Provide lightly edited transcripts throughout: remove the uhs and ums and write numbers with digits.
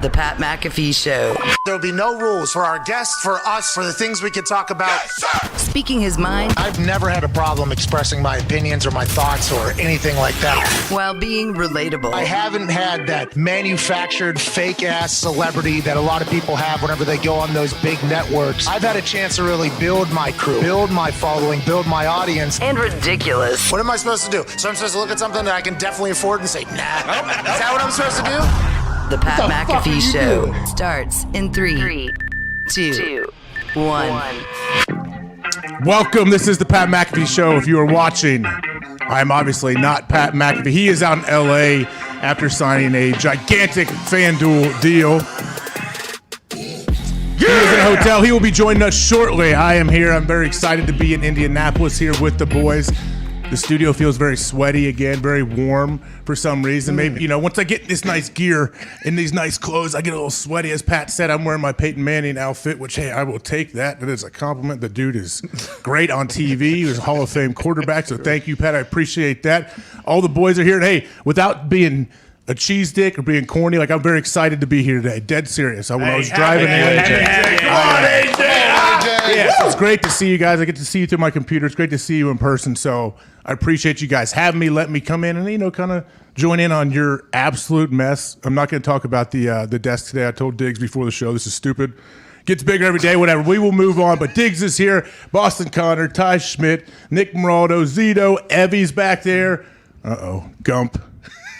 The Pat McAfee Show. There'll be no rules for our guests, for us, for the things we can talk about. Yes, speaking his mind. I've never had a problem expressing my opinions or my thoughts or anything like that. While being relatable. I haven't had that manufactured fake-ass celebrity that a lot of people have whenever they go on those big networks. I've had a chance to really build my crew, build my following, build my audience. And ridiculous. What am I supposed to do? So I'm supposed to look at something that I can definitely afford and say, nah. Is that what I'm supposed to do? The Pat McAfee Show starts in 3, 2, 1. Welcome. This is the Pat McAfee Show. If you are watching, I'm obviously not Pat McAfee. He is out in L.A. after signing a gigantic FanDuel deal. He is in a hotel. He will be joining us shortly. I am here. I'm very excited to be in Indianapolis here with the boys. The studio feels very sweaty again, very warm for some reason. Maybe, once I get this nice gear and these nice clothes, I get a little sweaty. As Pat said, I'm wearing my Peyton Manning outfit, which, hey, I will take that. That is a compliment. The dude is great on TV. He was a Hall of Fame quarterback, so thank you, Pat. I appreciate that. All the boys are here. And, hey, without being a cheese dick or being corny, I'm very excited to be here today. Dead serious. When I was driving it's great to see you guys. I get to see you through my computer. It's great to see you in person. So I appreciate you guys having me, letting me come in and, kind of join in on your absolute mess. I'm not going to talk about the desk today. I told Diggs before the show, this is stupid. Gets bigger every day, whatever. We will move on. But Diggs is here. Boston Connor, Ty Schmidt, Nick Moraldo, Zito, Evie's back there. Gump.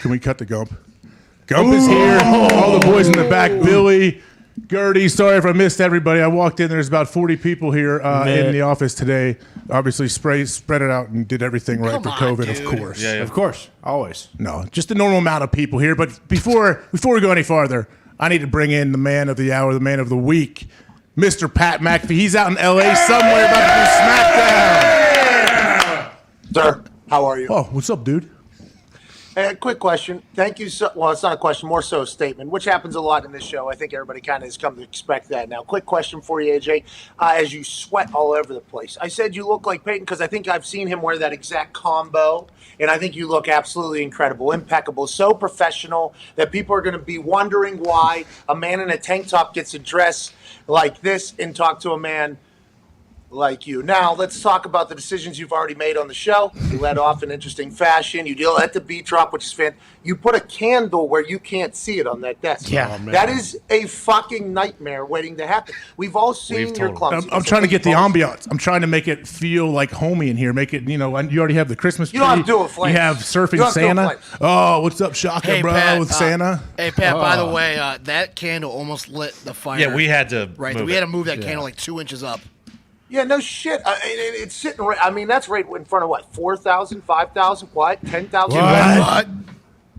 Can we cut the Gump? Gump is here. All the boys in the back. Billy, Gertie, sorry if I missed everybody. I walked in. There's about 40 people here in the office today. Obviously, spread it out and did everything right for COVID, dude. Of course. Yeah. Of course. Always. No, just the normal amount of people here. But before we go any farther, I need to bring in the man of the hour, the man of the week, Mr. Pat McAfee. He's out in L.A. somewhere about to do SmackDown. Sir, how are you? Oh, what's up, dude? Hey, quick question. Thank you so. Well, it's not a question, more so a statement, which happens a lot in this show. I think everybody kind of has come to expect that now. Quick question for you, AJ. As you sweat all over the place, I said you look like Peyton because I think I've seen him wear that exact combo, and I think you look absolutely incredible, impeccable, so professional that people are going to be wondering why a man in a tank top gets to dress like this and talk to a man like you. Now, let's talk about the decisions you've already made on the show. You led off in interesting fashion. You deal at the beat drop, which is fantastic. You put a candle where you can't see it on that desk. Yeah, that is a fucking nightmare waiting to happen. We've all seen your clumsy. I'm trying to get the ambiance. I'm trying to make it feel like homey in here. Make it, you already have the Christmas tree. You don't have to do it, Flames. You have surfing Santa. Oh, what's up, Shaka, bro, Pat, with Santa? Hey, Pat, by the way, that candle almost lit the fire. Yeah, we had to We had to move that candle 2 inches up. Yeah, no shit. It's sitting right. I mean, that's right in front of what? 4,000, 5,000, what? 10,000? What?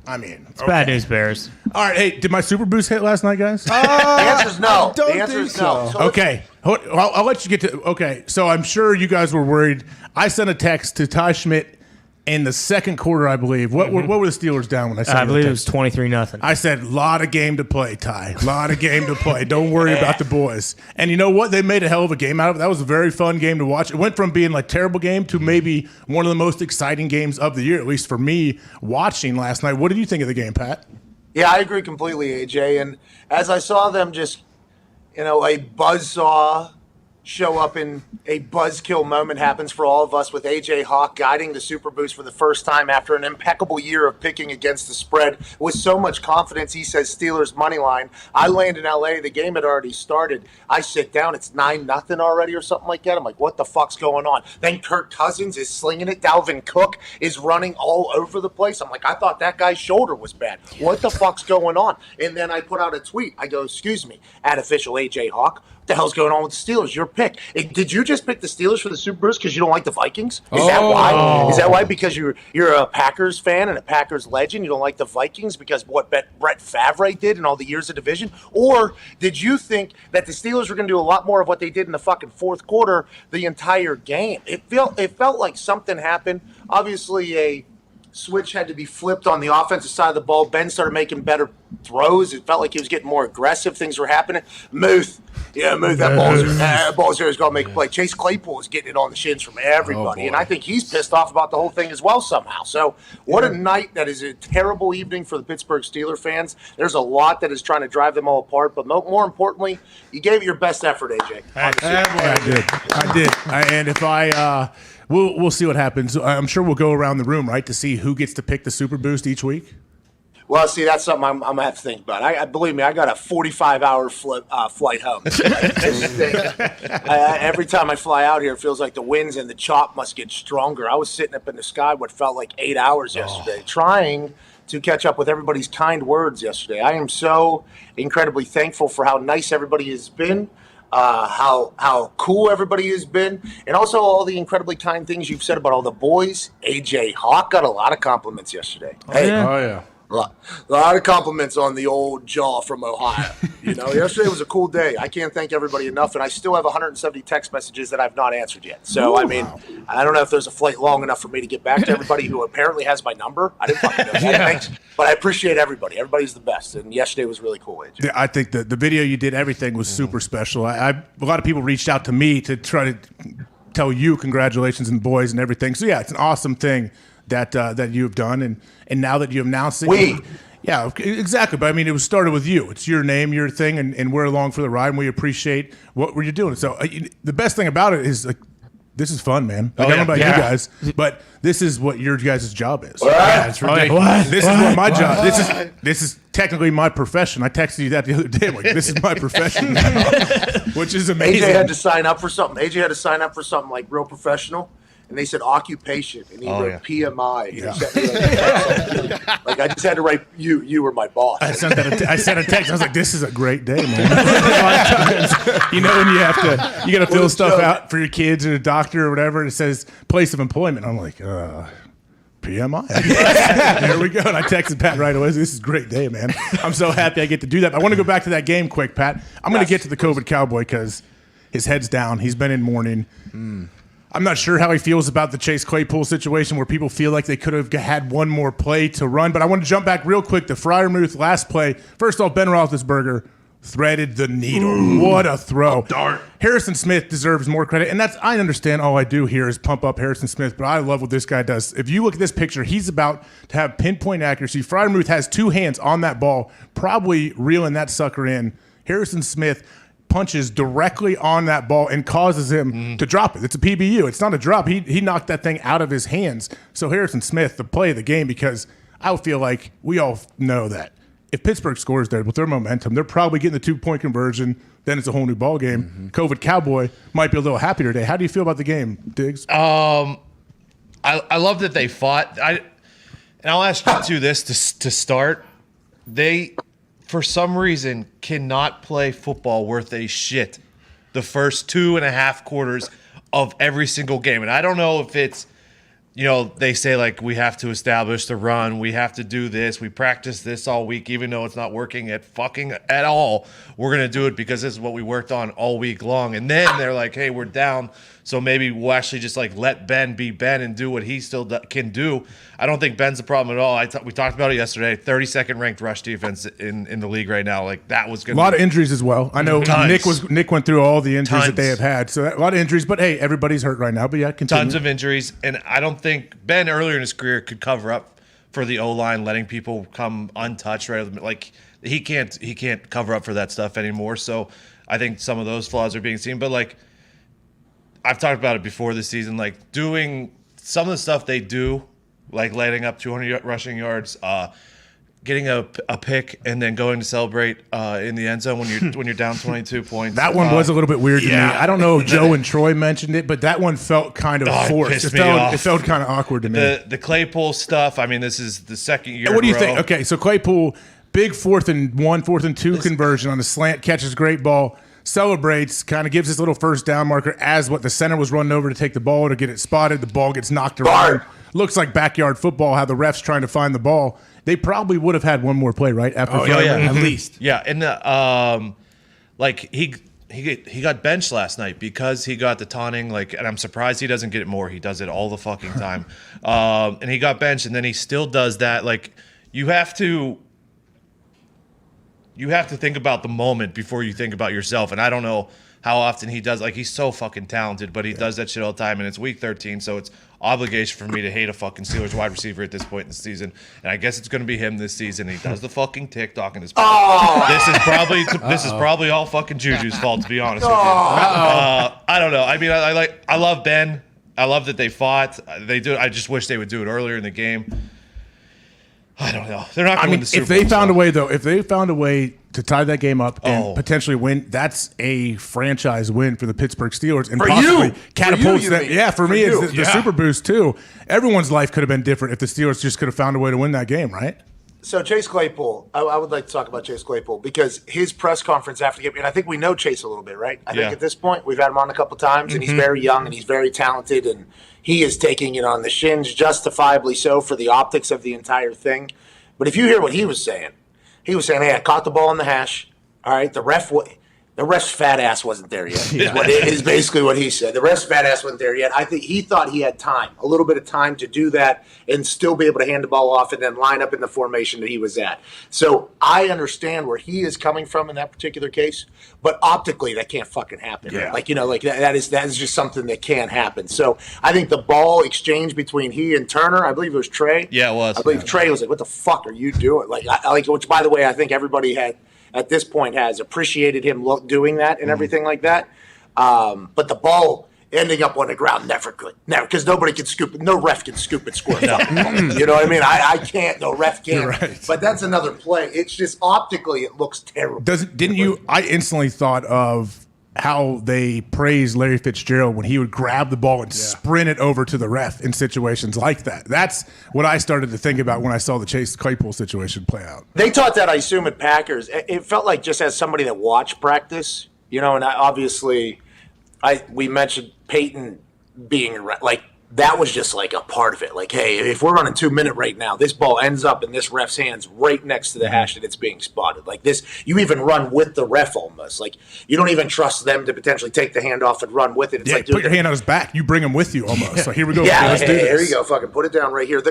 I mean, it's bad news, Bears. All right, hey, did my Super Boost hit last night, guys? The answer's no. The answer is no. So okay, I'll let you get to. Okay, so I'm sure you guys were worried. I sent a text to Ty Schmidt in the second quarter, I believe. What were the Steelers down when I said I believe it was 23-0. I said, lot of game to play, Ty. Lot of game to play. Don't worry about the boys. And you know what? They made a hell of a game out of it. That was a very fun game to watch. It went from being like terrible game to maybe one of the most exciting games of the year, at least for me watching last night. What did you think of the game, Pat? Yeah, I agree completely, AJ. And as I saw them just, a buzzsaw show up in a buzzkill moment happens for all of us with AJ Hawk guiding the Super Boost for the first time after an impeccable year of picking against the spread with so much confidence. He says Steelers money line. I land in LA. The game had already started. I sit down. It's 9-0 already or something like that. I'm like, what the fuck's going on? Then Kirk Cousins is slinging it. Dalvin Cook is running all over the place. I'm like, I thought that guy's shoulder was bad. What the fuck's going on? And then I put out a tweet. I go, excuse me, at official AJ Hawk. What the hell's going on with the Steelers? Your pick. Did you just pick the Steelers for the Super Boost because you don't like the Vikings? Is that why? Is that why? Because you're a Packers fan and a Packers legend? You don't like the Vikings because what Brett Favre did in all the years of division? Or did you think that the Steelers were going to do a lot more of what they did in the fucking fourth quarter the entire game? It felt like something happened. Obviously, a switch had to be flipped on the offensive side of the ball. Ben started making better throws. It felt like he was getting more aggressive. Things were happening. Muth, that ball's there. He's going to make a play. Chase Claypool is getting it on the shins from everybody, and I think he's pissed off about the whole thing as well somehow. So what a night. That is a terrible evening for the Pittsburgh Steelers fans. There's a lot that is trying to drive them all apart, but more importantly, you gave it your best effort, AJ. I did. And if we'll see what happens. I'm sure we'll go around the room, right, to see who gets to pick the Super Boost each week. Well, see, that's something I'm going to have to think about. I believe me, I got a 45-hour flight home. Every time I fly out here, it feels like the winds and the chop must get stronger. I was sitting up in the sky what felt like 8 hours yesterday, trying to catch up with everybody's kind words yesterday. I am so incredibly thankful for how nice everybody has been, how cool everybody has been, and also all the incredibly kind things you've said about all the boys. AJ Hawk got a lot of compliments yesterday. Oh, yeah. A lot of compliments on the old jaw from Ohio. Yesterday was a cool day. I can't thank everybody enough, and I still have 170 text messages that I've not answered yet. So, I don't know if there's a flight long enough for me to get back to everybody who apparently has my number. I didn't fucking know that. But I appreciate everybody. Everybody's the best, and yesterday was really cool, AJ. Yeah, I think the video you did, everything was super special. A lot of people reached out to me to try to tell you congratulations and boys and everything. So, yeah, it's an awesome thing that you have done, and now that you announced it, yeah, exactly. But I mean, it was started with you. It's your name, your thing, and we're along for the ride, and we appreciate what you're doing. So the best thing about it is this is fun, man. I don't know about you guys, but this is what your guys' job is. Yeah, it's ridiculous. This is what my job. This is technically my profession. I texted you that the other day. I'm like, this is my profession now, which is amazing. AJ had to sign up for something. AJ had to sign up for something like real professional. And they said occupation, and he wrote PMI. Yeah. Like I just had to write you were my boss. I sent a text. I was like, "This is a great day, man." When you got to fill stuff out for your kids or a doctor or whatever. It says place of employment. I'm like, PMI. There we go. And I texted Pat right away. This is a great day, man. I'm so happy I get to do that. I want to go back to that game quick, Pat. I'm going to get to the COVID Cowboy because his head's down. He's been in mourning. I'm not sure how he feels about the Chase Claypool situation where people feel like they could have had one more play to run. But I want to jump back real quick to Freiermuth last play. First off, Ben Roethlisberger threaded the needle. What a throw. Dart. Harrison Smith deserves more credit. And I understand all I do here is pump up Harrison Smith, but I love what this guy does. If you look at this picture, he's about to have pinpoint accuracy. Freiermuth has two hands on that ball, probably reeling that sucker in. Harrison Smith punches directly on that ball and causes him to drop it. It's a PBU. It's not a drop. He knocked that thing out of his hands. So Harrison Smith, the play of the game, because I feel like we all know that if Pittsburgh scores there with their momentum, they're probably getting the 2-point conversion. Then it's a whole new ball game. COVID Cowboy might be a little happier today. How do you feel about the game, Diggs? I love that they fought. And I'll ask you two this to start. They, for some reason, cannot play football worth a shit the first 2.5 quarters of every single game. And I don't know if it's, they say like we have to establish the run, we have to do this, we practice this all week, even though it's not working at all. We're going to do it because this is what we worked on all week long. And then they're like, hey, we're down, so maybe we'll actually just like let Ben be Ben and do what he still can do. I don't think Ben's a problem at all. We talked about it yesterday. 32nd ranked rush defense in the league right now. Like that was going to a lot of injuries as well. I know Nick went through all the injuries that they have had. So a lot of injuries, but hey, everybody's hurt right now. But yeah, continue. Tons of injuries, and I don't think Ben earlier in his career could cover up for the O-line, letting people come untouched. Right, like he can't cover up for that stuff anymore. So I think some of those flaws are being seen. But like I've talked about it before this season, like doing some of the stuff they do, like lighting up 200 rushing yards, getting a pick, and then going to celebrate in the end zone when you're down 22 points. That one was a little bit weird to me. I don't know if Joe and Troy mentioned it, but that one felt kind of forced. It felt kind of awkward to me. The Claypool stuff. I mean, this is the second year. What do you think? Okay, so Claypool, big 4th and 1, 4th and 2 conversion on the slant, catches great ball. Celebrates, kind of gives his little first down marker as what the center was running over to take the ball to get it spotted. The ball gets knocked around. Looks like backyard football, how the ref's trying to find the ball. They probably would have had one more play, right? After at least. Yeah, and like he got benched last night because he got the taunting, like, and I'm surprised he doesn't get it more. He does it all the fucking time. And he got benched, and then he still does that. Like, you have to You have to think about the moment before you think about yourself. And I don't know how often he does. Like, he's so fucking talented, but he does that shit all the time. And it's week 13, so it's obligation for me to hate a fucking Steelers wide receiver at this point in the season. And I guess it's going to be him this season. He does the fucking TikTok and his. This is probably all fucking Juju's fault, to be honest with you. I don't know. I mean, I love Ben. I love that they fought. They do. I just wish they would do it earlier in the game. I don't know. They're not going to win the Super Bowl. If they found a way, though, if they found a way to tie that game up and potentially win, that's a franchise win for the Pittsburgh Steelers and possibly catapults them. Yeah, for me, it's the super boost, too. Everyone's life could have been different if the Steelers just could have found a way to win that game, right? So Chase Claypool, I would like to talk about Chase Claypool because his press conference after the game, and I think we know Chase a little bit, right? I think at this point we've had him on a couple times, and he's very young and he's very talented, and he is taking it on the shins, justifiably so, for the optics of the entire thing. But if you hear what he was saying, hey, I caught the ball in the hash. All right, the ref's fat ass wasn't there yet. Is basically what he said. The ref's fat ass wasn't there yet. I think he thought he had time, a little bit of time to do that and still be able to hand the ball off and then line up in the formation that he was at. So I understand where he is coming from in that particular case, but optically that can't fucking happen. Yeah. That is just something that can't happen. So I think the ball exchange between he and Turner, I believe it was Trey. Yeah, it was. I believe Trey was like, "What the fuck are you doing?" Which, by the way, I think everybody at this point has appreciated him doing that and everything like that. But the ball ending up on the ground never could. Never, because nobody can scoop it. No ref can scoop it, score. No. You know what I mean? I can't. No ref can't. Right. But that's another play. It's just optically it looks terrible. I instantly thought of how they praised Larry Fitzgerald when he would grab the ball and sprint it over to the ref in situations like that. That's what I started to think about when I saw the Chase Claypool situation play out. They taught that, I assume, at Packers. It felt like, just as somebody that watched practice, and we mentioned Peyton being like, that was just like a part of it. Like, hey, if we're running 2 minute right now, this ball ends up in this ref's hands right next to the hash that it's being spotted. Like this, you even run with the ref almost. Like you don't even trust them to potentially take the hand off and run with it. It's like, put your hand on his back. You bring him with you almost. So here we go. Let's do this. Here you go. Fucking put it down right here.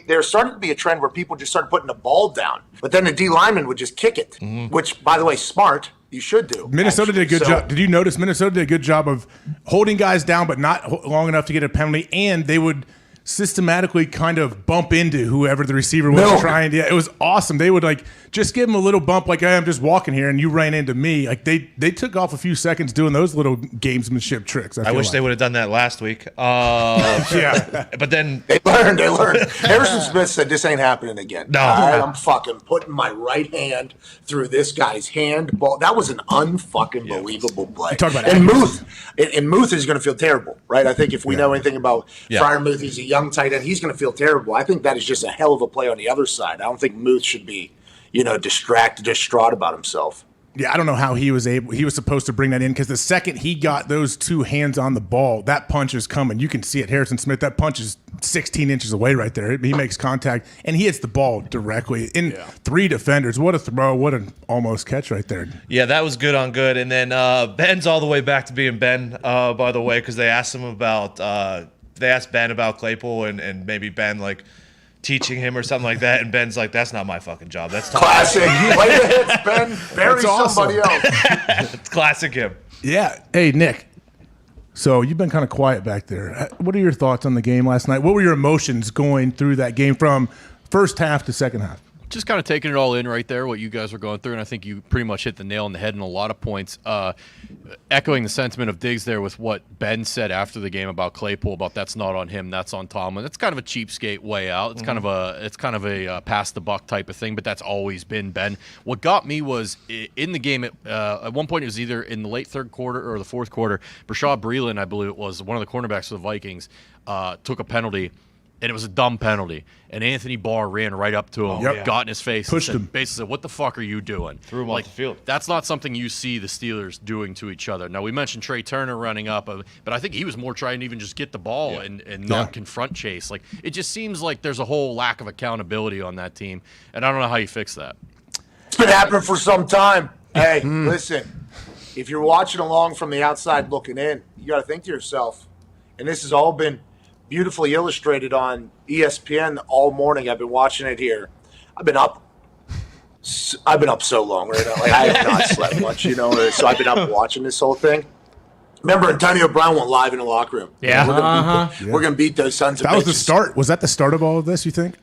There's starting to be a trend where people just started putting the ball down, but then the D lineman would just kick it, which, by the way, smart. You should do. Minnesota did a good job. Did you notice Minnesota did a good job of holding guys down, but not long enough to get a penalty, and they would systematically kind of bump into whoever the receiver was trying to. Yeah, it was awesome. They would just give him a little bump, like, hey, I'm just walking here, and you ran into me. Like they took off a few seconds doing those little gamesmanship tricks. I wish they would have done that last week. But then they learned. Harrison Smith said, "This ain't happening again." No, I'm fucking putting my right hand through this guy's hand. Ball. That was an unfucking believable play. Talk about Muth is going to feel terrible, right? I think if we know anything about Freiermuth, he's a young tight end. He's going to feel terrible. I think that is just a hell of a play on the other side. I don't think Muth should be, distraught about himself. Yeah, I don't know how he was supposed to bring that in, because the second he got those two hands on the ball, that punch is coming. You can see it. Harrison Smith, that punch is 16 inches away right there. He makes contact, and he hits the ball directly in three defenders. What a throw. What an almost catch right there. Yeah, that was good on good. And then Ben's all the way back to being Ben, by the way, because they asked him about they asked Ben about Claypool and maybe Ben, teaching him or something like that, and Ben's like, that's not my fucking job. That's classic. Play the hits, Ben. Bury somebody else. It's classic him. Yeah. Hey, Nick. So you've been kind of quiet back there. What are your thoughts on the game last night? What were your emotions going through that game from first half to second half? Just kind of taking it all in right there, what you guys were going through, and I think you pretty much hit the nail on the head in a lot of points. Echoing the sentiment of Diggs there with what Ben said after the game about Claypool, about that's not on him, that's on Tomlin. That's kind of a cheapskate way out. It's kind of a pass the buck type of thing, but that's always been Ben. What got me was in the game at one point, it was either in the late third quarter or the fourth quarter. Brashad Breeland, I believe it was, one of the cornerbacks of the Vikings, took a penalty. And it was a dumb penalty. And Anthony Barr ran right up to him, got in his face, pushed him. Basically said, what the fuck are you doing? Threw him off the field. That's not something you see the Steelers doing to each other. Now, we mentioned Trey Turner running up, but I think he was more trying to even just get the ball and not confront Chase. It just seems like there's a whole lack of accountability on that team. And I don't know how you fix that. It's been happening for some time. Hey, listen, if you're watching along from the outside looking in, you got to think to yourself, and this has all been beautifully illustrated on ESPN all morning. I've been watching it here. I've been up I've been up so long right now. Like I have not slept much, so I've been up watching this whole thing. Remember, Antonio Brown went live in the locker room. Yeah. We're gonna beat those sons of bitches. That was the start. Was that the start of all of this, you think?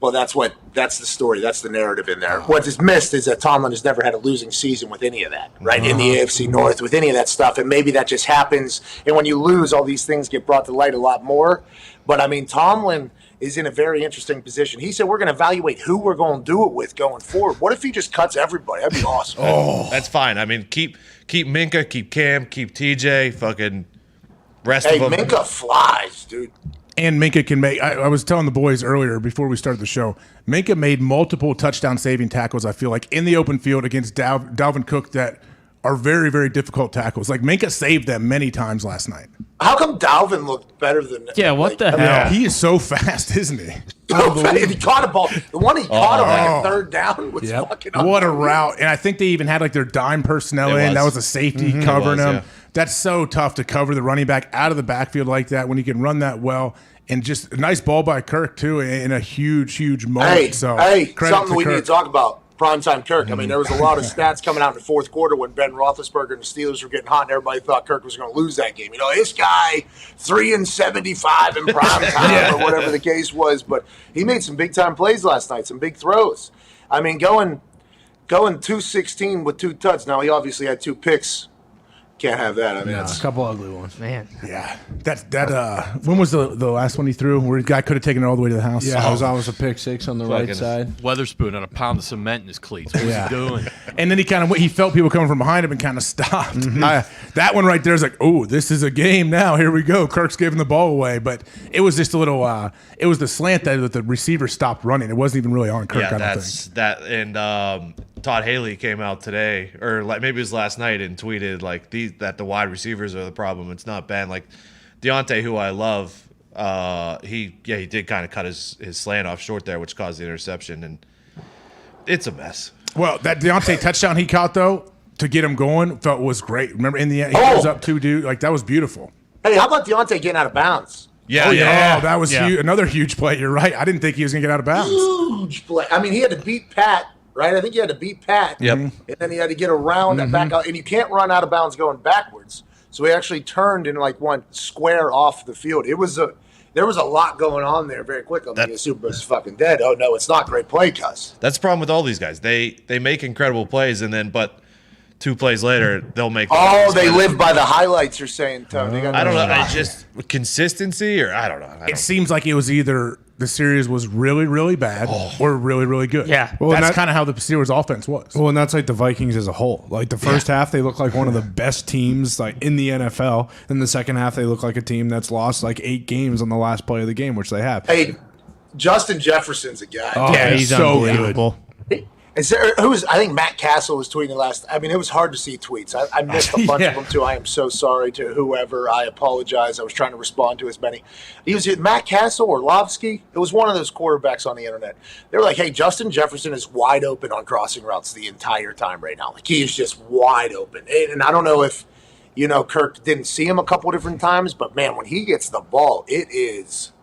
Well, that's the story. That's the narrative in there. What is missed is that Tomlin has never had a losing season with any of that, right? In the AFC North with any of that stuff. And maybe that just happens. And when you lose, all these things get brought to light a lot more. But, I mean, Tomlin is in a very interesting position. He said we're going to evaluate who we're going to do it with going forward. What if he just cuts everybody? That'd be awesome. That's fine. I mean, keep Minka, keep Cam, keep TJ, fucking rest of Hey, them. Minka flies, dude. And Minka can make. I was telling the boys earlier before we started the show. Minka made multiple touchdown saving tackles. I feel like in the open field against Dalvin Cook that are very, very difficult tackles. Like Minka saved them many times last night. How come Dalvin looked better than? Yeah, what the hell? Yeah, he is so fast, isn't he? He caught a ball. The one he caught him like a third down was fucking. What a unbelievable. route! And I think they even had like their dime personnel in. That was a safety covering was, them. yeah. That's so tough to cover the running back out of the backfield like that when you can run that well. And just a nice ball by Kirk too in a huge moment. Hey, so credit something to we Kirk. need to talk about. Primetime Kirk. I mean, there was a lot of stats coming out in the fourth quarter when Ben Roethlisberger and the Steelers were getting hot, and everybody thought Kirk was going to lose that game. This guy 3-75 in primetime or whatever the case was, but he made some big time plays last night, some big throws. I mean, going 216 with 2 touchdowns. Now he obviously had 2 picks. Can't have that. I mean, A couple ugly ones. Man. Yeah, when was the last one he threw where the guy could have taken it all the way to the house? Yeah, it was always a pick six on the right Fucking- side. Weatherspoon had a pound of cement in his cleats. What was he doing? And then he felt people coming from behind him and kind of stopped. That one right there is like, oh, this is a game now. Here we go. Kirk's giving the ball away, but it was just a little. It was the slant that the receiver stopped running. It wasn't even really on Kirk. Yeah, I don't that's think. that. And Todd Haley came out today, or like maybe it was last night, and tweeted like that the wide receivers are the problem. It's not Ben. Like Deontay, who I love, he did kind of cut his slant off short there, which caused the interception, and it's a mess. Well, that Deontay touchdown he caught though to get him going was great. Remember in the end he goes up 2 dude, like that was beautiful. hey, how about Deontay getting out of bounds? Yeah, That was huge. Another huge play. You're right. I didn't think he was gonna get out of bounds. Huge play. I mean, he had to beat Pat, right? I think he had to beat Pat. Yep. And then he had to get around and back out. And you can't run out of bounds going backwards. So he actually turned and went square off the field. There was a lot going on there very quick. I'm thinking Super Bowl's fucking dead. Oh no, it's not great play, cuss. That's the problem with all these guys. They make incredible plays, and then but 2 plays later they'll make. Oh, they live by the highlights. You're saying, Tony? They got I don't know. no It's just consistency, or I don't know. It seems like it was either the series was really, really bad or really, really good. Yeah. Well, that's that- kind of how the Steelers' offense was. Well, and that's like the Vikings as a whole. Like the first half, they look like one of the best teams like in the NFL. And the second half, they look like a team that's lost like 8 games on the last play of the game, which they have. Hey, Justin Jefferson's a guy. Yeah, he's so unbelievable. Is there I think Matt Castle was tweeting last. I mean, it was hard to see tweets. I missed a bunch of them too. I am so sorry to whoever. I apologize. I was trying to respond to as many. He was Matt Castle or Lovsky. It was one of those quarterbacks on the internet. They were like, "Hey, Justin Jefferson is wide open on crossing routes the entire time right now. Like he is just wide open." And I don't know if Kirk didn't see him a couple different times, but man, when he gets the ball, it is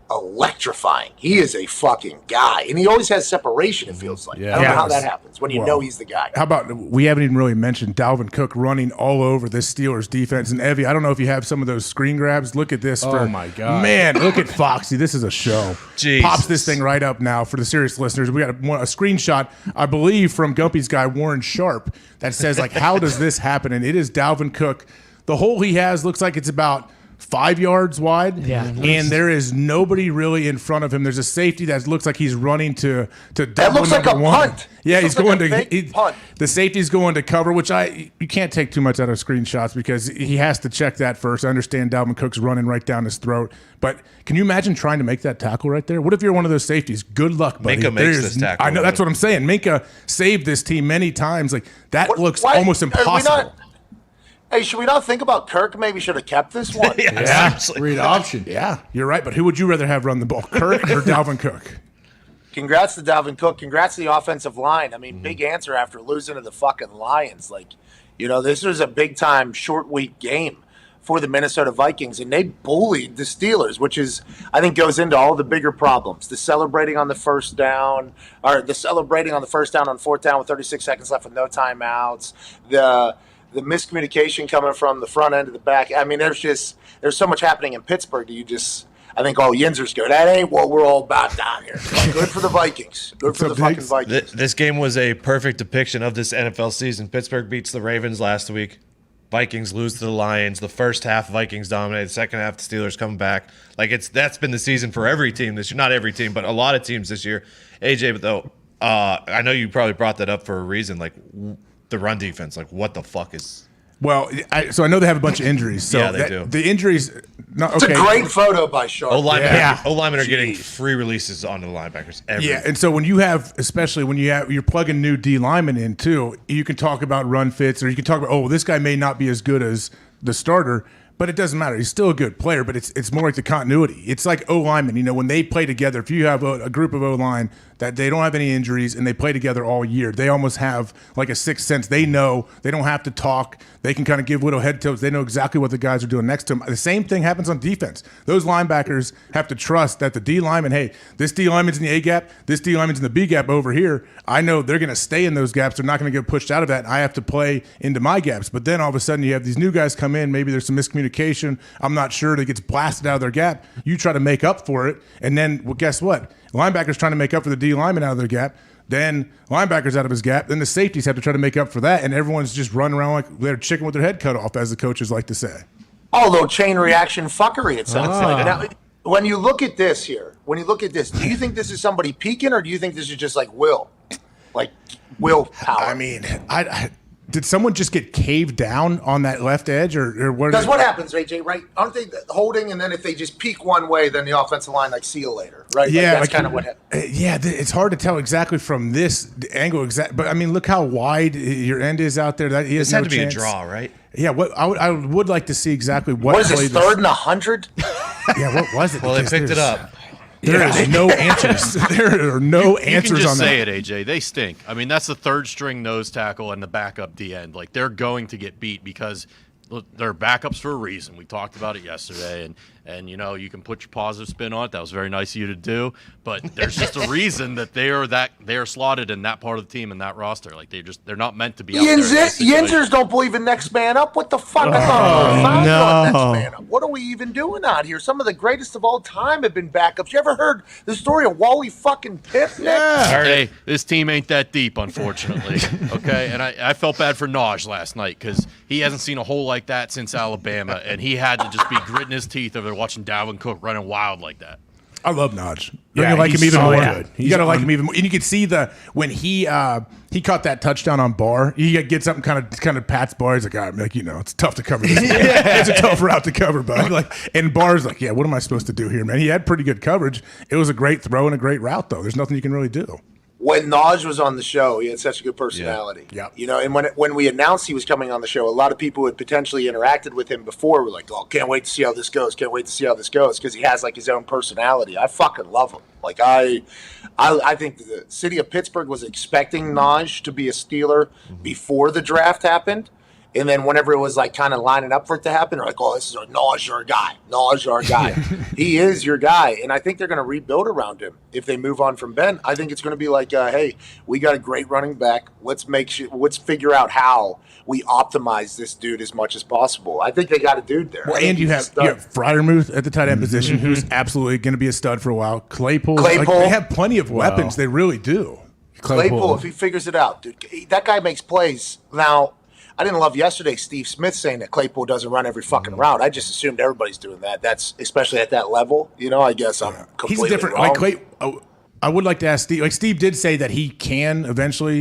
electrifying. He is a fucking guy, and he always has separation. It feels like. I don't know how that happens when you know he's the guy. How about we haven't even really mentioned Dalvin Cook running all over this Steelers defense. And Evie, I don't know if you have some of those screen grabs. Look at this. Oh, my God. Man, look at Foxy. This is a show. Jesus. Pops this thing right up now for the serious listeners. We got a screenshot, I believe, from Gumpy's guy, Warren Sharp, that says, how does this happen? And it is Dalvin Cook. The hole he has looks like it's about 5 yards wide, and there is nobody really in front of him. There's a safety that looks like he's running to That looks like a punt. Yeah, he's going to punt. the safety's going to cover, which you can't take too much out of screenshots because he has to check that first. I understand Dalvin Cook's running right down his throat, but can you imagine trying to make that tackle right there? What if you're one of those safeties? Good luck, buddy. Minka makes this tackle. I know that's what I'm saying. Minka saved this team many times. Like that looks almost impossible. Hey, should we not think about Kirk? Maybe should have kept this one. Read option. Yeah, you're right. But who would you rather have run the ball, Kirk or Dalvin Cook? Congrats to Dalvin Cook. Congrats to the offensive line. I mean, big answer after losing to the fucking Lions. This was a big-time short week game for the Minnesota Vikings, and they bullied the Steelers, which is, I think, goes into all the bigger problems. The celebrating on the first down on 4th down with 36 seconds left with no timeouts. The miscommunication coming from the front end to the back. I mean, there's so much happening in Pittsburgh that I think all Yinzers go, that ain't what we're all about down here. Good for the Vikings. Good for the fucking Vikings. This game was a perfect depiction of this NFL season. Pittsburgh beats the Ravens last week. Vikings lose to the Lions. The first half, Vikings dominated. The second half, the Steelers coming back. That's been the season for every team this year. Not every team, but a lot of teams this year. AJ, though, I know you probably brought that up for a reason. The run defense, what the fuck is? Well, so I know they have a bunch of injuries. So yeah, they do. The injuries. It's a great photo by Sharp. O-linemen are getting free releases onto the linebackers. And so when you have, especially when you're plugging new D linemen in too, you can talk about run fits, or you can talk about, this guy may not be as good as the starter, but it doesn't matter. He's still a good player, but it's more like the continuity. It's like O-linemen, when they play together, if you have a group of O-line that they don't have any injuries and they play together all year, they almost have like a sixth sense. They know they don't have to talk. They can kind of give little head tilts. They know exactly what the guys are doing next to them. The same thing happens on defense. Those linebackers have to trust that the D lineman, hey, this D lineman's in the A gap, this D lineman's in the B gap over here. I know they're going to stay in those gaps. They're not going to get pushed out of that. I have to play into my gaps. But then all of a sudden you have these new guys come in. Maybe there's some miscommunication. I'm not sure. That gets blasted out of their gap. You try to make up for it. And then, well, guess what? Linebackers trying to make up for the D lineman out of their gap. Then linebackers out of his gap. Then the safeties have to try to make up for that. And everyone's just running around like they're chicken with their head cut off, as the coaches like to say. Although chain reaction fuckery, it sounds like. Now, when you look at this, do you think this is somebody peaking, or do you think this is just willpower? I mean, did someone just get caved down on that left edge, or what? Because what happens, AJ? Right? Aren't they holding, and then if they just peek one way, then the offensive line see you later, right? Yeah, that's kind of what happens. It's hard to tell exactly from this angle. But I mean, look how wide your end is out there. That he has this had to be a draw, right? Yeah. I would like to see exactly what is this, 3rd and 100? Yeah. What was it? Well, they picked it up. There is no answers. There are no answers on that. You can just say it, AJ. They stink. I mean, that's the 3rd string nose tackle and the backup D end. They're going to get beat because they're backups for a reason. We talked about it yesterday, and you can put your positive spin on it. That was very nice of you to do. But there's just a reason that they are slotted in that part of the team and that roster. They're not meant to be out there. Yinzers don't believe in next man up. What the fuck? I thought next man up. What are we even doing out here? Some of the greatest of all time have been backups. You ever heard the story of Wally fucking Pitt? Yeah. Hey, this team ain't that deep, unfortunately. Okay, and I felt bad for Naj last night because he hasn't seen a hole like that since Alabama, and he had to just be gritting his teeth over there watching Dalvin Cook running wild like that. I love Naj. You're gonna like him even more. Good. You gotta like him even more. And you can see when he caught that touchdown on Barr. He gets up and kind of pats Barr. He's like, all right, it's tough to cover this. It's a tough route to cover, but and Barr's like, yeah, what am I supposed to do here, man? He had pretty good coverage. It was a great throw and a great route, though. There's nothing you can really do. When Naj was on the show, he had such a good personality. Yeah. And when we announced he was coming on the show, a lot of people who had potentially interacted with him before were like, "Oh, can't wait to see how this goes. Can't wait to see how this goes," because he has his own personality. I fucking love him. I think the city of Pittsburgh was expecting Naj to be a Steeler before the draft happened. And then whenever it was kind of lining up for it to happen, they're like, "Oh, this is Naj, your guy. Naj, our guy." He is your guy, and I think they're going to rebuild around him if they move on from Ben. I think it's going to be like, "Hey, we got a great running back. Let's figure out how we optimize this dude as much as possible." I think they got a dude there. Well, and you have Freiermuth at the tight end position, who's absolutely going to be a stud for a while. Claypool. They have plenty of weapons. They really do. Claypool, if he figures it out, dude, that guy makes plays now. I didn't love yesterday Steve Smith saying that Claypool doesn't run every fucking route. I just assumed everybody's doing that. That's especially at that level. I guess I'm completely He's different. wrong. I would like to ask Steve. Steve did say that he can eventually,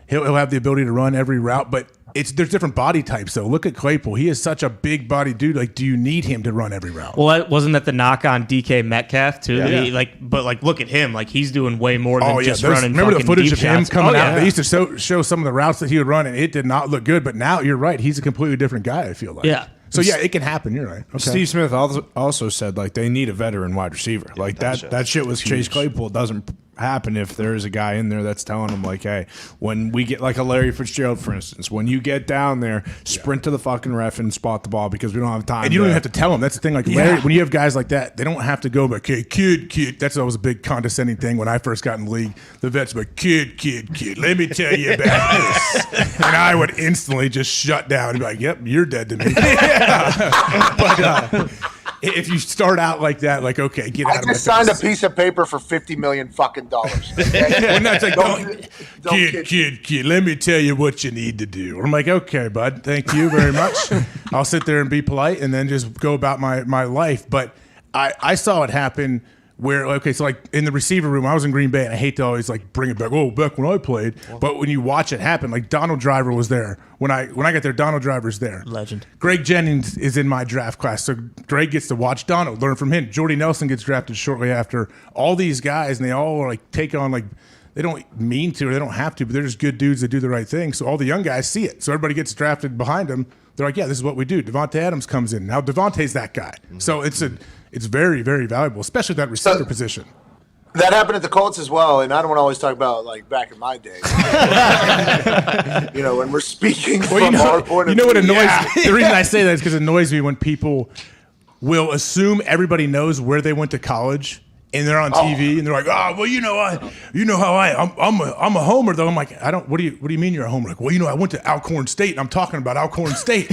he'll have the ability to run every route, but there's different body types. So look at Claypool. He is such a big body dude. Do you need him to run every route? Well, wasn't that the knock on DK Metcalf too? Yeah. But look at him. He's doing way more than just running. Remember the footage of him shots. coming out? They used to show some of the routes that he would run, and it did not look good. But now you're right. He's a completely different guy, I feel like. Yeah. So it can happen. You're right. Okay. Steve Smith also said they need a veteran wide receiver. That shit with Chase Claypool doesn't happen if there is a guy in there that's telling them, like, hey, when we get like a Larry Fitzgerald, for instance, when you get down there, sprint to the fucking ref and spot the ball because we don't have time. And you don't even have to tell them. That's the thing. Like Larry, when you have guys like that, they don't have to go, but kid. That's always a big condescending thing when I first got in the league. The vets were like, kid. Let me tell you about this. And I would instantly just shut down and be like, yep, you're dead to me. But if you start out like that, like, okay, get out of my face. I just signed a piece of paper for $50 million fucking dollars. Well, no, it's like, kid, let me tell you what you need to do. I'm like, okay, bud, thank you very much. I'll sit there and be polite and then just go about my life. But I saw it happen where, okay, so like in the receiver room, I was in Green Bay, and I hate to always like bring it back. Oh, back when I played, but when you watch it happen, like Donald Driver was there when I got there. Donald Driver's there. Legend. Greg Jennings is in my draft class, so Greg gets to watch Donald, learn from him. Jordy Nelson gets drafted shortly after. All these guys, and they all like take on like. They don't mean to, or they don't have to, but they're just good dudes that do the right thing. So all the young guys see it. So everybody gets drafted behind them. They're like, yeah, this is what we do. Devontae Adams comes in. Now Devontae's that guy. So it's very, very valuable, especially that receiver position. That happened at the Colts as well, and I don't want to always talk about like back in my day. When we're speaking from our point of view. What annoys me? The reason I say that is because it annoys me when people will assume everybody knows where they went to college. And they're on TV, and they're like, "Oh, well, I'm a homer though." I'm like, "I don't. What do you mean you're a homer?" Like, well, I went to Alcorn State, and I'm talking about Alcorn State.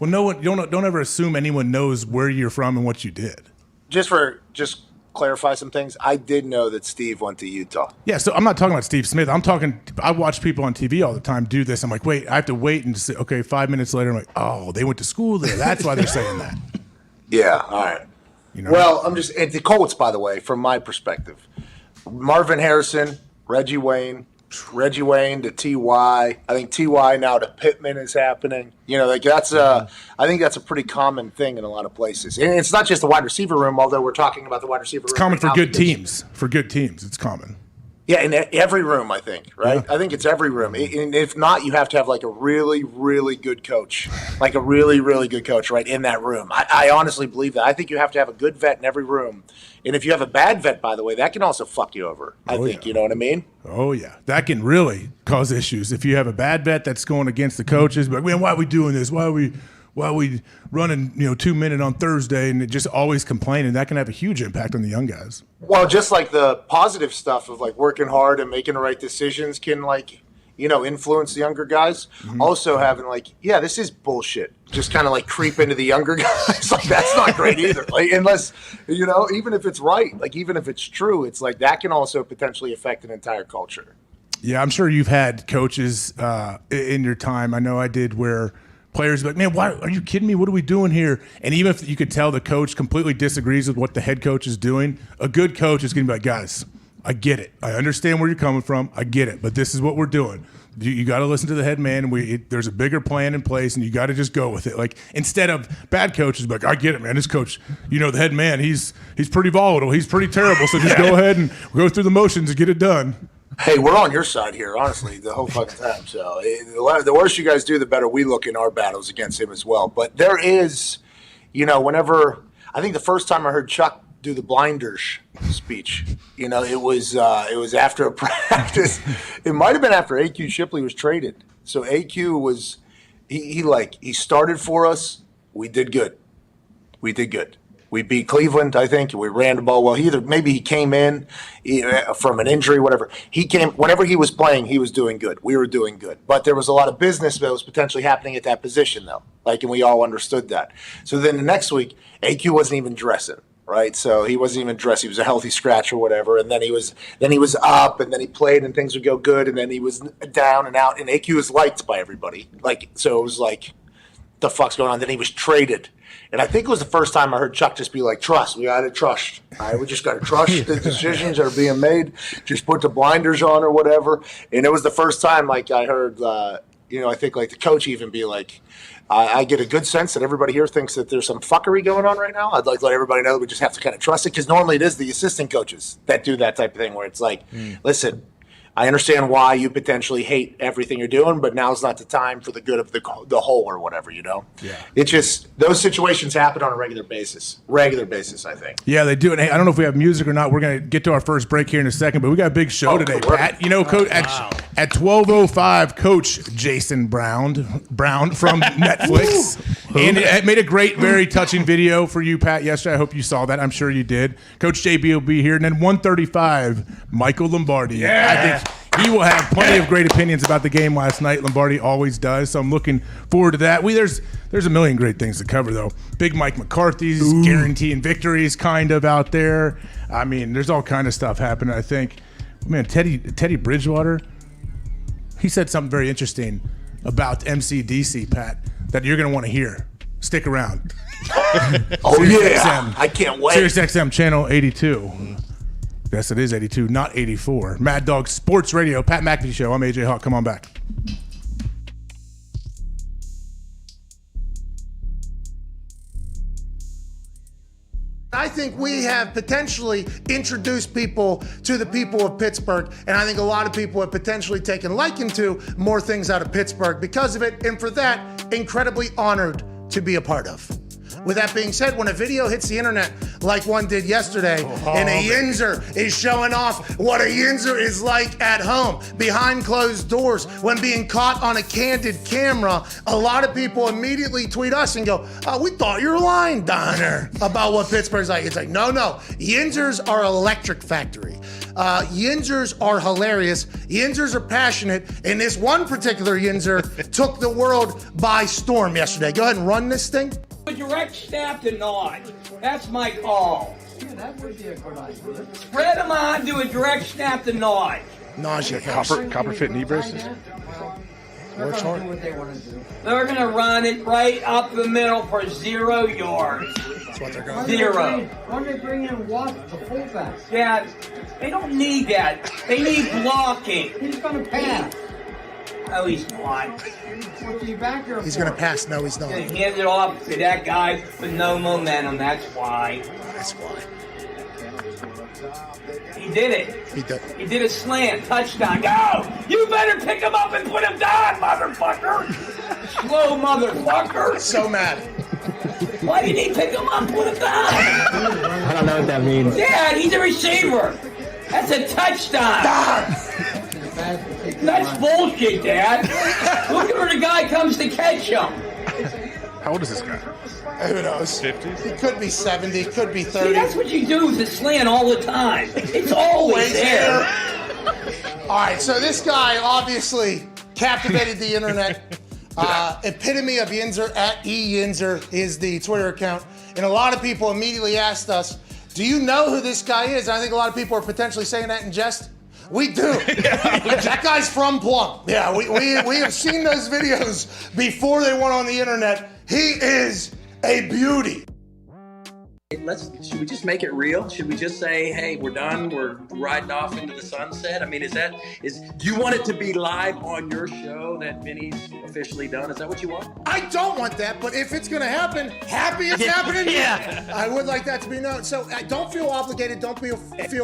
Well, no one, don't ever assume anyone knows where you're from and what you did. Just clarify some things. I did know that Steve went to Utah. Yeah, so I'm not talking about Steve Smith. I watch people on TV all the time do this. I'm like, wait, I have to wait and say, okay, 5 minutes later, I'm like, oh, they went to school there. That's why they're saying that. Yeah, all right. Well, I'm just at the Colts, by the way, from my perspective. Marvin Harrison, Reggie Wayne to T.Y. I think T.Y. now to Pittman is happening. That's I think that's a pretty common thing in a lot of places. And it's not just the wide receiver room, although we're talking about the wide receiver room. It's common for good teams. For good teams, it's common. Yeah, in every room, I think, right? Yeah. I think it's every room. And if not, you have to have like a really, really good coach, right, in that room. I honestly believe that. I think you have to have a good vet in every room. And if you have a bad vet, by the way, that can also fuck you over, I think. Yeah. You know what I mean? Oh, yeah. That can really cause issues. If you have a bad vet that's going against the coaches, but man, why are we doing this? Why are we running 2 minutes on Thursday, and just always complaining? That can have a huge impact on the young guys. Well, just like the positive stuff of like working hard and making the right decisions can influence the younger guys. Mm-hmm. Also having this is bullshit. Just kind of like creep into the younger guys. Like that's not great either. Like unless, even if it's right, like even if it's true, it's like that can also potentially affect an entire culture. Yeah, I'm sure you've had coaches in your time. I know I did where players be like, man, why are you kidding me? What are we doing here? And even if you could tell the coach completely disagrees with what the head coach is doing, a good coach is going to be like, guys, I get it. I understand where you're coming from. I get it. But this is what we're doing. You got to listen to the head man. And there's a bigger plan in place, and you got to just go with it. Like instead of bad coaches, like I get it, man. This coach, the head man, he's pretty volatile. He's pretty terrible. So just go ahead and go through the motions and get it done. Hey, we're on your side here, honestly, the whole fucking time. So the worse you guys do, the better we look in our battles against him as well. But there is, whenever I think the first time I heard Chuck do the blinders speech, it was after a practice. It might have been after AQ Shipley was traded. So AQ was he started for us. We did good. We beat Cleveland, I think. We ran the ball well. Maybe he came in from an injury, whatever. Whenever he was playing, he was doing good. We were doing good. But there was a lot of business that was potentially happening at that position, though. And we all understood that. So then the next week, AQ wasn't even dressing, right? So he wasn't even dressed. He was a healthy scratch or whatever. And then he was up, and then he played, and things would go good. And then he was down and out. And AQ was liked by everybody. So it was like, the fuck's going on? Then he was traded. And I think it was the first time I heard Chuck just be like, trust. We got to trust. All right, we just got to trust the decisions that are being made. Just put the blinders on or whatever. And it was the first time I heard, I think the coach even be like, I get a good sense that everybody here thinks that there's some fuckery going on right now. I'd like to let everybody know that we just have to kind of trust it, because normally it is the assistant coaches that do that type of thing where it's like, listen, I understand why you potentially hate everything you're doing, but now's not the time for the good of the whole or whatever, you know? Yeah. It's just, those situations happen on a regular basis. I think. Yeah, they do. And hey, I don't know if we have music or not. We're going to get to our first break here in a second, but we got a big show today, cool. Pat. You know, Coach, at 12:05, Coach Jason Brown from Netflix. And it made a great, very touching video for you, Pat, yesterday. I hope you saw that. I'm sure you did. Coach JB will be here. And then 1:35, Michael Lombardi. Yeah. I think he will have plenty of great opinions about the game last night. Lombardi always does. So I'm looking forward to that. There's a million great things to cover, though. Big Mike McCarthy's guaranteeing victories kind of out there. I mean, there's all kind of stuff happening, I think. Man, Teddy Bridgewater, he said something very interesting about MCDC, Pat, that you're going to want to hear. Stick around. Oh, Sirius yeah. XM, I can't wait. Sirius XM channel 82. Yes, it is 82, not 84. Mad Dog Sports Radio, Pat McAfee Show. I'm AJ Hawk. Come on back. I think we have potentially introduced people to the people of Pittsburgh, and I think a lot of people have potentially taken liking to more things out of Pittsburgh because of it, and for that, incredibly honored to be a part of. With that being said, when a video hits the internet like one did yesterday, and a Yinzer is showing off what a Yinzer is like at home, behind closed doors, when being caught on a candid camera, a lot of people immediately tweet us and go, "Oh, we thought you were lying, Donner, about what Pittsburgh's like." It's like, no. Yinzers are electric factory. Yinzers are hilarious. Yinzers are passionate. And this one particular Yinzer took the world by storm yesterday. Go ahead and run this thing. A direct snap to Nod. That's my call. Yeah, that would be a good idea. Spread them on, do a direct snap to Nod. Nausea. Copper fit knee braces. Works hard. They're going to run it right up the middle for 0 yards. That's what they're going 0. Why don't they bring in what? The fullbacks? Yeah, they don't need that. They need blocking. He's going to pass. No, he's not. What's he back there He's for? going to pass. No, he's not. He's going to hand it off to that guy with no momentum. That's why. That's why. He did it. He did. He did a slant. Touchdown. Go! You better pick him up and put him down, motherfucker! Slow motherfucker! So mad. Why didn't he pick him up and put him down? I don't know what that means. Yeah, he's a receiver. That's a touchdown. That's bullshit, Dad. Look at where the guy comes to catch him. How old is this guy? Who knows? 50? He could be 70, could be 30. See, that's what you do with the slant all the time. It's always there. All right, so this guy obviously captivated the internet. Epitome of Yinzer, at eYinzer is the Twitter account. And a lot of people immediately asked us, do you know who this guy is? And I think a lot of people are potentially saying that in jest. We do. That guy's from Plum. Yeah, we have seen those videos before they went on the internet. He is a beauty. Should we just make it real? Should we just say, hey, we're done, we're riding off into the sunset? I mean, do you want it to be live on your show that Vinny's officially done? Is that what you want? I don't want that, but if it's gonna happen, happy it's happening. Yeah. I would like that to be known. So don't feel obligated, don't feel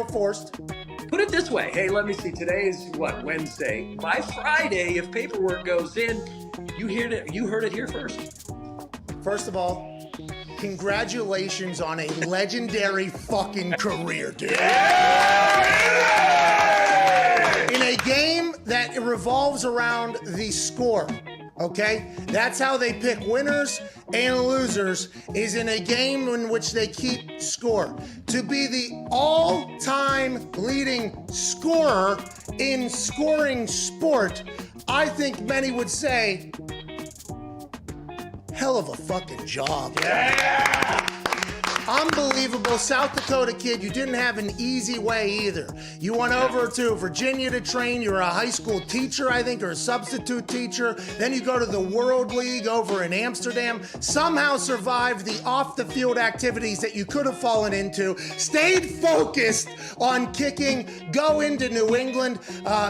forced. Put it this way. Hey, let me see. Today is Wednesday. By Friday, if paperwork goes in, you heard it here first. First of all, congratulations on a legendary fucking career, dude. In a game that revolves around the score, okay? That's how they pick winners and losers, is in a game in which they keep score. To be the all-time leading scorer in scoring sport, I think many would say, hell of a fucking job. Yeah! Unbelievable. South Dakota kid, you didn't have an easy way either. You went over to Virginia to train. You were a high school teacher, I think, or a substitute teacher. Then you go to the World League over in Amsterdam. Somehow survived the off-the-field activities that you could have fallen into. Stayed focused on kicking. Go into New England.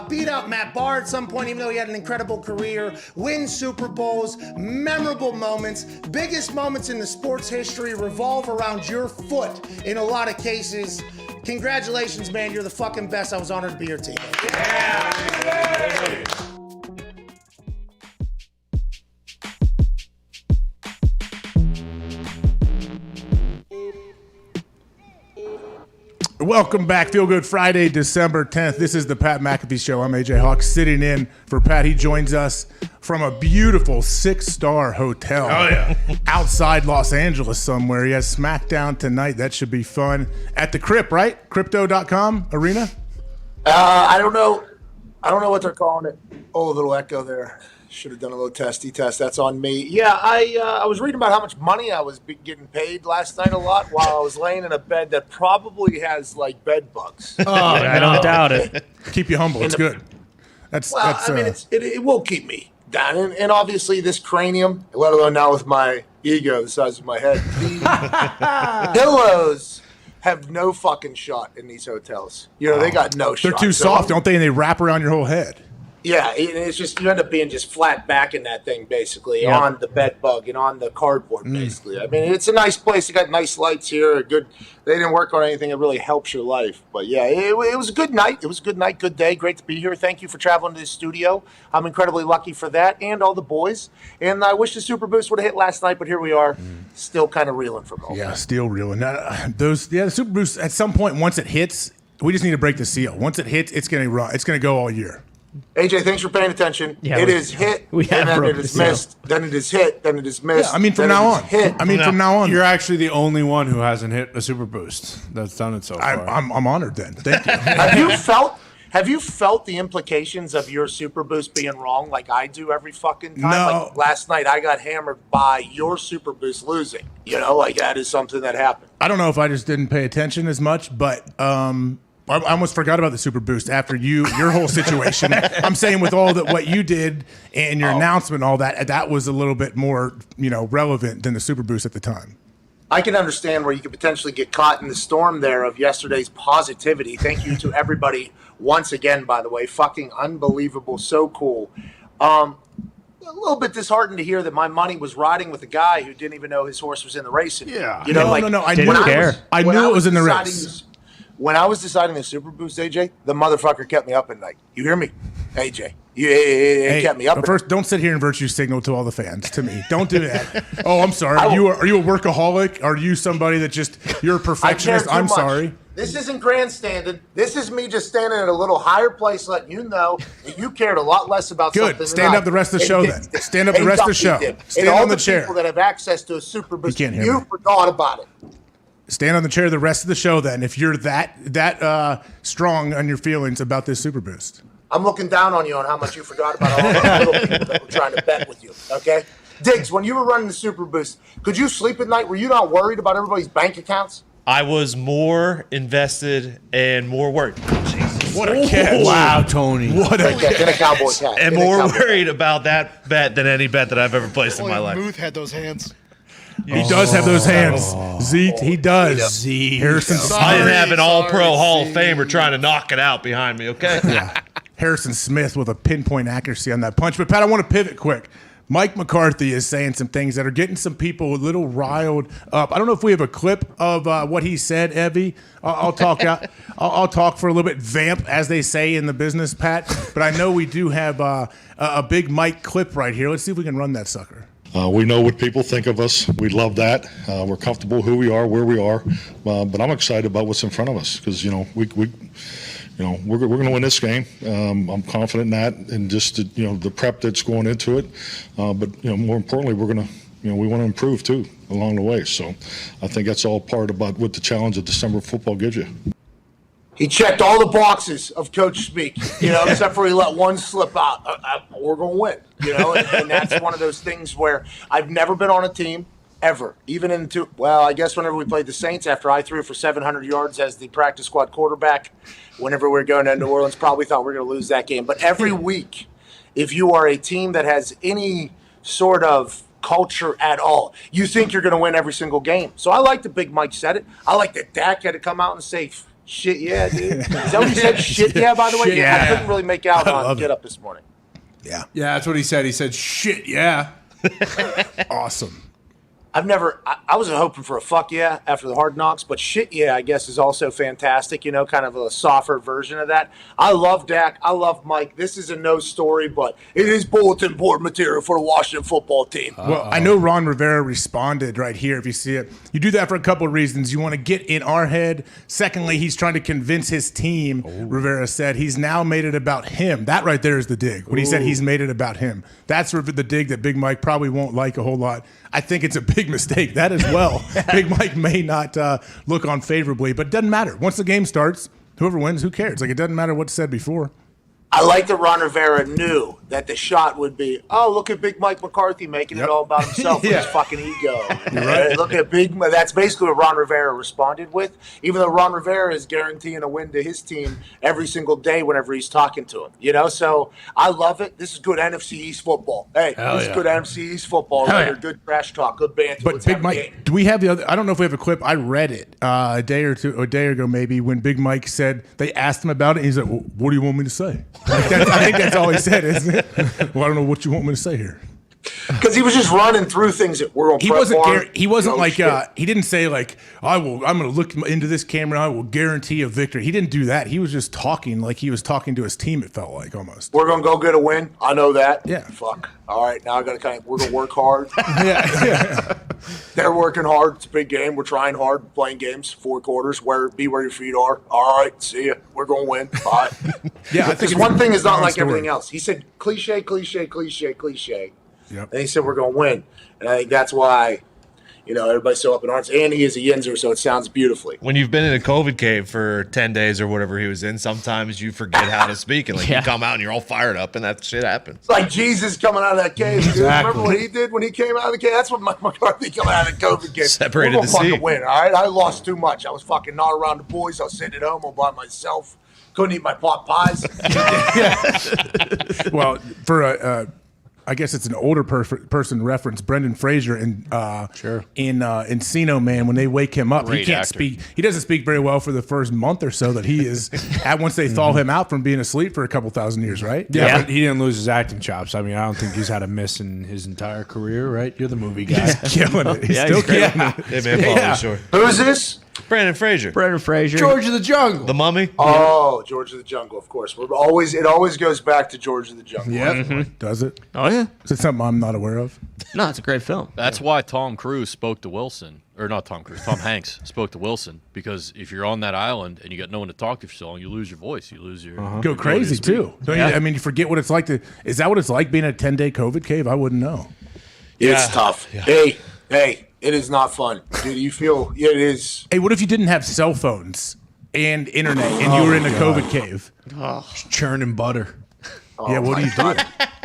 Beat out Matt Barr at some point, even though he had an incredible career. Win Super Bowls. Memorable moments. Biggest moments in the sports history revolve around your foot in a lot of cases. Congratulations, man. You're the fucking best. I was honored to be your team. Welcome back. Feel Good Friday, December 10th. This is the Pat McAfee Show. I'm AJ Hawk sitting in for Pat. He joins us from a beautiful 6-star hotel outside Los Angeles somewhere. He has SmackDown tonight. That should be fun. At the Crypt, right? Crypto.com arena? I don't know what they're calling it. Oh, a little echo there. Should have done a little testy test. That's on me. Yeah, I was reading about how much money I was getting paid last night a lot while I was laying in a bed that probably has like bed bugs. Oh, I don't doubt it. Keep you humble. It's good. It will keep me down. And obviously this cranium, let alone now with my ego the size of my head, the pillows have no fucking shot in these hotels. You know, they got no shot. They're too soft, don't they? And they wrap around your whole head. Yeah, it's just you end up being just flat back in that thing basically on the bed bug and on the cardboard basically. I mean, it's a nice place. They got nice lights here. Good. They didn't work on anything that really helps your life. But yeah, it was a good night. It was a good night, good day. Great to be here. Thank you for traveling to the studio. I'm incredibly lucky for that and all the boys. And I wish the Super Boost would have hit last night, but here we are, still kind of reeling from all that. Still reeling. The Super Boost at some point once it hits, we just need to break the seal. Once it hits, it's going to run. It's going to go all year. AJ, thanks for paying attention. It is hit, and then it is missed. Then it is hit, then it is missed. Yeah, I mean, from now on. From now on. You're actually the only one who hasn't hit a Super Boost that's done it so far. I'm honored then. Thank you. Have you felt the implications of your Super Boost being wrong like I do every fucking time? No. Like last night, I got hammered by your Super Boost losing. You know, like that is something that happened. I don't know if I just didn't pay attention as much, but I almost forgot about the Super Boost after your whole situation. I'm saying with all that what you did and your announcement and all that, that was a little bit more, relevant than the Super Boost at the time. I can understand where you could potentially get caught in the storm there of yesterday's positivity. Thank you to everybody once again, by the way. Fucking unbelievable. So cool. A little bit disheartened to hear that my money was riding with a guy who didn't even know his horse was in the race. Yeah. No. I didn't care. I knew it was in the race. When I was deciding the Super Boost, AJ, the motherfucker kept me up at night. You hear me? AJ. It kept me up. First, don't sit here and virtue signal to all the fans, to me. Don't do that. Oh, I'm sorry. Are you a workaholic? Are you somebody that you're a perfectionist? I'm sorry. This isn't grandstanding. This is me just standing at a little higher place letting you know that you cared a lot less about something than Stand up the rest of the show then. Stand up the rest of the show. Stand on the chair. People that have access to a Super Boost, you forgot about it. Stand on the chair the rest of the show then if you're that strong on your feelings about this Super Boost. I'm looking down on you on how much you forgot about all those little people that were trying to bet with you, okay? Diggs, when you were running the Super Boost, could you sleep at night? Were you not worried about everybody's bank accounts? I was more invested and more worried. Jesus. What a catch. Wow, Tony. What a catch. Get a cowboy hat. And more worried about that bet than any bet that I've ever placed in my life. Muth had those hands. He does have those hands. Zeke, he does. Harrison I didn't have an all-pro Hall of Famer trying to knock it out behind me, okay? Yeah. Harrison Smith with a pinpoint accuracy on that punch. But, Pat, I want to pivot quick. Mike McCarthy is saying some things that are getting some people a little riled up. I don't know if we have a clip of what he said, Evie. I'll talk for a little bit, vamp, as they say in the business, Pat. But I know we do have a big Mike clip right here. Let's see if we can run that sucker. We know what people think of us. We love that. We're comfortable who we are, where we are. But I'm excited about what's in front of us because, we're going to win this game. I'm confident in that and just, the prep that's going into it. But, more importantly, we're going to, we want to improve too along the way. So I think that's all part about what the challenge of December football gives you. He checked all the boxes of coach speak, except for he let one slip out. We're going to win, and that's one of those things where I've never been on a team ever, even I guess whenever we played the Saints after I threw for 700 yards as the practice squad quarterback, whenever we were going to New Orleans, probably thought we were going to lose that game. But every week, if you are a team that has any sort of culture at all, you think you're going to win every single game. So I like that Big Mike said it. I like that Dak had to come out and say, shit, yeah, dude. Is that what he said? Shit, yeah, by the way? Yeah. I couldn't really make out on Get Up this morning. Yeah. Yeah, that's what he said. He said, shit, yeah. Awesome. I wasn't hoping for a fuck yeah after the Hard Knocks, but shit yeah, I guess, is also fantastic, kind of a softer version of that. I love Dak. I love Mike. This is a no story, but it is bulletin board material for the Washington football team. Well, I know Ron Rivera responded right here, if you see it. You do that for a couple of reasons. You want to get in our head. Secondly, he's trying to convince his team, Rivera said. He's now made it about him. That right there is the dig. When he said he's made it about him. That's the dig that Big Mike probably won't like a whole lot. I think it's a big mistake. That as well. Big Mike may not look on favorably, but it doesn't matter. Once the game starts, whoever wins, who cares? Like, it doesn't matter what's said before. I like that Ron Rivera knew that the shot would be, oh, look at Big Mike McCarthy making it all about himself with his fucking ego. Right. Look at that's basically what Ron Rivera responded with, even though Ron Rivera is guaranteeing a win to his team every single day whenever he's talking to him. So I love it. This is good NFC East football. Hey, this is good NFC East football. Right? Good trash talk, good banter. But Big Mike, do we have the other? I don't know if we have a clip. I read it a day ago maybe, when Big Mike said, they asked him about it, and he's like, well, what do you want me to say? I think that's all he said, isn't it? Well, I don't know what you want me to say here. Because he was just running through things that we're going to He wasn't like he didn't say like, I'm going to look into this camera. I will guarantee a victory. He didn't do that. He was just talking like he was talking to his team. It felt like almost. We're going to go get a win. I know that. Yeah. Fuck. All right. Now we're going to work hard. Yeah. They're working hard. It's a big game. We're trying hard, playing games, 4 quarters. Be where your feet are. All right. See ya. We're going to win. All right. Yeah. I think one thing is not like everything else. He said cliche, cliche, cliche, cliche. Yep. And he said we're going to win. And I think that's why, everybody's so up in arms. And he is a Yinzer, so it sounds beautifully. When you've been in a COVID cave for 10 days or whatever he was in, sometimes you forget how to speak. And you come out and you're all fired up, and that shit happens. It's like Jesus coming out of that cave. Dude. Exactly. Remember what he did when he came out of the cave? That's what Mike McCarthy coming out of the COVID cave. Separated We're the gonna sea. fucking win, all right? I lost too much. I was fucking not around the boys. I was sitting at home all by myself. Couldn't eat my pot pies. Well, for I guess it's an older person reference. Brendan Fraser in Encino Man, when they wake him up, he Great can't actor. speak. He doesn't speak very well for the first month or so that he is. Once they thaw him out from being asleep for a couple thousand years, right? Yeah, but he didn't lose his acting chops. I mean, I don't think he's had a miss in his entire career, right? You're the movie guy. He's killing it. He's still killing it. Hey, man, Pauly Shore. Who's this? Brandon Fraser. Brendan Fraser. George of the Jungle. The Mummy. Oh, George of the Jungle, of course. It always goes back to George of the Jungle. Yep. Does it? Oh, yeah. Is it something I'm not aware of? No, it's a great film. That's why Tom Cruise spoke to Wilson, or not Tom Cruise, Tom Hanks spoke to Wilson, because if you're on that island and you got no one to talk to for so long, you lose your voice, you lose your Go crazy too. Don't you, I mean, you forget what it's like to. Is that what it's like being in a 10-day COVID cave? I wouldn't know. It's tough. Yeah. Hey, it is not fun. Dude, you feel it is. Hey, what if you didn't have cell phones and internet and you were in a COVID cave? Churning butter. Yeah, what do you do?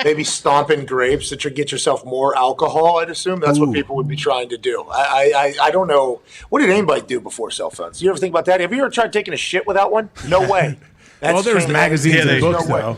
Maybe stomping grapes to get yourself more alcohol, I'd assume. That's what people would be trying to do. I don't know. What did anybody do before cell phones? You ever think about that? Have you ever tried taking a shit without one? No way. Well, there's magazines and books, no way. though.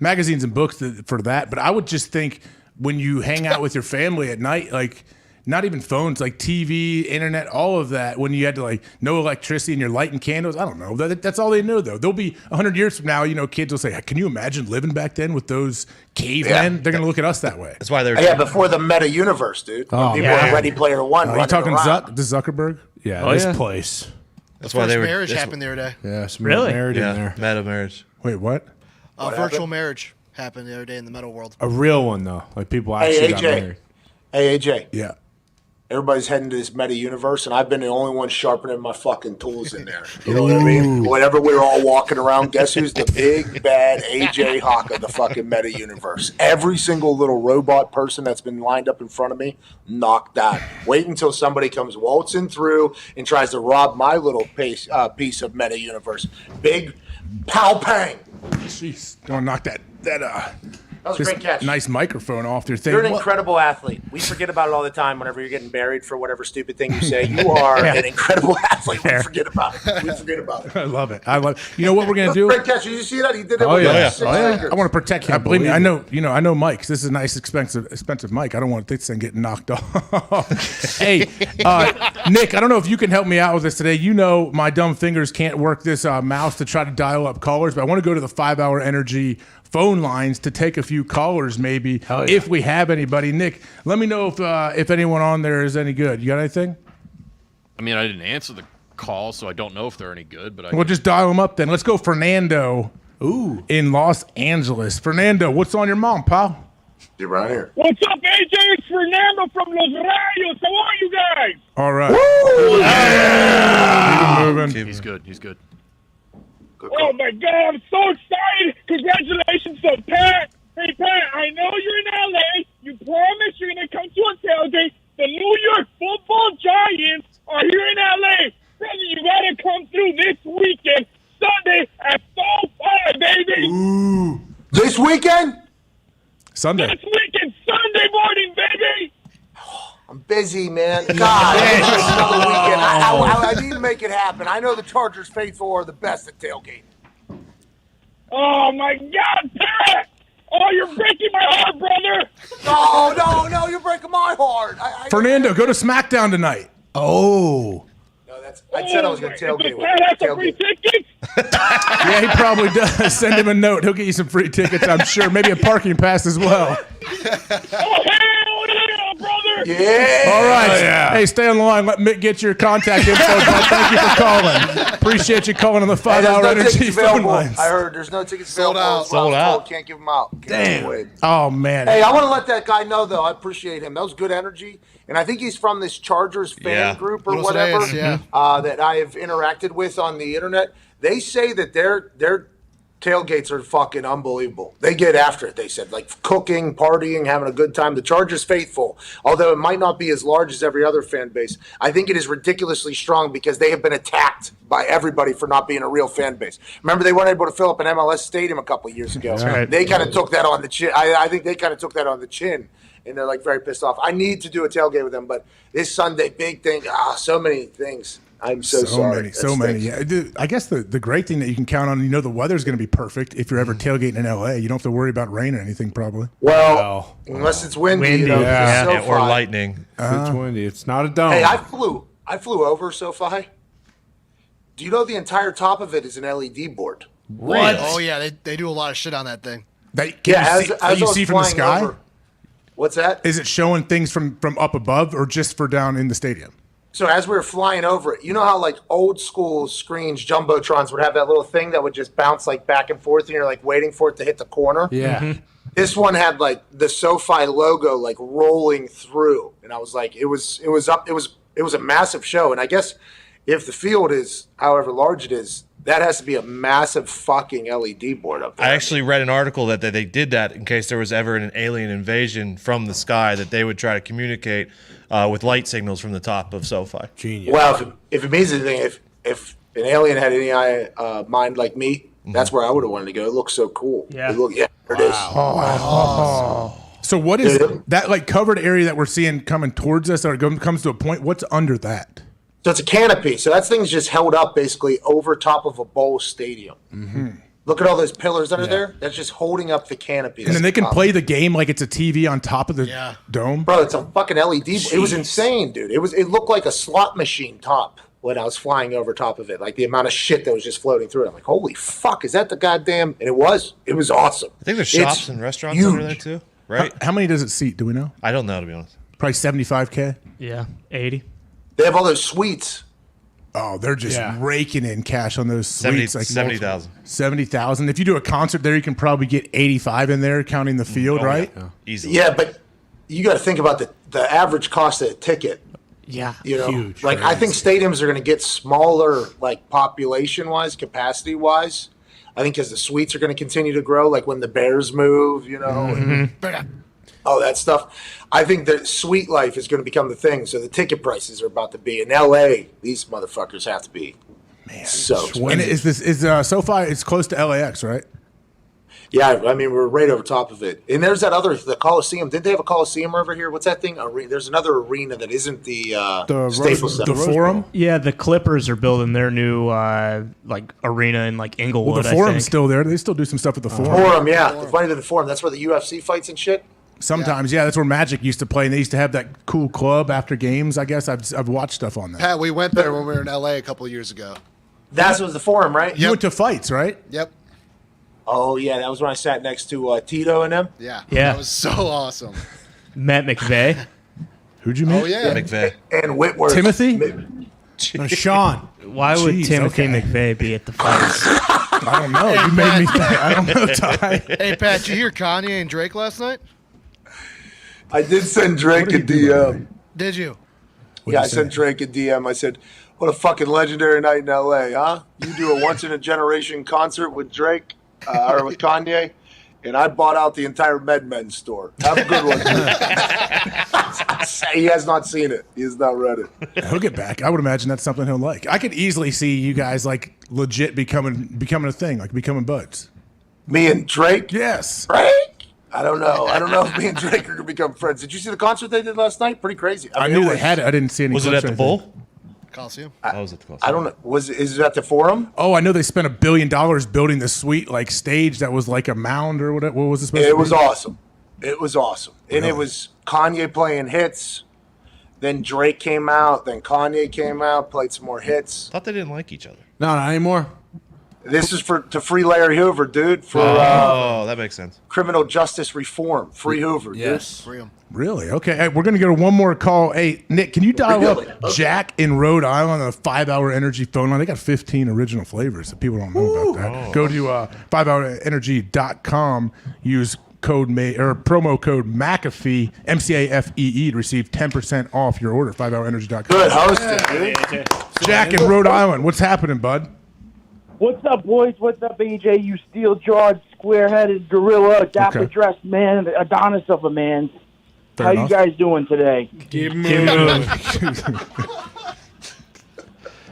Magazines and books for that. But I would just think when you hang out with your family at night, like, not even phones, like TV, internet, all of that, when you had to, like, no electricity and you're lighting candles. I don't know. That's all they know, though. They'll be 100 years from now, kids will say, can you imagine living back then with those cavemen? They're going to look at us that way. That's why they're. Yeah, before the meta universe, dude. People were Ready Player One. Are you talking Zuckerberg? Yeah, this place. That's why they were. Marriage happened the other day. Yeah, some Really? married in there. Meta marriage. Wait, what? Virtual marriage happened the other day in the metal world. A real one, though. Like, people actually got married. Hey, AJ. Yeah. Everybody's heading to this meta universe, and I've been the only one sharpening my fucking tools in there. You know what I mean? Whenever we're all walking around, guess who's the big bad AJ Hawk of the fucking meta universe? Every single little robot person that's been lined up in front of me, knocked out. Wait until somebody comes waltzing through and tries to rob my little piece of meta universe. Big pow pang. Jeez, don't knock that That was a great catch. nice microphone off your thing. You're an incredible athlete. We forget about it all the time whenever you're getting buried for whatever stupid thing you say. You are an incredible athlete. We forget about it. I love it. You know what we're gonna do? Great catch. Did you see that? He did it Oh with yeah. six fingers. I want to protect him. Believe me, I know. I know Mike's. This is a nice, expensive mic. I don't want this thing getting knocked off. Hey, Nick, I don't know if you can help me out with this today. My dumb fingers can't work this mouse to try to dial up callers, but I want to go to the 5 Hour Energy phone lines to take a few callers, maybe if we have anybody. Nick, let me know if anyone on there is any good. You got anything? I mean, I didn't answer the call, so I don't know if they're any good. But We'll just dial them up then. Let's go, Fernando. In Los Angeles. Fernando, what's on your mind, pal? You're right here. What's up, AJ? It's Fernando from Los Rayos. How are you guys? All right. Moving. He's good. He's good. Oh, my God. I'm so excited. Congratulations to Pat. Hey, Pat, I know you're in L.A. You promised you're going to come to a tailgate. The New York Football Giants are here in L.A. Brother, you got to come through this weekend, Sunday at SoFi, baby. Ooh. This weekend? Sunday. This weekend, Sunday morning, baby. I'm busy, man. God, another weekend. I need to make it happen. I know the Chargers faithful are the best at tailgating. Oh, my God, Pat. Oh, you're breaking my heart, brother. No, you're breaking my heart. Fernando, go to SmackDown tonight. Oh. I said I was going to tailgate with Pat have some free tickets? Yeah, he probably does. Send him a note. He'll get you some free tickets, I'm sure. Maybe a parking pass as well. Oh, hell yeah, brother. Yeah. All right. Hey, stay on the line. Let Mick get your contact info. Thank you for calling. Appreciate you calling on the 5 Hour Energy phone lines. I heard there's no tickets available. Sold out. Can't give them out. Damn. Oh, man. Hey, I want to let that guy know, though. I appreciate him. That was good energy. And I think he's from this Chargers fan group or whatever that I have interacted with on the internet. They say that their tailgates are fucking unbelievable. They get after it, they said. Like cooking, partying, having a good time. The Chargers faithful, although it might not be as large as every other fan base, I think it is ridiculously strong because they have been attacked by everybody for not being a real fan base. Remember, they weren't able to fill up an MLS stadium a couple of years ago. Right. They kind of took that on the chin. I think they kind of took that on the chin. And they're like very pissed off. I need to do a tailgate with them, but this Sunday, big thing. So many things. I'm so sorry. So many. Yeah, dude, I guess the great thing that you can count on, the weather's going to be perfect if you're ever tailgating in LA. You don't have to worry about rain or anything, probably. Well, unless it's windy. Or lightning. It's windy. It's not a dome. Hey, I flew over SoFi. Do you know the entire top of it is an LED board? What? Oh, yeah. They do a lot of shit on that thing. That you see from the sky? What's that? Is it showing things from up above or just for down in the stadium? So as we were flying over it, you know how like old school screens, jumbotrons would have that little thing that would just bounce like back and forth, and you're like waiting for it to hit the corner. Yeah. Mm-hmm. This one had like the SoFi logo like rolling through, and I was like, it was a massive show, and I guess if the field is however large it is, that has to be a massive fucking LED board up there. I actually read an article that they did that in case there was ever an alien invasion from the sky, that they would try to communicate with light signals from the top of SoFi. Genius. Well, if it means anything, if an alien had any mind like me, that's where I would have wanted to go. It looks so cool. Yeah. There it is. So what is that like covered area that we're seeing coming towards us, or it comes to a point? What's under that? So it's a canopy. So that thing's just held up basically over top of a bowl stadium. Mm-hmm. Look at all those pillars under there. That's just holding up the canopy. And then they can play the game like it's a TV on top of the dome. Bro, it's a fucking LED. It was insane, dude. It looked like a slot machine top when I was flying over top of it. Like the amount of shit that was just floating through it. I'm like, holy fuck, is that the goddamn? And it was awesome. I think there's shops and restaurants under there too, right? How many does it seat? Do we know? I don't know, to be honest. Probably 75K. Yeah, 80. They have all those suites. Oh, they're just raking in cash on those suites. 70,000. 70,000. If you do a concert there, you can probably get 85 in there, counting the field, right? Yeah. Easily. Yeah, but you got to think about the average cost of a ticket. Yeah, huge. Like I think stadiums are going to get smaller, like population-wise, capacity-wise. I think because the suites are going to continue to grow, like when the Bears move, all that stuff. I think that suite life is going to become the thing. So the ticket prices are about to be in LA. These motherfuckers have to be so expensive. And is SoFi? It's close to LAX, right? Yeah, I mean we're right over top of it. And there's that the Coliseum. Did they have a Coliseum over here? What's that thing? There's another arena that isn't the Staples Center. The Forum. Yeah, the Clippers are building their new arena in like Inglewood. Well, the Forum's still there. They still do some stuff at the Forum. Forum, yeah. The funny than the Forum. That's where the UFC fights and shit. Sometimes, that's where Magic used to play, and they used to have that cool club after games. I guess I've watched stuff on that. Pat, we went there when we were in LA a couple of years ago. That was the Forum, right? You went to fights, right? Yep. Oh, yeah, that was when I sat next to Tito and them. Yeah. Yeah. That was so awesome. Matt McVeigh. Who'd you meet? Oh, yeah. McVeigh. And Whitworth. Timothy? Sean. Why would Jeez, Timothy okay. McVeigh be at the fights? I don't know. You made me think. I don't know, Ty. Hey, Pat, did you hear Kanye and Drake last night? I did send Drake a DM. Did you? I sent Drake a DM. I said, what a fucking legendary night in L.A., huh? You do a once-in-a-generation concert with Drake or with Kanye, and I bought out the entire MedMen store. Have a good one, dude. He has not seen it. He has not read it. He'll get back. I would imagine that's something he'll like. I could easily see you guys like legit becoming a thing, like becoming buds. Me and Drake? Yes. Drake? I don't know. I don't know if me and Drake are going to become friends. Did you see the concert they did last night? Pretty crazy. I knew they had it. I didn't see any. Was it clips at or the anything. Bowl? Coliseum. I was at the Coliseum. I don't know. Is it at the Forum? Oh, I know they spent $1 billion building this sweet like stage that was like a mound or whatever. What was it supposed to be? It was awesome. It was awesome. And Really? it was Kanye playing hits. Then Drake came out. Then Kanye came out, played some more hits. Thought they didn't like each other. No, not anymore. This is to free Larry Hoover, dude, for that makes sense. criminal justice reform. Free Hoover, Yes. Free 'em. Really? Okay. Hey, we're going to go to one more call. Hey, Nick, can you dial Really? up Okay. Jack in Rhode Island on a 5-hour energy phone line? They got 15 original flavors that people don't know about that. Go to 5hourenergy.com. Use promo code McAfee, MCAFEE, to receive 10% off your order. 5hourenergy.com. Good hosting, dude. Jack in Rhode Island. What's happening, bud? What's up, boys? What's up, AJ? You steel-jawed, square-headed gorilla, dapper-dressed man, Adonis of a man. Fair How enough. you guys doing today?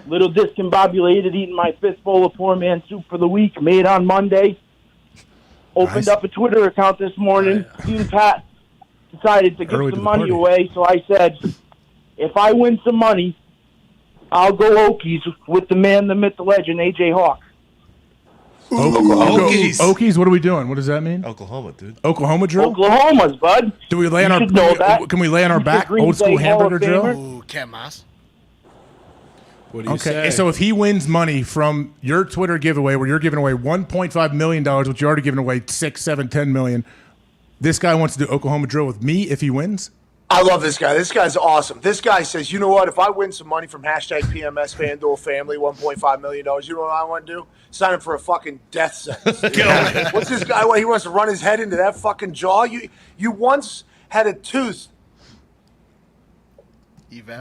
Little discombobulated, eating my fistful of poor man soup for the week, made on Monday. Opened up a Twitter account this morning. You and Pat decided to give Early to some the money party. away, so I said, if I win some money, I'll go Okies with the man, the myth, the legend, AJ Hawk. Okies. Okies, what are we doing? What does that mean? Oklahoma, dude. Oklahoma drill? Oklahoma's, bud. Do we lay on You our should know that. Can we lay on our He's a back? Green Old school Bay Hall hamburger of drill? Famer. Ooh, Ken Moss. What do you Okay, say? so if he wins money from your Twitter giveaway, where you're giving away $1.5 million, which you're already giving away 6, 7, 10 million, this guy wants to do Oklahoma drill with me if he wins? I love this guy. This guy's awesome. This guy says, you know what? If I win some money from hashtag PMS FanDuel Family, $1.5 million, you know what I want to do? Sign him for a fucking death sentence. What's this guy? What, he wants to run his head into that fucking jaw? You once had a tooth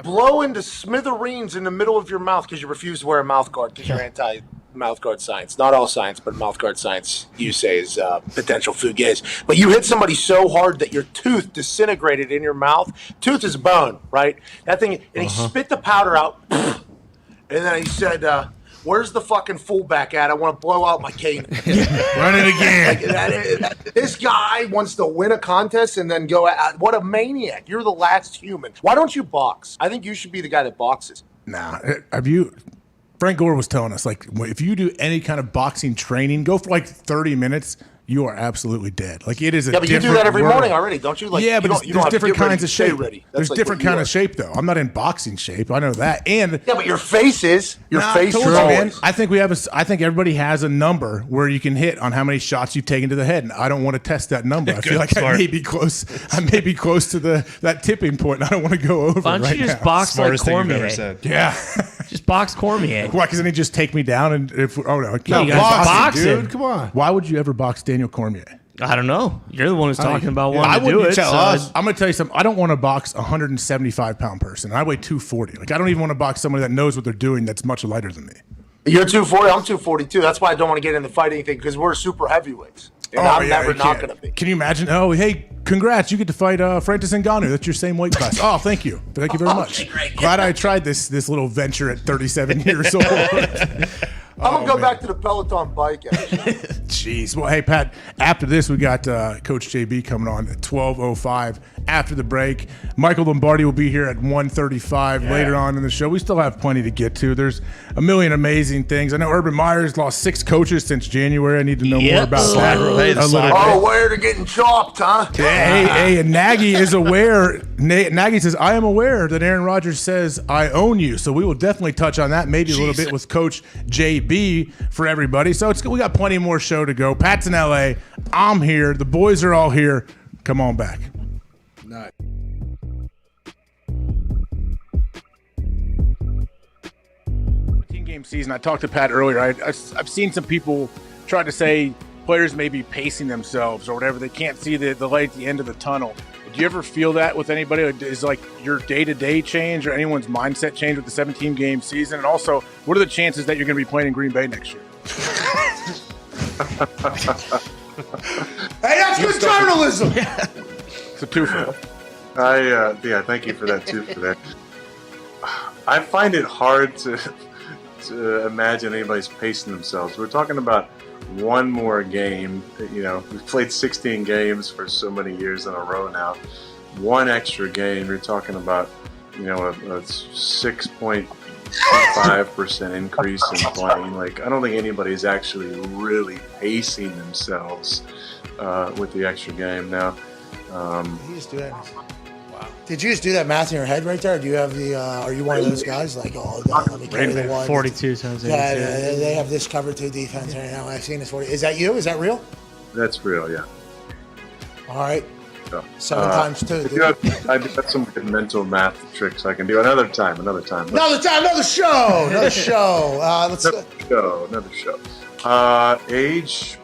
blow into smithereens in the middle of your mouth because you refuse to wear a mouth guard because you're anti-mouth guard science. Not all science, but mouth guard science, you say, is potential fugazi. But you hit somebody so hard that your tooth disintegrated in your mouth. Tooth is bone, right? That thing, and he spit the powder out, and then he said, where's the fucking fullback at? I want to blow out my cane. Run it again. This guy wants to win a contest and then go out. What a maniac. You're the last human. Why don't you box? I think you should be the guy that boxes. Nah. Frank Gore was telling us, like, if you do any kind of boxing training, go for like 30 minutes, you are absolutely dead. Like, it is a Yeah, but you do different that every world. morning already, don't you? Like, yeah, you but don't- you there's don't have to different get ready kinds to of stay shape. ready. That's There's like different what you kind are. of shape, though. I'm not in boxing shape. I know that. And Yeah, but your face is. Your face told is you, man. always. I think I think everybody has a number where you can hit on how many shots you've taken to the head, and I don't want to test that number. I feel like I may be close. I may be close to that tipping point, and I don't want to go over. Why don't right you just now. box Smartest like thing you've Cormier? ever said. Yeah. Just box Cormier. Why? Because then he just take me down, and if no, No, you gotta box him. dude. Come on. Why would you ever box Daniel Cormier? I don't know. You're the one who's talking about Why wanting to do wouldn't it. you tell so us? I'm going to tell you something. I don't want to box a 175-pound person. I weigh 240. Like, I don't even want to box somebody that knows what they're doing that's much lighter than me. You're 240. I'm 242. That's why I don't want to get in the fight anything because we're super heavyweights. And I'm never not going to be. Can you imagine? Oh, hey, congrats. You get to fight Francis Ngannou. That's your same weight class. Oh, thank you. Thank you very much. Great. Glad I tried this little venture at 37 years old. I'm going to go back to the Peloton bike, actually. Jeez. Well, hey, Pat, after this, we got Coach JB coming on at 12:05 after the break. Michael Lombardi will be here at 1:35 later on in the show. We still have plenty to get to. There's a million amazing things. I know Urban Meyer's lost 6 coaches since January. I need to know more about that a little bit. Oh, where they're getting chopped, huh? Hey, and Nagy is aware. Nagy says, I am aware that Aaron Rodgers says, I own you. So we will definitely touch on that, maybe a little bit with Coach JB. B for everybody. So we got plenty more show to go. Pat's in LA. I'm here. The boys are all here. Come on back. Nice. Game season. I talked to Pat earlier. I've seen some people try to say players may be pacing themselves or whatever. They can't see the light at the end of the tunnel. Do you ever feel that with anybody? Is like your day-to-day change or anyone's mindset change with the 17-game season? And also, what are the chances that you're going to be playing in Green Bay next year? Hey, that's good journalism. It's a twofer. Thank you for that twofer. I find it hard to imagine anybody's pacing themselves. We're talking about one more game. We've played 16 games for so many years in a row now. One extra game, you're talking about, a 6.5% increase in playing. Like, I don't think anybody's actually really pacing themselves with the extra game now. You just do that. Wow. Did you just do that math in your head right there? Or do you have are you one of those guys like, let me carry the one? 42 times 82. Yeah, they have this cover 2 defense right now. I've seen this 40. Is that you? Is that real? That's real, yeah. All right. So, 7 times 2. I've got some good mental math tricks I can do. Another time. Another show. Another show. Age,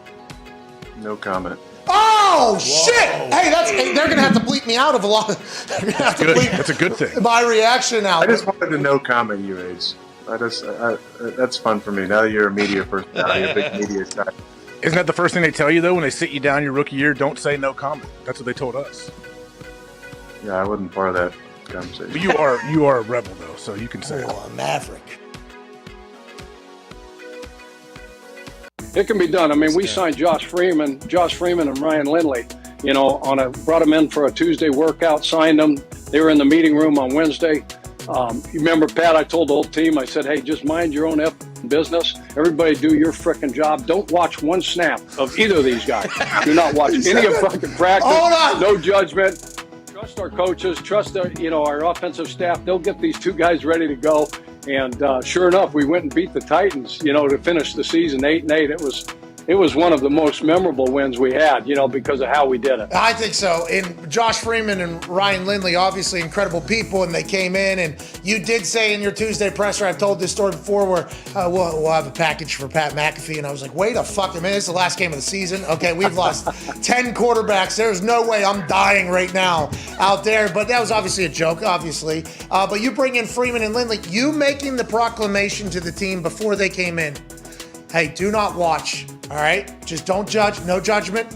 no comment. Oh, shit! Hey, they're going to have to bleep me out of a lot. That's a good thing. My reaction out. I just wanted to no comment you, Age. That's fun for me. Now that you're a media personality, a big media guy. Isn't that the first thing they tell you, though, when they sit you down your rookie year? Don't say no comment. That's what they told us. Yeah, I wasn't part of that conversation. But you are a rebel, though, so you can say it. A maverick. It can be done. I mean, we signed Josh Freeman and Ryan Lindley, brought them in for a Tuesday workout, signed them. They were in the meeting room on Wednesday. You remember, Pat, I told the whole team, I said, hey, just mind your own business. Everybody do your frickin' job. Don't watch one snap of either of these guys. Do not watch any of fucking practice. Hold on. No judgment. Trust our coaches. Trust our offensive staff. They'll get these 2 guys ready to go. And sure enough, we went and beat the Titans, to finish the season 8-8. It was one of the most memorable wins we had, because of how we did it. I think so. And Josh Freeman and Ryan Lindley, obviously incredible people, and they came in. And you did say in your Tuesday presser, I've told this story before, where we'll have a package for Pat McAfee. And I was like, wait a fucking minute, it's the last game of the season. Okay, we've lost 10 quarterbacks. There's no way I'm dying right now out there. But that was obviously a joke, obviously. But you bring in Freeman and Lindley, you making the proclamation to the team before they came in. Hey, do not watch, all right? Just don't judge. No judgment.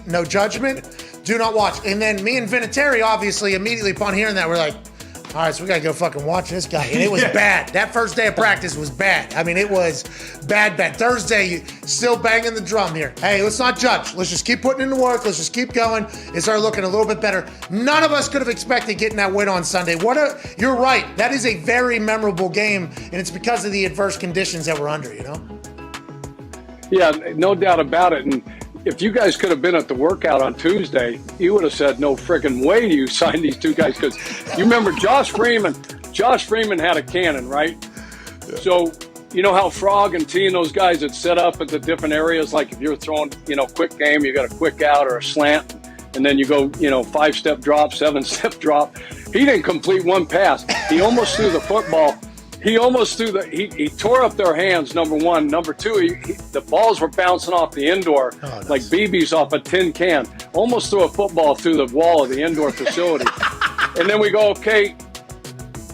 Do not watch. And then me and Vinatieri, obviously, immediately upon hearing that, we're like, all right, so we got to go fucking watch this guy. And it was bad. That first day of practice was bad. I mean, it was bad. Thursday, still banging the drum here. Hey, let's not judge. Let's just keep putting in the work. Let's just keep going. It started looking a little bit better. None of us could have expected getting that win on Sunday. You're right. That is a very memorable game, and it's because of the adverse conditions that we're under, Yeah, no doubt about it. And if you guys could have been at the workout on Tuesday, you would have said, no friggin' way do you sign these 2 guys. Because you remember Josh Freeman had a cannon, right? Yeah. So you know how Frog and T and those guys had set up at the different areas? Like if you're throwing, quick game, you got a quick out or a slant. And then you go, 5-step drop, 7-step drop. He didn't complete one pass. He almost threw the football. He he tore up their hands, number one. Number 2, the balls were bouncing off the indoor like BBs off a tin can. Almost threw a football through the wall of the indoor facility. And then we go, okay,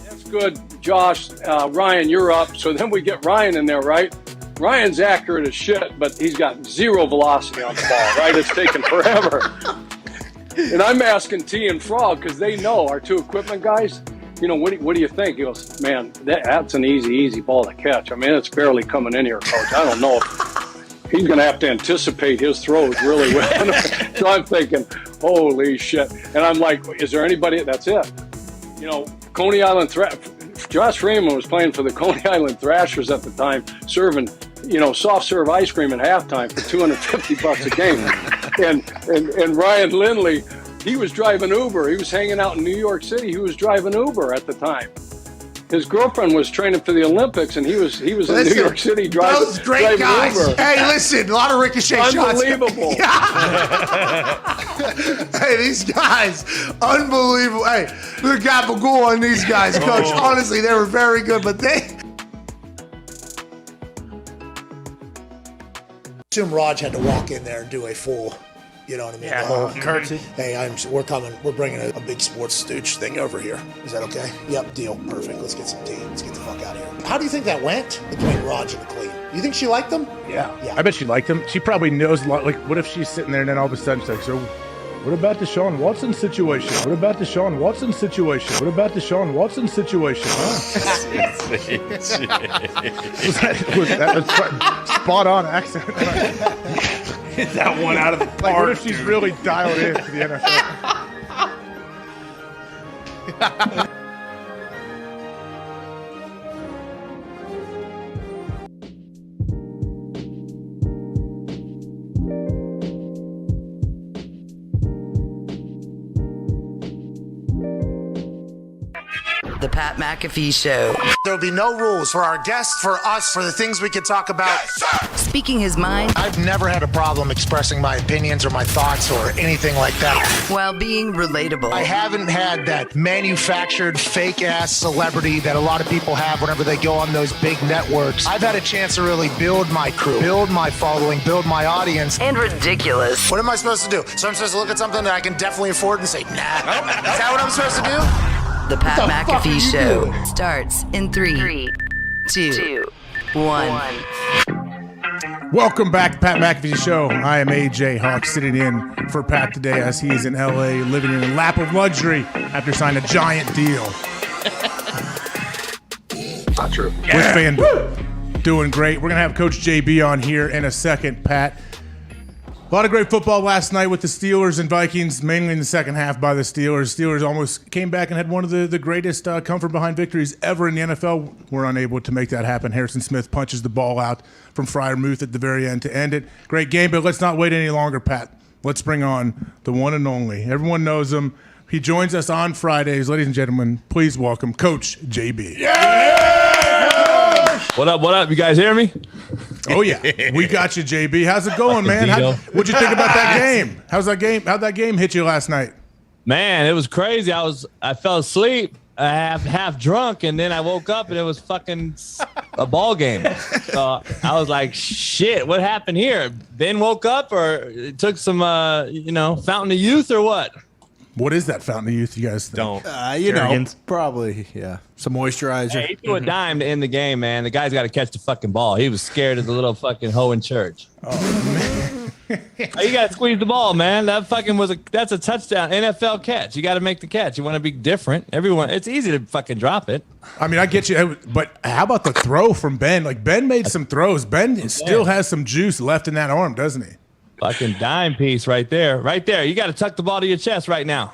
that's good, Josh. Ryan, you're up. So then we get Ryan in there, right? Ryan's accurate as shit, but he's got 0 velocity on the ball, right? It's taking forever. And I'm asking T and Frog, because they know, our 2 equipment guys, what do you think? He goes, man, that's an easy ball to catch. I mean, it's barely coming in here, Coach. I don't know if he's going to have to anticipate his throws really well. So I'm thinking, holy shit. And I'm like, is there anybody? That's it. Coney Island Josh Freeman was playing for the Coney Island Thrashers at the time, serving, soft serve ice cream at halftime for $250 a game. And Ryan Lindley, he was driving Uber. He was hanging out in New York City. He was driving Uber at the time. His girlfriend was training for the Olympics, and he was in New York City driving. Those great guys. Uber. Hey, listen, a lot of ricochet shots. Unbelievable. Hey, these guys, unbelievable. Hey, the gabagool on these guys, Coach. Honestly, they were very good, but they. Assume Raj had to walk in there and do a full. You know what I mean? Yeah, curtsy. Hey, we're coming. We're bringing a big sports stooge thing over here. Is that okay? Yep, deal. Perfect. Let's get some tea. Let's get the fuck out of here. How do you think that went between Raj and Clean? You think she liked them? Yeah. I bet she liked him. She probably knows a lot. Like, what if she's sitting there and then all of a sudden she's like, so what about the Sean Watson situation? What about the Sean Watson situation? What about the Sean Watson situation? that was spot on accent. Hit that one out of the park. Like, what if she's really dialed in to the NFL? The Pat McAfee Show. There'll be no rules for our guests, for us, for the things we can talk about. Yes, Speaking his mind. I've never had a problem expressing my opinions or my thoughts or anything like that. While being relatable. I haven't had that manufactured fake-ass celebrity that a lot of people have whenever they go on those big networks. I've had a chance to really build my crew, build my following, build my audience. And ridiculous. What am I supposed to do? So I'm supposed to look at something that I can definitely afford and say, nah. Is that what I'm supposed to do? The Pat McAfee Show starts in 3, 2, 1. Welcome back to Pat McAfee Show. I am AJ Hawk, sitting in for Pat today as he is in LA, living in a lap of luxury after signing a giant deal. Not true. With FanDuel. Doing great. We're going to have Coach JB on here in a second, Pat. A lot of great football last night with the Steelers and Vikings, mainly in the second half by the Steelers. Steelers almost came back and had one of the greatest come-from-behind victories ever in the NFL. We're unable to make that happen. Harrison Smith punches the ball out from Freiermuth at the very end to end it. Great game, but let's not wait any longer, Pat. Let's bring on the one and only. Everyone knows him. He joins us on Fridays. Ladies and gentlemen, please welcome Coach JB. What up, what up? You guys hear me? Oh, yeah. We got you, JB. How's it going, man? What'd you think about that game? How'd that game hit you last night? Man, it was crazy. I fell asleep, half drunk, and then I woke up and it was fucking a ball game. So I was like, shit, what happened here? Ben woke up, or it took some, fountain of youth, or what? What is that fountain of youth, you guys think? Probably, yeah. Some moisturizer. Hey, he threw a dime to end the game, man. The guy's got to catch the fucking ball. He was scared of the little fucking hoe in church. Oh, man. You got to squeeze the ball, man. That fucking that's a touchdown. NFL catch. You got to make the catch. You want to be different. It's easy to fucking drop it. I mean, I get you, but how about the throw from Ben? Like, Ben made some throws. Ben still has some juice left in that arm, doesn't he? Fucking dime piece right there. Right there. You got to tuck the ball to your chest right now.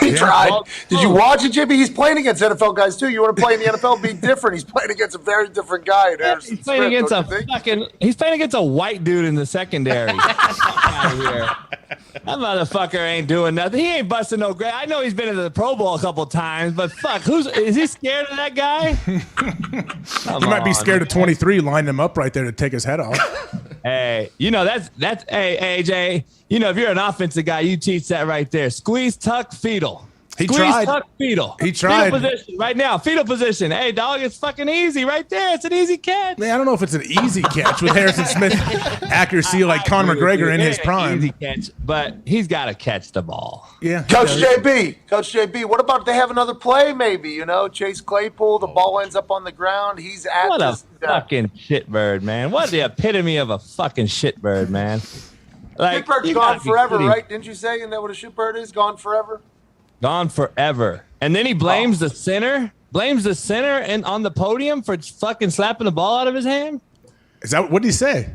He tried. Did you watch it, Jimmy? He's playing against NFL guys too. You want to play in the NFL? Be different. He's playing against a very different guy. He's playing against He's playing against a white dude in the secondary. Out of here. That motherfucker ain't doing nothing. He ain't busting no grab. I know he's been in the Pro Bowl a couple times, but fuck, is he scared of that guy? He might be scared of 23 lining him up right there to take his head off. Hey, that's hey, AJ. If you're an offensive guy, you teach that right there. Squeeze, tuck, fetal. Squeeze, tuck, fetal. He tried. Fetal position right now. Fetal position. Hey, dog, it's fucking easy right there. It's an easy catch. Man, I don't know if it's an easy catch with Harrison Smith accuracy like Conor McGregor in his prime. Easy catch, but he's got to catch the ball. Yeah. Coach JB, what about they have another play maybe, Chase Claypool, the ball ends up on the ground. He's at What a fucking shitbird, man. What the epitome of a fucking shitbird, man. Like, shitbird's gone forever, right? Didn't you say? Isn't that what a shitbird is? Gone forever? Gone forever. And then he blames the center. Blames the center and on the podium for fucking slapping the ball out of his hand. Is that what did he say?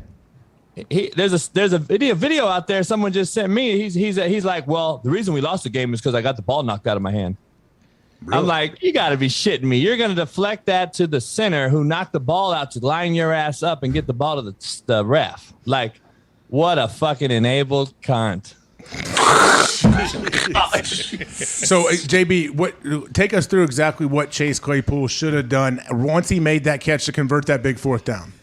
There's a video out there. Someone just sent me. He's like, well, the reason we lost the game is because I got the ball knocked out of my hand. Really? I'm like, you got to be shitting me. You're going to deflect that to the center who knocked the ball out to line your ass up and get the ball to the ref. Like, what a fucking enabled cunt. So, JB, take us through exactly what Chase Claypool should have done once he made that catch to convert that big fourth down.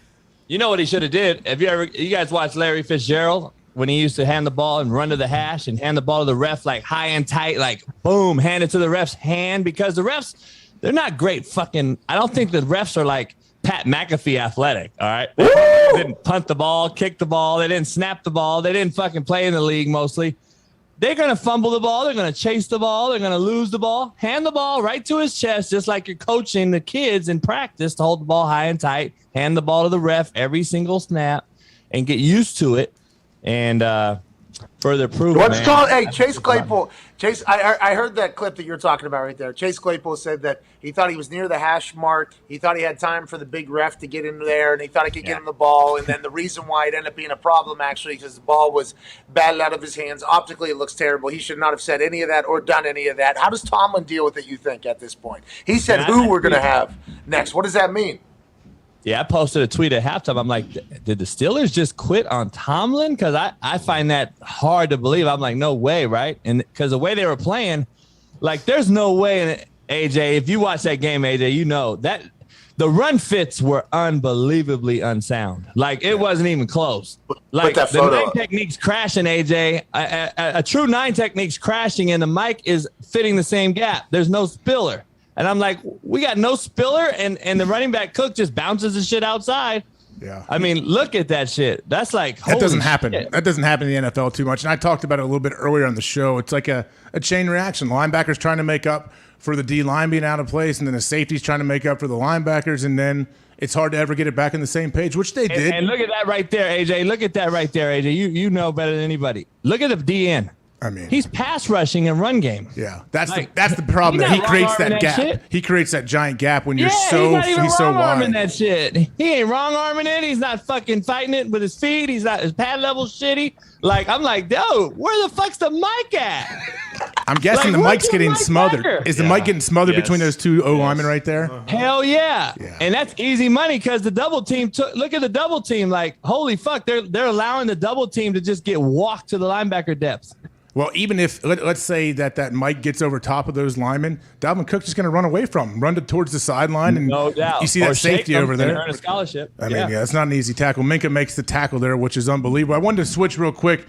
You know what he should have did? Have you guys watched Larry Fitzgerald when he used to hand the ball and run to the hash and hand the ball to the ref like high and tight, like boom, hand it to the ref's hand? Because the refs, they're not great fucking. I don't think the refs are like Pat McAfee athletic. All right, they didn't punt the ball, kick the ball, they didn't snap the ball, they didn't fucking play in the league mostly. They're going to fumble the ball. They're going to chase the ball. They're going to lose the ball. Hand the ball right to his chest, just like you're coaching the kids in practice to hold the ball high and tight. Hand the ball to the ref every single snap and get used to it and further prove it, man. Hey, Chase Claypool. Chase, I heard that clip that you're talking about right there. Chase Claypool said that he thought he was near the hash mark. He thought he had time for the big ref to get in there, and he thought he could get him the ball. And then the reason why it ended up being a problem, actually, because the ball was batted out of his hands. Optically, it looks terrible. He should not have said any of that or done any of that. How does Tomlin deal with it, you think, at this point? He said who we're going to have next. What does that mean? Yeah, I posted a tweet at halftime. I'm like, did the Steelers just quit on Tomlin? Because I find that hard to believe. I'm like, no way, right? And because the way they were playing, like, there's no way. AJ, if you watch that game, AJ, you know that the run fits were unbelievably unsound. Like, it wasn't even close. Like, the 9 technique's crashing, AJ. A true 9 technique's crashing, and the mic is fitting the same gap. There's no spiller. And I'm like, we got no spiller, and the running back Cook just bounces the shit outside. Yeah. I mean, look at that shit. That's like, that doesn't happen. Shit. That doesn't happen in the NFL too much. And I talked about it a little bit earlier on the show. It's like a chain reaction. The linebackers trying to make up for the D line being out of place, and then the safety's trying to make up for the linebackers, and then it's hard to ever get it back on the same page, which they did. And look at that right there, AJ. Look at that right there, AJ. You know better than anybody. Look at the DN. I mean, he's pass rushing and run game. Yeah, that's the problem. That he creates that gap. Shit. He creates that giant gap when you're he's so wide. That shit. He ain't wrong arming it. He's not fucking fighting it with his feet. He's not his pad level shitty. Like, I'm like, yo, where the fuck's the mic at? I'm guessing the mic's getting smothered. Backer? Is the mic getting smothered between those two O linemen right there? Hell yeah. And that's easy money because the double team look at the double team. Like, holy fuck, they're allowing the double team to just get walked to the linebacker depths. Well, even if let's say that Mike gets over top of those linemen, Dalvin Cook's just going to run away from him, run towards the sideline, and no doubt. You see that safety over there. Earn a scholarship. I mean, it's not an easy tackle. Minka makes the tackle there, which is unbelievable. I wanted to switch real quick,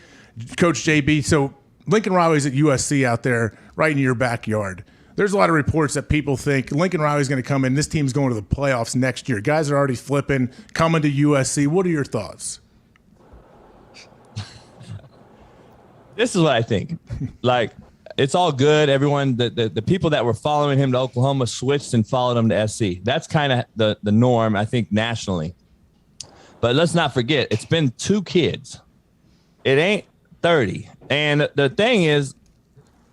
Coach JB. So Lincoln Riley's at USC out there, right in your backyard. There's a lot of reports that people think Lincoln Riley's going to come in. This team's going to the playoffs next year. Guys are already flipping, coming to USC. What are your thoughts? This is what I think. Like, it's all good. Everyone, the people that were following him to Oklahoma switched and followed him to SC. That's kind of the norm, I think, nationally. But let's not forget, it's been 2 kids. It ain't 30. And the thing is,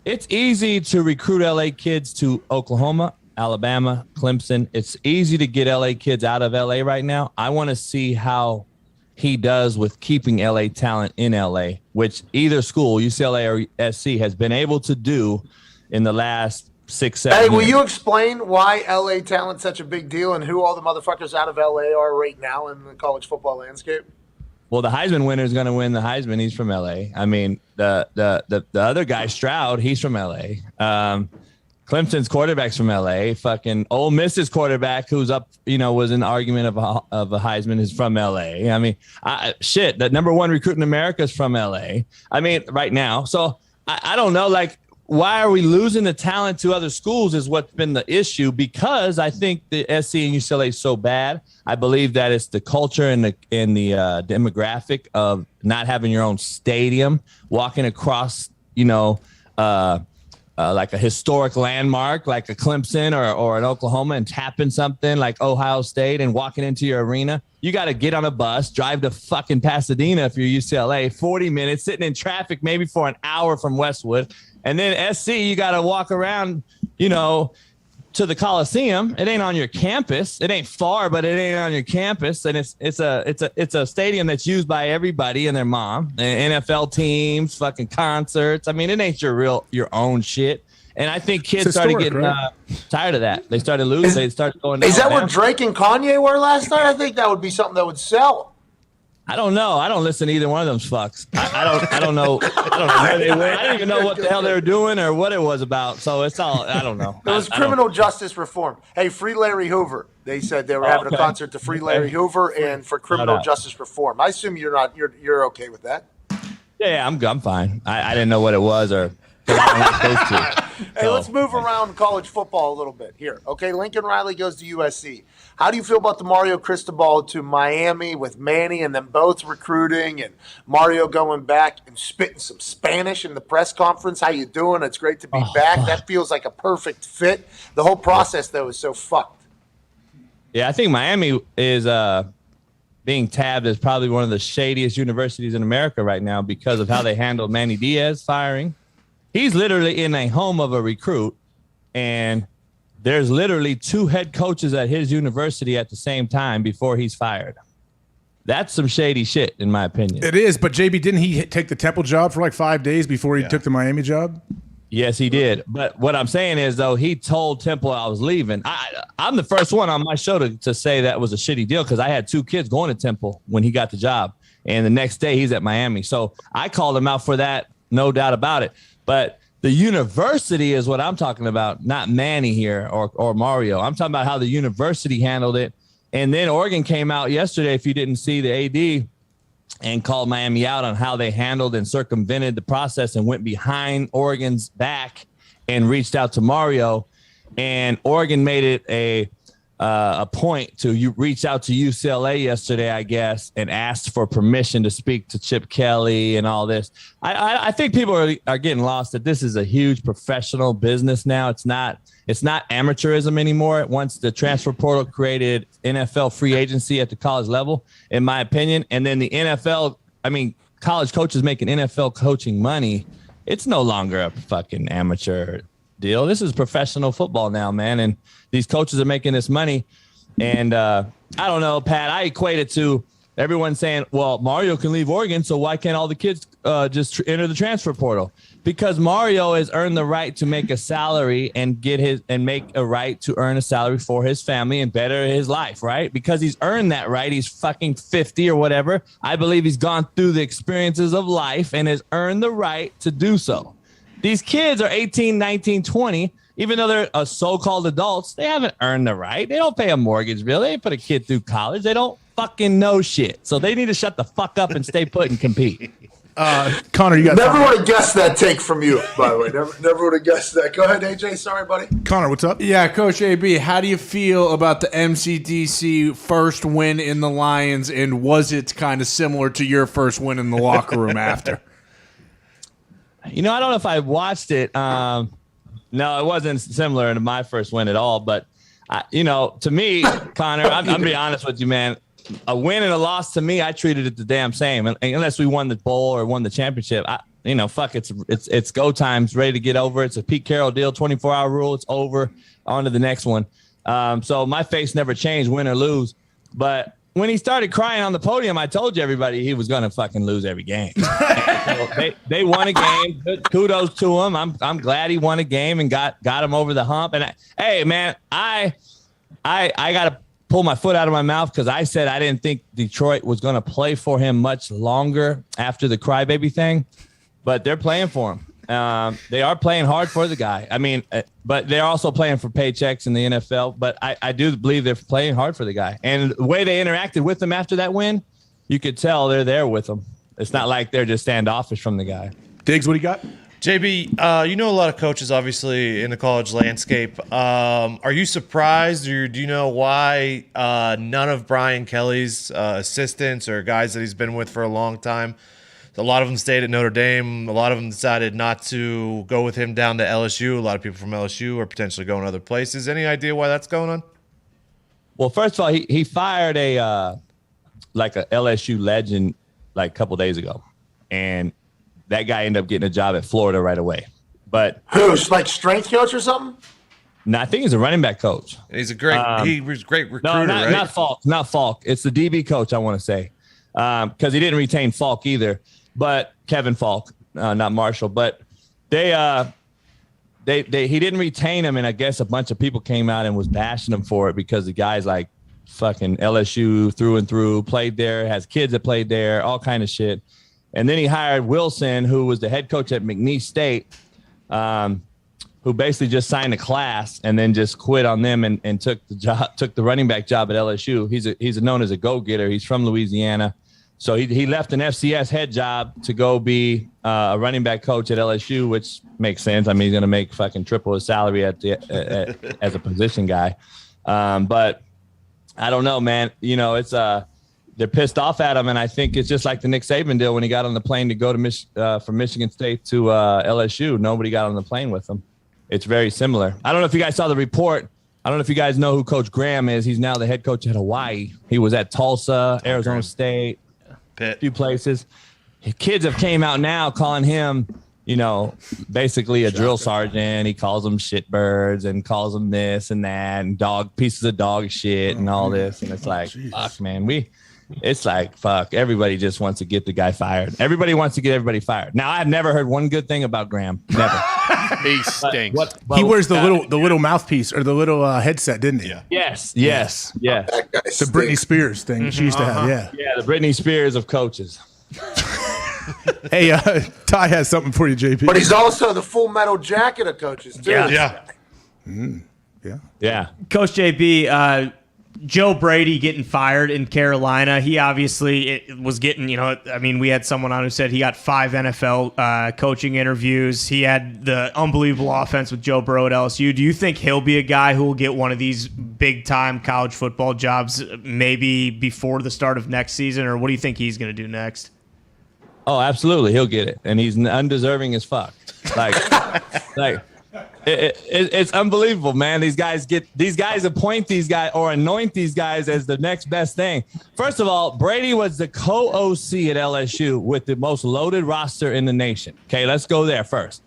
it's easy to recruit LA kids to Oklahoma, Alabama, Clemson. It's easy to get LA kids out of LA right now. I want to see how he does with keeping LA talent in LA, which either school, UCLA or SC, has been able to do in the last 6-7 years. Hey, will you explain why LA talent's such a big deal and who all the motherfuckers out of LA are right now in the college football landscape? Well, the Heisman winner is going to win the Heisman. He's from LA. I mean, the other guy, Stroud, he's from LA. Clemson's quarterback's from LA. Fucking Ole Miss's quarterback, who's up, was in the argument of a Heisman, is from LA. I mean, the number 1 recruit in America is from LA. I mean, right now. So I don't know, like, why are we losing the talent to other schools is what's been the issue, because I think the SC and UCLA is so bad. I believe that it's the culture and the demographic of not having your own stadium, walking across, like a historic landmark, like a Clemson or an Oklahoma, and tapping something like Ohio State and walking into your arena. You got to get on a bus, drive to fucking Pasadena if you're UCLA, 40 minutes, sitting in traffic maybe for an hour from Westwood. And then SC, you got to walk around, to the Coliseum. It ain't on your campus. It ain't far, but it ain't on your campus. And it's a stadium that's used by everybody and their mom, and NFL teams, fucking concerts. I mean, it ain't your own shit. And I think kids started getting tired of that. They started losing. They started going. Is that where Drake and Kanye were last night? I think that would be something that would sell. I don't know. I don't listen to either one of them fucks. I don't know. I don't know where they went. I didn't even know what the hell they were doing or what it was about. So it's all, I don't know. It was criminal justice reform. Hey, free Larry Hoover. They said they were having a concert to free Larry Hoover and for criminal justice reform. I assume you're okay with that. Yeah, I'm fine. I didn't know what it was or. Hey, let's move around college football a little bit here. Okay, Lincoln Riley goes to USC. How do you feel about the Mario Cristobal to Miami with Manny and them both recruiting and Mario going back and spitting some Spanish in the press conference? How you doing? It's great to be back. That feels like a perfect fit. The whole process, though, is so fucked. Yeah, I think Miami is being tabbed as probably one of the shadiest universities in America right now because of how they handled Manny Diaz firing. He's literally in a home of a recruit, and there's literally 2 head coaches at his university at the same time before he's fired. That's some shady shit, in my opinion. It is, but JB, didn't he take the Temple job for like 5 days before he took the Miami job? Yes, he did. But what I'm saying is, though, he told Temple I was leaving. I'm the first one on my show to say that was a shitty deal because I had 2 kids going to Temple when he got the job. And the next day he's at Miami. So I called him out for that, no doubt about it. But the university is what I'm talking about, not Manny here or Mario. I'm talking about how the university handled it. And then Oregon came out yesterday, if you didn't see the AD, and called Miami out on how they handled and circumvented the process and went behind Oregon's back and reached out to Mario. And Oregon made it a point to reach out to UCLA yesterday, I guess, and asked for permission to speak to Chip Kelly and all this. I think people are getting lost that this is a huge professional business now. It's not amateurism anymore. Once the transfer portal created NFL free agency at the college level, in my opinion, and then the NFL, college coaches making NFL coaching money, it's no longer a fucking amateur deal. This is professional football now, man. And these coaches are making this money. And I don't know, Pat, I equate it to everyone saying, well, Mario can leave Oregon, so why can't all the kids just enter the transfer portal? Because Mario has earned the right to make a salary and make a right to earn a salary for his family and better his life, right? Because he's earned that right. He's fucking 50 or whatever. I believe he's gone through the experiences of life and has earned the right to do so. These kids are 18, 19, 20. Even though they're so-called adults, they haven't earned the right. They don't pay a mortgage bill. They didn't put a kid through college. They don't fucking know shit. So they need to shut the fuck up and stay put and compete. Connor, you got never would have guessed that take from you, by the way. Never would have guessed that. Go ahead, AJ. Sorry, buddy. Connor, what's up? Yeah, Coach AB, how do you feel about the MCDC first win in the Lions, and was it kind of similar to your first win in the locker room after? I don't know if I watched it. No, it wasn't similar to my first win at all. But, to me, Connor, I'm going to be honest with you, man. A win and a loss to me, I treated it the damn same. Unless we won the bowl or won the championship, fuck, it's go time. It's ready to get over. It's a Pete Carroll deal, 24-hour rule. It's over. On to the next one. So my face never changed, win or lose. But when he started crying on the podium, I told you everybody he was going to fucking lose every game. So they won a game. Kudos to him. I'm glad he won a game and got him over the hump. And hey, man, I got to pull my foot out of my mouth because I said I didn't think Detroit was going to play for him much longer after the crybaby thing, but they're playing for him. They are playing hard for the guy. But they're also playing for paychecks in the NFL. But I do believe they're playing hard for the guy. And the way they interacted with him after that win, you could tell they're there with him. It's not like they're just standoffish from the guy. Diggs, what do you got? JB, you know a lot of coaches, obviously, in the college landscape. Are you surprised, or do you know why none of Brian Kelly's assistants or guys that he's been with for a long time, a lot of them stayed at Notre Dame. A lot of them decided not to go with him down to LSU. A lot of people from LSU are potentially going other places. Any idea why that's going on? Well, first of all, he fired a LSU legend like a couple days ago, and that guy ended up getting a job at Florida right away. But who's like strength coach or something? No, I think he's a running back coach. He's a great. He was a great recruiter. No, not Falk. Not Falk. It's the DB coach. I want to say because he didn't retain Falk either. But Kevin Falk, not Marshall. But he didn't retain him, and I guess a bunch of people came out and was bashing him for it because the guy's like fucking LSU through and through, played there, has kids that played there, all kind of shit. And then he hired Wilson, who was the head coach at McNeese State, who basically just signed a class and then just quit on them and took the running back job at LSU. He's known as a go-getter. He's from Louisiana. So he left an FCS head job to go be a running back coach at LSU, which makes sense. I mean, he's going to make fucking triple his salary as a position guy. But I don't know, man. You know, it's they're pissed off at him, and I think it's just like the Nick Saban deal when he got on the plane to go to from Michigan State to LSU. Nobody got on the plane with him. It's very similar. I don't know if you guys saw the report. I don't know if you guys know who Coach Graham is. He's now the head coach at Hawaii. He was at Tulsa, Arizona State, a few places. Kids have came out now calling him, you know, basically a drill sergeant. He calls them shitbirds and calls them this and that and pieces of dog shit and all this. And it's like, fuck, man, it's like, fuck, everybody just wants to get the guy fired. Everybody wants to get everybody fired. Now, I've never heard one good thing about Graham. Never. He stinks. He wears the little mouthpiece or the little headset, didn't he? Yes. The Britney Spears thing she used to have, yeah. Yeah, the Britney Spears of coaches. Hey, Ty has something for you, JP. But he's also the Full Metal Jacket of coaches, too. Yeah. Yeah. Coach JB, Joe Brady getting fired in Carolina. He obviously was getting, we had someone on who said he got 5 NFL coaching interviews. He had the unbelievable offense with Joe Burrow at LSU. Do you think he'll be a guy who will get one of these big-time college football jobs maybe before the start of next season, or what do you think he's going to do next? Oh, absolutely. He'll get it. And he's undeserving as fuck. It's unbelievable, man. These guys appoint these guys or anoint these guys as the next best thing. First of all, Brady was the co-OC at LSU with the most loaded roster in the nation. Okay, let's go there first.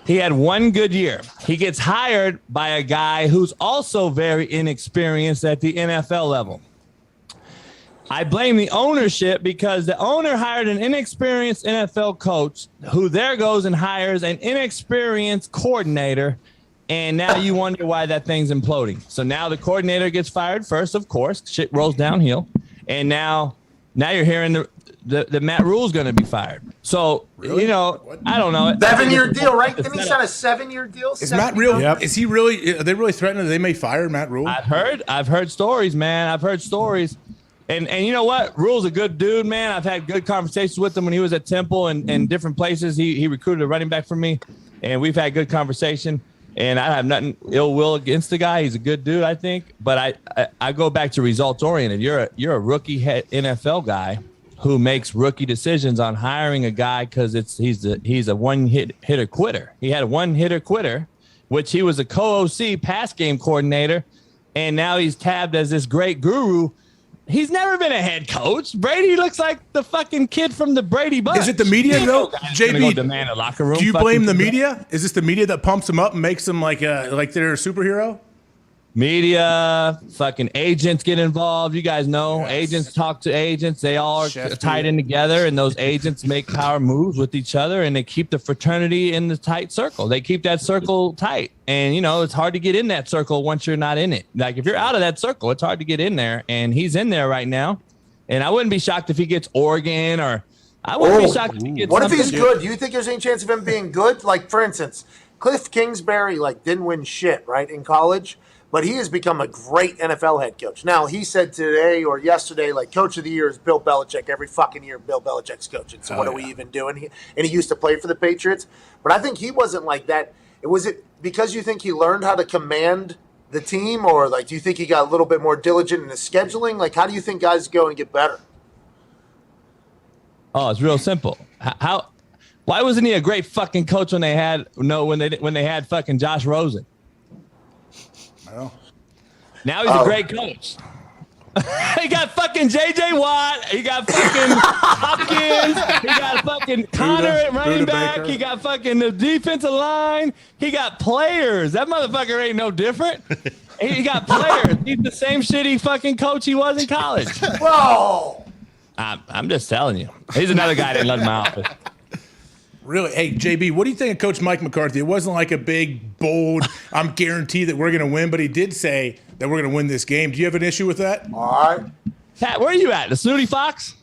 He had one good year. He gets hired by a guy who's also very inexperienced at the NFL level. I blame the ownership because the owner hired an inexperienced NFL coach who there goes and hires an inexperienced coordinator, and now you wonder why that thing's imploding. So now the coordinator gets fired first, of course. Shit rolls downhill. And now you're hearing the Matt Rule's going to be fired. So, I don't know. 7-year deal, right? Didn't he sign a 7-year deal? Is Matt Rule? Yep. Is he really? Are they really threatening that they may fire Matt Rule? I've heard stories, man. I've heard stories. And you know what? Rule's a good dude, man. I've had good conversations with him when he was at Temple and different places. He recruited a running back for me, and we've had good conversation. And I have nothing ill will against the guy. He's a good dude, I think. But I go back to results oriented. You're a rookie NFL guy who makes rookie decisions on hiring a guy because he's a one hitter quitter. He had a one hitter quitter, which he was a co-OC pass game coordinator, and now he's tabbed as this great guru. He's never been a head coach. Brady looks like the fucking kid from the Brady Bunch. Is it the media, though? JB, demand a locker room. Do you blame the media? Is this the media that pumps him up and makes him like they're a superhero? Media, fucking agents get involved. You guys know agents talk to agents. They all are tied in together, and those agents make power moves with each other, and they keep the fraternity in the tight circle. They keep that circle tight. And, it's hard to get in that circle once you're not in it. Like, if you're out of that circle, it's hard to get in there, and he's in there right now. And I wouldn't be shocked if he gets Oregon, or I wouldn't be shocked if he gets What if he's good? Do you think there's any chance of him being good? Like, for instance, Cliff Kingsbury, didn't win shit, right, in college? But he has become a great NFL head coach. Now, he said today or yesterday, Coach of the Year is Bill Belichick. Every fucking year, Bill Belichick's coaching. So what are we even doing? And he used to play for the Patriots. But I think he wasn't like that. Was it because you think he learned how to command the team? Or, do you think he got a little bit more diligent in his scheduling? How do you think guys go and get better? Oh, it's real simple. Why wasn't he a great fucking coach when they had fucking Josh Rosen? Now he's a great coach. He got fucking J.J. Watt. He got fucking Hopkins. He got fucking Connor at running back. Baker. He got fucking the defensive line. He got players. That motherfucker ain't no different. He got players. He's the same shitty fucking coach he was in college. Whoa! I'm just telling you. He's another guy that loved my office. Really? Hey, JB, what do you think of Coach Mike McCarthy? It wasn't like a big, bold, I'm guaranteed that we're going to win, but he did say that we're going to win this game. Do you have an issue with that? All right. Pat, where are you at? The Snooty Fox?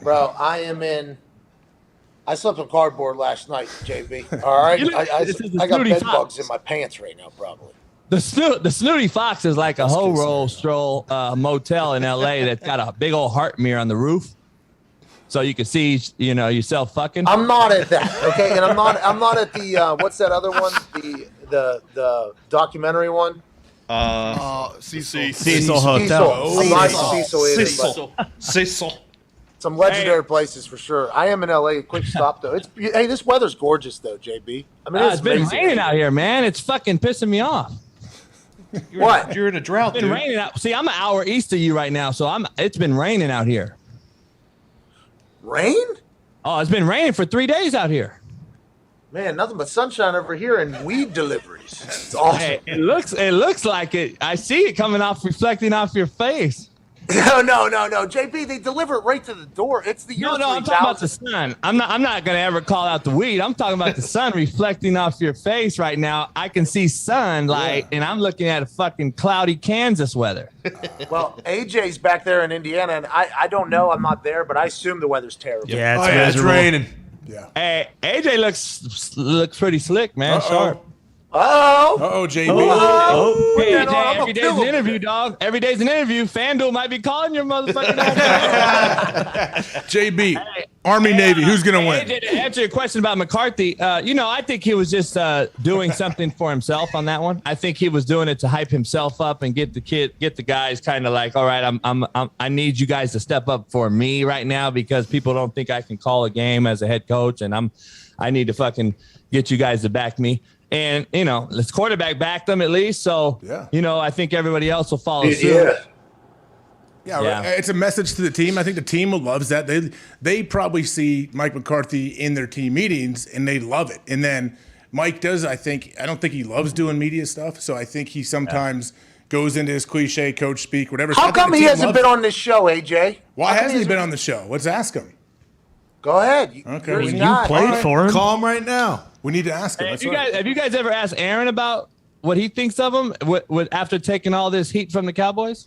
Bro, I slept on cardboard last night, JB. All right? I got bed bugs in my pants right now, probably. The Snooty Fox is like a whole roll stroll motel in L.A. that's got a big old heart mirror on the roof. So you can see, yourself fucking. I'm not at that, okay? And I'm not at the what's that other one? The documentary one? Cecil Hotel. I'm not at Cecil either. Cecil. Some legendary places for sure. I am in LA. Quick stop though. Hey, this weather's gorgeous though, JB. I mean, it's been raining out here, man. It's fucking pissing me off. You're in a drought, It's been raining out. See, I'm an hour east of you right now, so it's been raining out here. Rain? Oh, it's been raining for 3 days out here. Man, nothing but sunshine over here and weed deliveries. It's awesome. Hey, it looks like it. I see it reflecting off your face. No, JB, they deliver it right to the door. It's the year No, I'm talking about the sun. I'm not gonna ever call out the weed. I'm talking about the sun reflecting off your face right now. I can see sunlight, and I'm looking at a fucking cloudy Kansas weather. Well, AJ's back there in Indiana, and I don't know. I'm not there, but I assume the weather's terrible. Yeah, it's raining. Yeah. Hey, AJ looks pretty slick, man. Sharp. Uh-oh, JB. Hey, AJ, every day's an interview, dog. Every day's an interview. FanDuel might be calling your motherfucking JB, Army, Navy, who's going to win? AJ, to answer your question about McCarthy, I think he was just doing something for himself on that one. I think he was doing it to hype himself up and get the guys kind of like, all right, I need you guys to step up for me right now because people don't think I can call a game as a head coach, and I need to fucking get you guys to back me. And, this quarterback backed them at least. So, I think everybody else will follow suit. Yeah, it's a message to the team. I think the team loves that. They probably see Mike McCarthy in their team meetings, and they love it. And then Mike does, I don't think he loves doing media stuff. So I think he sometimes goes into his cliche coach speak, whatever. How come he hasn't been on this show, AJ? Why hasn't he been on the show? Let's ask him. Go ahead. Okay. You played for him. Call him right now. We need to ask him. Have you guys ever asked Aaron about what he thinks of him after taking all this heat from the Cowboys?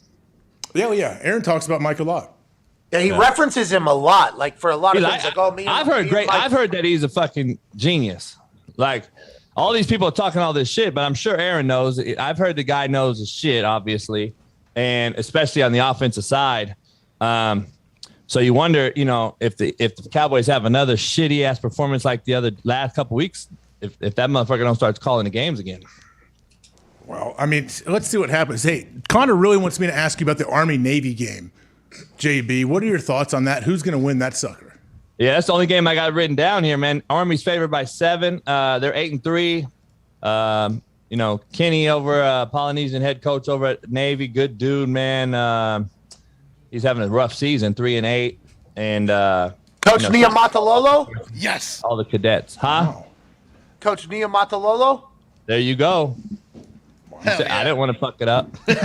Yeah. Aaron talks about Mike a lot. Yeah, he references him a lot. Like for a lot of things, I've heard that he's a fucking genius. Like all these people are talking all this shit, but I'm sure Aaron knows. I've heard the guy knows his shit, obviously, and especially on the offensive side. So you wonder, if the Cowboys have another shitty ass performance like the last couple weeks, if that motherfucker don't start calling the games again. Well, I mean, let's see what happens. Hey, Connor really wants me to ask you about the Army-Navy game. JB, what are your thoughts on that? Who's going to win that sucker? Yeah, that's the only game I got written down here, man. Army's favored by 7. They're 8-3. Kenny over Polynesian head coach over at Navy, good dude, man. He's having a rough season, 3-8, and Coach Niamatalolo. Yes, all the cadets, huh? Wow. Coach Niamatalolo. There you go. I didn't want to fuck it up. Hey,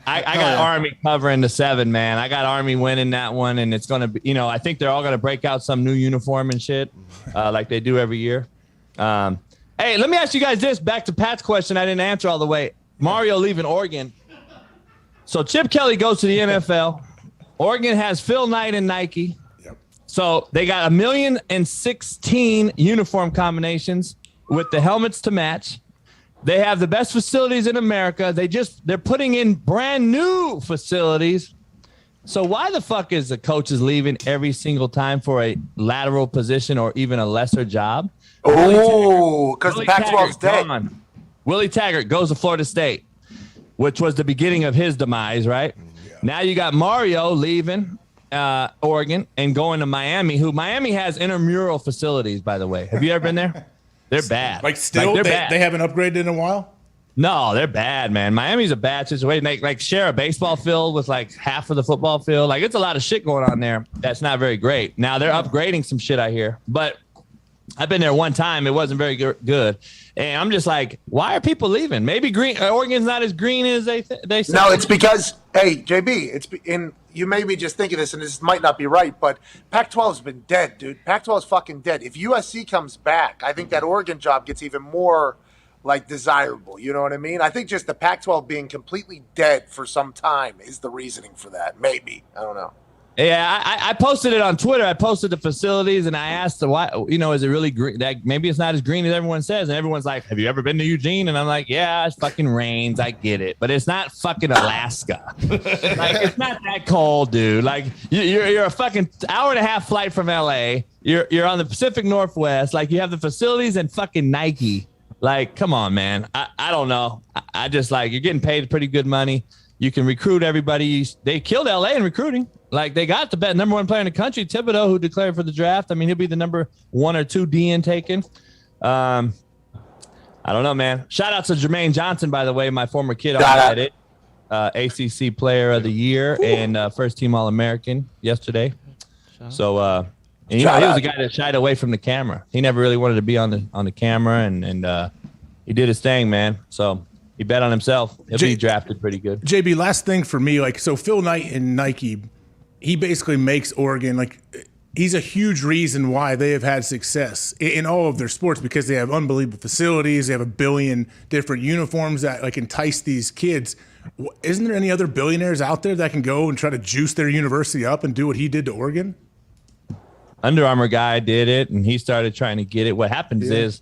I got Army covering the 7, man. I got Army winning that one, and it's gonna be, I think they're all gonna break out some new uniform and shit, like they do every year. Hey, let me ask you guys this. Back to Pat's question, I didn't answer all the way. Mario leaving Oregon. So Chip Kelly goes to the NFL. Oregon has Phil Knight and Nike. Yep. So they got 1,016,000 uniform combinations with the helmets to match. They have the best facilities in America. They're putting in brand new facilities. So why the fuck is the coaches leaving every single time for a lateral position or even a lesser job? Oh, because the Pac-12's dead. Willie Taggart goes to Florida State, which was the beginning of his demise, right? Yeah. Now you got Mario leaving Oregon and going to Miami, Miami has intramural facilities, by the way. Have you ever been there? They're bad. They're bad. They haven't upgraded in a while? No, they're bad, man. Miami's a bad situation. They share a baseball field with like half of the football field. Like, it's a lot of shit going on there that's not very great. Now they're upgrading some shit, I hear. But I've been there one time. It wasn't very good. And I'm just like, why are people leaving? Maybe Oregon's not as green as they say. No, it's because, hey, JB, you may be just thinking this, and this might not be right, but Pac-12's been dead, dude. Pac-12's fucking dead. If USC comes back, I think that Oregon job gets even more, like, desirable. You know what I mean? I think just the Pac-12 being completely dead for some time is the reasoning for that. Maybe. I don't know. Yeah, I posted it on Twitter. I posted the facilities, and I asked the why. Is it really green? That maybe it's not as green as everyone says. And everyone's like, "Have you ever been to Eugene?" And I'm like, "Yeah, it fucking rains. I get it, but it's not fucking Alaska. Like, it's not that cold, dude. Like, you're a fucking hour and a half flight from LA. You're on the Pacific Northwest. Like, you have the facilities and fucking Nike. Like, come on, man. I don't know. I just like you're getting paid pretty good money. You can recruit everybody. They killed LA in recruiting. Like, they got the number one player in the country, Thibodeau, who declared for the draft. I mean, he'll be the number 1 or 2 DN taken. I don't know, man. Shout out to Jermaine Johnson, by the way, my former kid on Reddit, ACC Player of the Year and first team All-American yesterday. So, and, he was a guy that shied away from the camera. He never really wanted to be on the camera, and he did his thing, man. So he bet on himself. He'll be drafted pretty good. JB, last thing for me, like, so Phil Knight and Nike, he basically makes Oregon, like, he's a huge reason why they have had success in all of their sports, because they have unbelievable facilities. They have 1 billion different uniforms that, like, entice these kids. Isn't there any other billionaires out there that can go and try to juice their university up and do what he did to Oregon? Under Armour guy did it, and he started trying to get it. What happens is,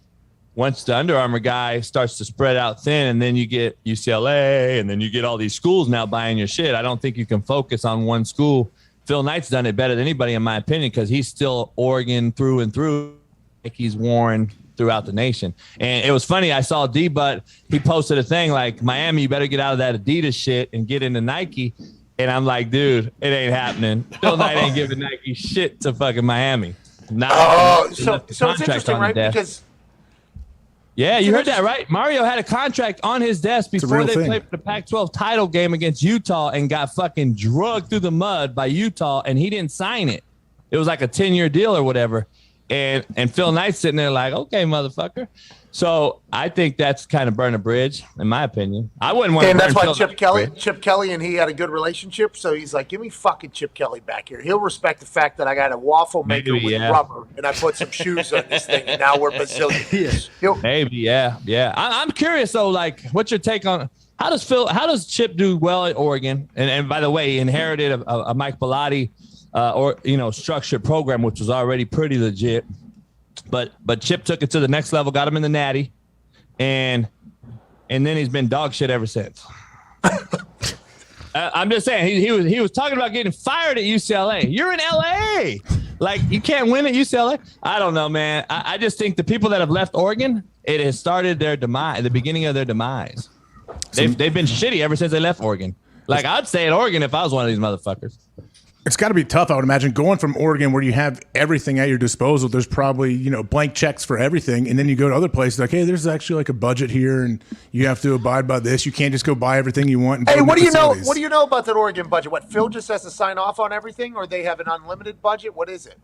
once the Under Armour guy starts to spread out thin, and then you get UCLA, and then you get all these schools now buying your shit, I don't think you can focus on one school. Phil Knight's done it better than anybody, in my opinion, because he's still Oregon through and through. Like, he's worn throughout the nation. And it was funny. I saw D-Butt. He posted a thing like, Miami, you better get out of that Adidas shit and get into Nike. And I'm like, dude, it ain't happening. Phil Knight ain't giving Nike shit to fucking Miami. So it's interesting, right? Because yeah, you heard that, right? Mario had a contract on his desk before they played for the Pac-12 title game against Utah and got fucking drugged through the mud by Utah, and he didn't sign it. It was like a 10-year deal or whatever. And Phil Knight's sitting there like, okay, motherfucker. So I think that's kind of burn a bridge, in my opinion. I wouldn't want to. And that's why Chip Kelly and he had a good relationship. So he's like, give me fucking Chip Kelly back here. He'll respect the fact that I got a waffle maker with rubber and I put some shoes on this thing, and now we're bazillions. Maybe, yeah. I'm curious though, like, what's your take on how does Chip do well at Oregon? And by the way, he inherited a Mike Bellotti structured program, which was already pretty legit. But Chip took it to the next level, got him in the Natty, and then he's been dog shit ever since. I'm just saying, he was talking about getting fired at UCLA. You're in LA, like, you can't win at UCLA. I don't know, man. I just think the people that have left Oregon, it has started their demise, the beginning of their demise. They've been shitty ever since they left Oregon. Like, I'd stay at Oregon if I was one of these motherfuckers. It's got to be tough, I would imagine, going from Oregon where you have everything at your disposal. There's probably, blank checks for everything. And then you go to other places like, hey, there's actually like a budget here and you have to abide by this. You can't just go buy everything you want. Hey, what do you know? What do you know about that Oregon budget? What, Phil just has to sign off on everything, or they have an unlimited budget? What is it?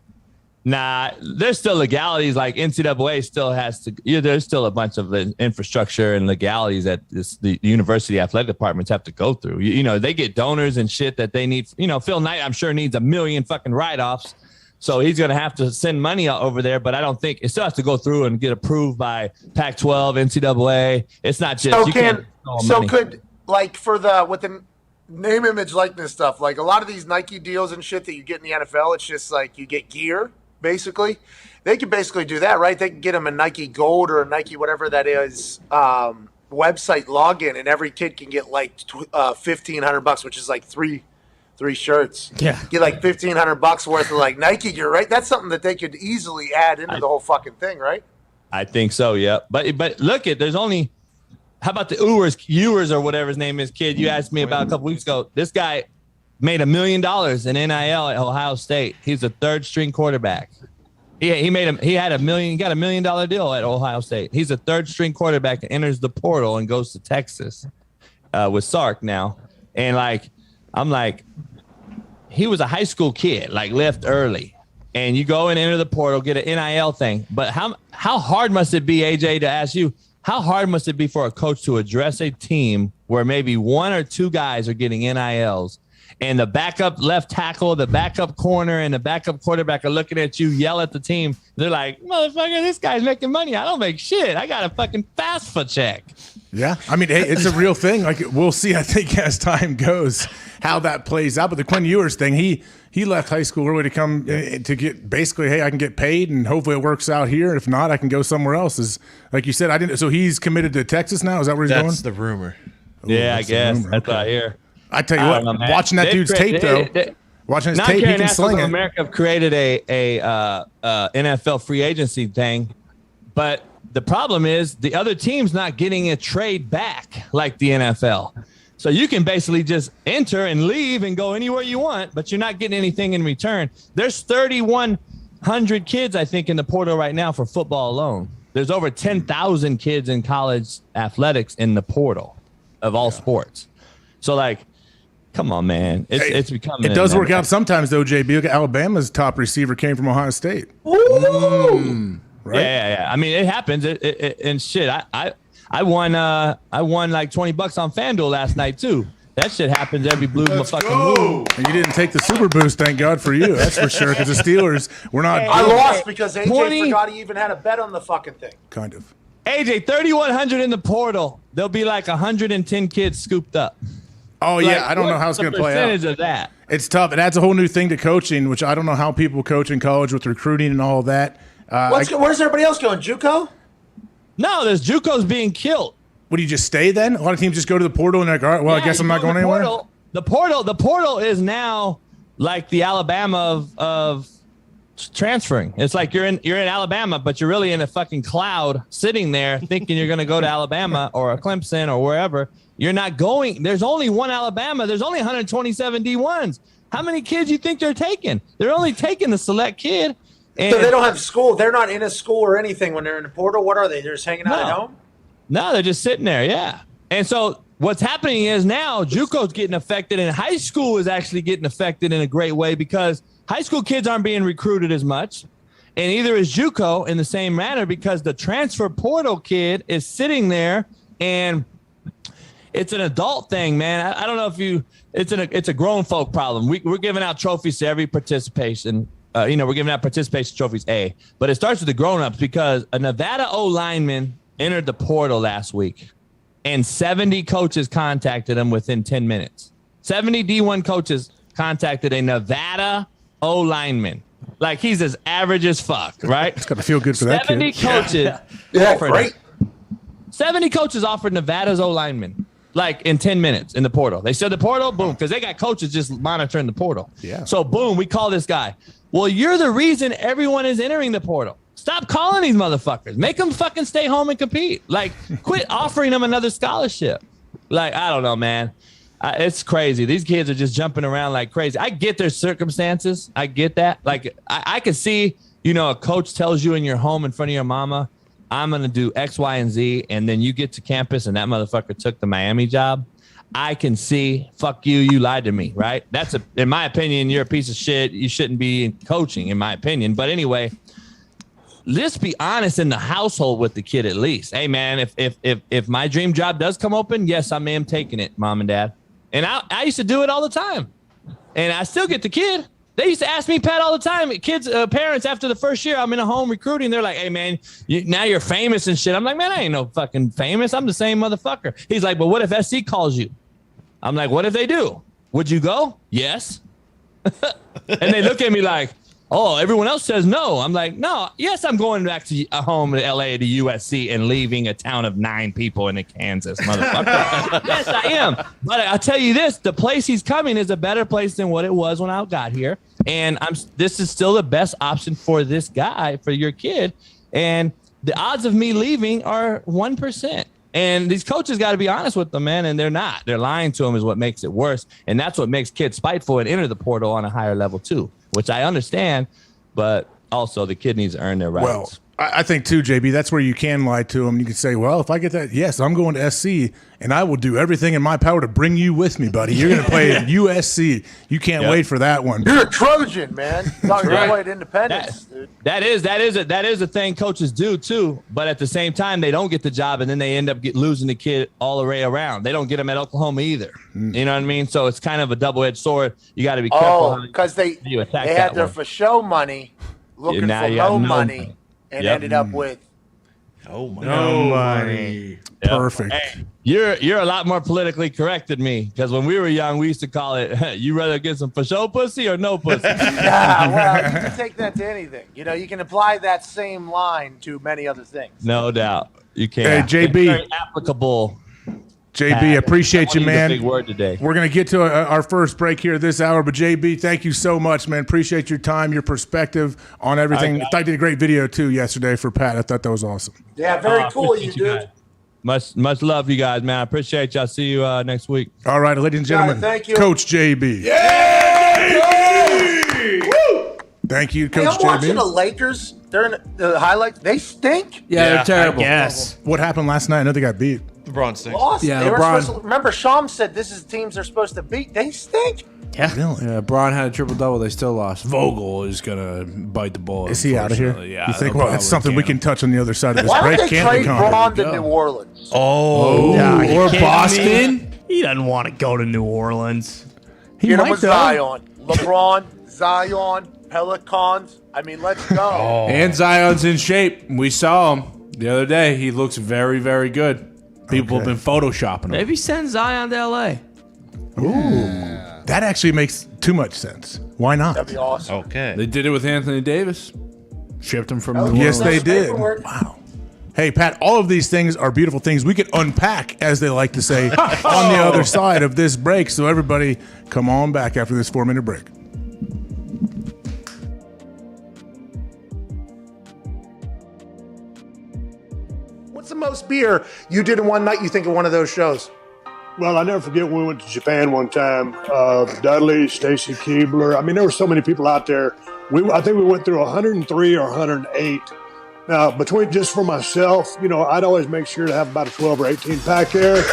Nah, there's still legalities. Like, NCAA still has to. There's still a bunch of infrastructure and legalities that the university athletic departments have to go through. They get donors and shit that they need. Phil Knight, I'm sure, needs 1 million fucking write-offs, so he's gonna have to send money out over there. But I don't think it still has to go through and get approved by Pac-12, NCAA. It's not just could, like, for with the name, image, likeness stuff, like a lot of these Nike deals and shit that you get in the NFL, it's just like you get gear. Basically, they could basically do that, right? They can get them a Nike Gold or a Nike whatever that is website login, and every kid can get like $1,500, which is like three shirts. Yeah, get like $1,500 worth of like Nike gear, right? That's something that they could easily add into the whole fucking thing, right? I think so, yeah. But look, there's only. How about the Ewers or whatever his name is, kid? You asked me about a couple weeks ago. This guy made $1 million in NIL at Ohio State. He's a third string quarterback. He got $1 million deal at Ohio State. He's a third string quarterback and enters the portal and goes to Texas with Sark now. And I'm like, he was a high school kid, like left early. and you go and enter the portal, get an NIL thing. But how hard must it be, AJ, to ask you, how hard must it be for a coach to address a team where maybe one or two guys are getting NILs and the backup left tackle, the backup corner, and the backup quarterback are looking at you, yell at the team. They're like, motherfucker, this guy's making money. I don't make shit. I got a fucking FAFSA check. Yeah. I mean, hey, it's a real thing. Like, we'll see, I think, as time goes, how that plays out. But the Quinn Ewers thing, he left high school early to come to get basically, hey, I can get paid and hopefully it works out here. If not, I can go somewhere else. Is like you said, I didn't. So he's committed to Texas now. Is that where he's going? That's the rumor. Yeah, I guess. That's what I hear. I tell you what, watching that dude's tape, though, watching his tape, he can sling it. America have created a NFL free agency thing, but the problem is the other team's not getting a trade back like the NFL. So you can basically just enter and leave and go anywhere you want, but you're not getting anything in return. There's 3,100 kids, I think, in the portal right now for football alone. There's over 10,000 kids in college athletics in the portal of all sports. So, like, come on, man. It's becoming. It does work out sometimes, though, JB. Look at Alabama's top receiver came from Ohio State. Woo! Right? Yeah. I mean, it happens. And shit, I won like $20 on FanDuel last night too. That shit happens every blue fucking moon. And you didn't take the Super Boost, thank God for you. That's for sure. Because the Steelers were not. I lost because AJ forgot he even had a bet on the fucking thing. Kind of. AJ, 3,100 in the portal. There'll be like 110 kids scooped up. Oh, yeah. I don't know how it's going to play out. Percentage of that? It's tough. It adds a whole new thing to coaching, which I don't know how people coach in college with recruiting and all that. Where's everybody else going? JUCO? No, there's JUCOs being killed. Would you just stay then? A lot of teams just go to the portal and they're like, all right, well, I guess I'm not going anywhere. The portal is now like the Alabama of transferring. It's like you're in Alabama, but you're really in a fucking cloud sitting there thinking you're going to go to Alabama or a Clemson or wherever. You're not going. There's only one Alabama. There's only 127 D1s. How many kids you think they're taking? They're only taking the select kid. And So they don't have school. They're not in a school or anything when they're in the portal. What are they? They're just hanging out at home? No, they're just sitting there, yeah. And so what's happening is now JUCO's getting affected, and high school is actually getting affected in a great way because high school kids aren't being recruited as much, and either is JUCO in the same manner because the transfer portal kid is sitting there, and it's an adult thing, man. I don't know if it's a grown folk problem. We're giving out trophies to every participation. We're giving out participation trophies, but it starts with the grown-ups because a Nevada O lineman entered the portal last week, and 70 coaches contacted him within 10 minutes. 70 D1 coaches contacted a Nevada O lineman. Like, he's as average as fuck, right? It's got to feel good for that kid. 70 coaches offered. Great. 70 coaches offered Nevada's O lineman, like, in 10 minutes in the portal. They said the portal, boom, because they got coaches just monitoring the portal. Yeah. So, boom, we call this guy. Well, you're the reason everyone is entering the portal. Stop calling these motherfuckers. Make them fucking stay home and compete. Like, quit offering them another scholarship. Like, I don't know, man. It's crazy. These kids are just jumping around like crazy. I get their circumstances. I get that. Like, I could see, a coach tells you in your home in front of your mama, I'm going to do X, Y, and Z, and then you get to campus and that motherfucker took the Miami job. I can see, fuck you, you lied to me, right? In my opinion, you're a piece of shit. You shouldn't be coaching, in my opinion. But anyway, let's be honest in the household with the kid at least. Hey, man, if my dream job does come open, yes, I am taking it, mom and dad. And I used to do it all the time. And I still get the kid. They used to ask me, Pat, all the time. Kids, parents, after the first year, I'm in a home recruiting. They're like, hey, man, now you're famous and shit. I'm like, man, I ain't no fucking famous. I'm the same motherfucker. He's like, but what if SC calls you? I'm like, what if they do? Would you go? Yes. And they look at me like, oh, everyone else says no. I'm like, no, yes, I'm going back to home to LA to USC and leaving a town of 9 people in Kansas, motherfucker. Yes, I am. But I'll tell you this, the place he's coming is a better place than what it was when I got here. And this is still the best option for this guy, for your kid. And the odds of me leaving are 1%. And these coaches got to be honest with them, man, and they're not. They're lying to them is what makes it worse. And that's what makes kids spiteful and enter the portal on a higher level too, which I understand, but also the kid needs to earn their rights. Well, I think too, JB, that's where you can lie to them. You can say, well, if I get that, yes, I'm going to SC, and I will do everything in my power to bring you with me, buddy. You're going to play at USC. You can't wait for that one. You're a Trojan, man. Talking about independence, dude. That is a thing coaches do too. But at the same time, they don't get the job, and then they end up losing the kid all the way around. They don't get him at Oklahoma either. You know what I mean? So it's kind of a double-edged sword. You got to be careful. Oh, because they had their for show money, looking for no money. And ended up with no money. Perfect. Hey, you're a lot more politically correct than me, because when we were young, we used to call it, you rather get some for show pussy or no pussy? Yeah, well, you can take that to anything. You know, you can apply that same line to many other things. No doubt. You can. Hey, JB. It's very applicable. JB, appreciate you, man. Big word today. We're going to get to our first break here this hour, but JB, thank you so much, man. Appreciate your time, your perspective on everything. I thought you did a great video, too, yesterday for Pat. I thought that was awesome. Yeah, very cool, you dude. Much love, you guys, man. I appreciate y'all. See you next week. All right, ladies and gentlemen, thank you. Coach JB. Woo! Thank you, Coach Hey, I'm JB. watching the Lakers. They're in the highlights. They stink. Yeah, they're terrible. Yes. What happened last night? I know they got beat. LeBron stinks. Lost. Yeah, They were LeBron- supposed to, remember, Sham said this is the teams they're supposed to beat. They stink. Yeah. Really? Yeah, Braun had a triple-double. They still lost. Vogel is going to bite the bullet. Is he out of here? unfortunately. Yeah, you think, they'll well, it's something probably we can touch on the other side of this Why break? don't they Can't trade we, Connor? Braun to New Orleans? or Boston. He doesn't want to go to New Orleans. He Get him might, with though. Zion. LeBron, Zion, Pelicans. I mean, let's go. And Zion's in shape. We saw him the other day. He looks very, very good. People have been photoshopping him. Maybe send Zion to L.A. Ooh. That actually makes too much sense. Why not? That'd be awesome. Okay. They did it with Anthony Davis. Shipped him from New Yes, Orleans. they did. Wow. Hey, Pat, all of these things are beautiful things we could unpack, as they like to say, on the other side of this break. So everybody, come on back after this 4-minute break. What's the most beer you did in one night you think of one of those shows? Well, I never forget when we went to Japan one time. Dudley, Stacy Keebler. I mean, there were so many people out there. I think we went through 103 or 108. Now, between just for myself, you know, I'd always make sure to have about a 12 or 18 pack there.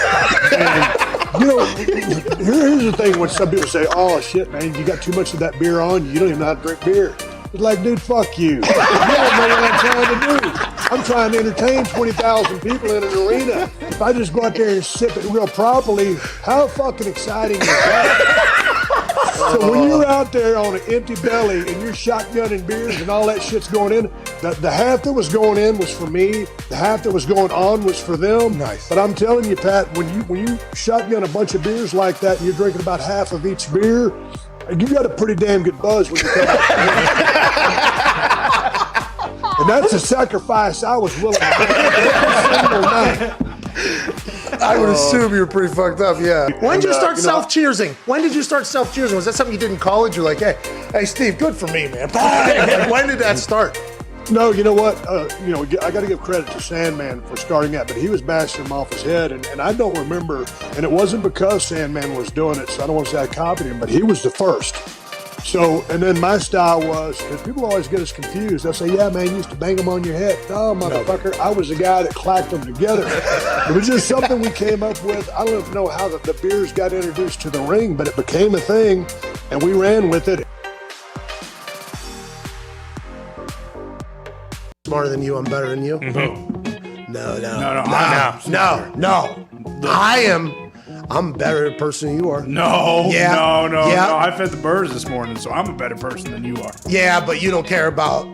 And, you know, here's the thing when some people say, oh, shit, man, you got too much of that beer on. You don't even know how to drink beer. It's like, dude, fuck you. You don't know what I'm trying to do. I'm trying to entertain 20,000 people in an arena. If I just go out there and sip it real properly, how fucking exciting is that? So when you're out there on an empty belly and you're shotgunning beers and all that shit's going in, the half that was going in was for me. The half that was going on was for them. Nice. But I'm telling you, Pat, when you shotgun a bunch of beers like that and you're drinking about half of each beer, you got a pretty damn good buzz when you come out. And that's a sacrifice I was willing to make every single night. I would assume you're pretty fucked up, yeah. When did you start you know, self-cheersing? When did you start self-cheersing? Was that something you did in college? You're like, hey, Steve, good for me, man. When did that start? No, you know what? I got to give credit to Sandman for starting that, but he was bashing him off his head, and I don't remember, and it wasn't because Sandman was doing it, so I don't want to say I copied him, but he was the first. So, and then my style was, because people always get us confused. They'll say, yeah, man, you used to bang them on your head. No, motherfucker, I was the guy that clacked them together. It was just something we came up with. I don't know how the beers got introduced to the ring, but it became a thing, and we ran with it. Smarter than you, I'm better than you? Mm-hmm. No. I'm a better person than you are. No, Yeah. no. I fed the birds this morning, so I'm a better person than you are. Yeah, but you don't care about,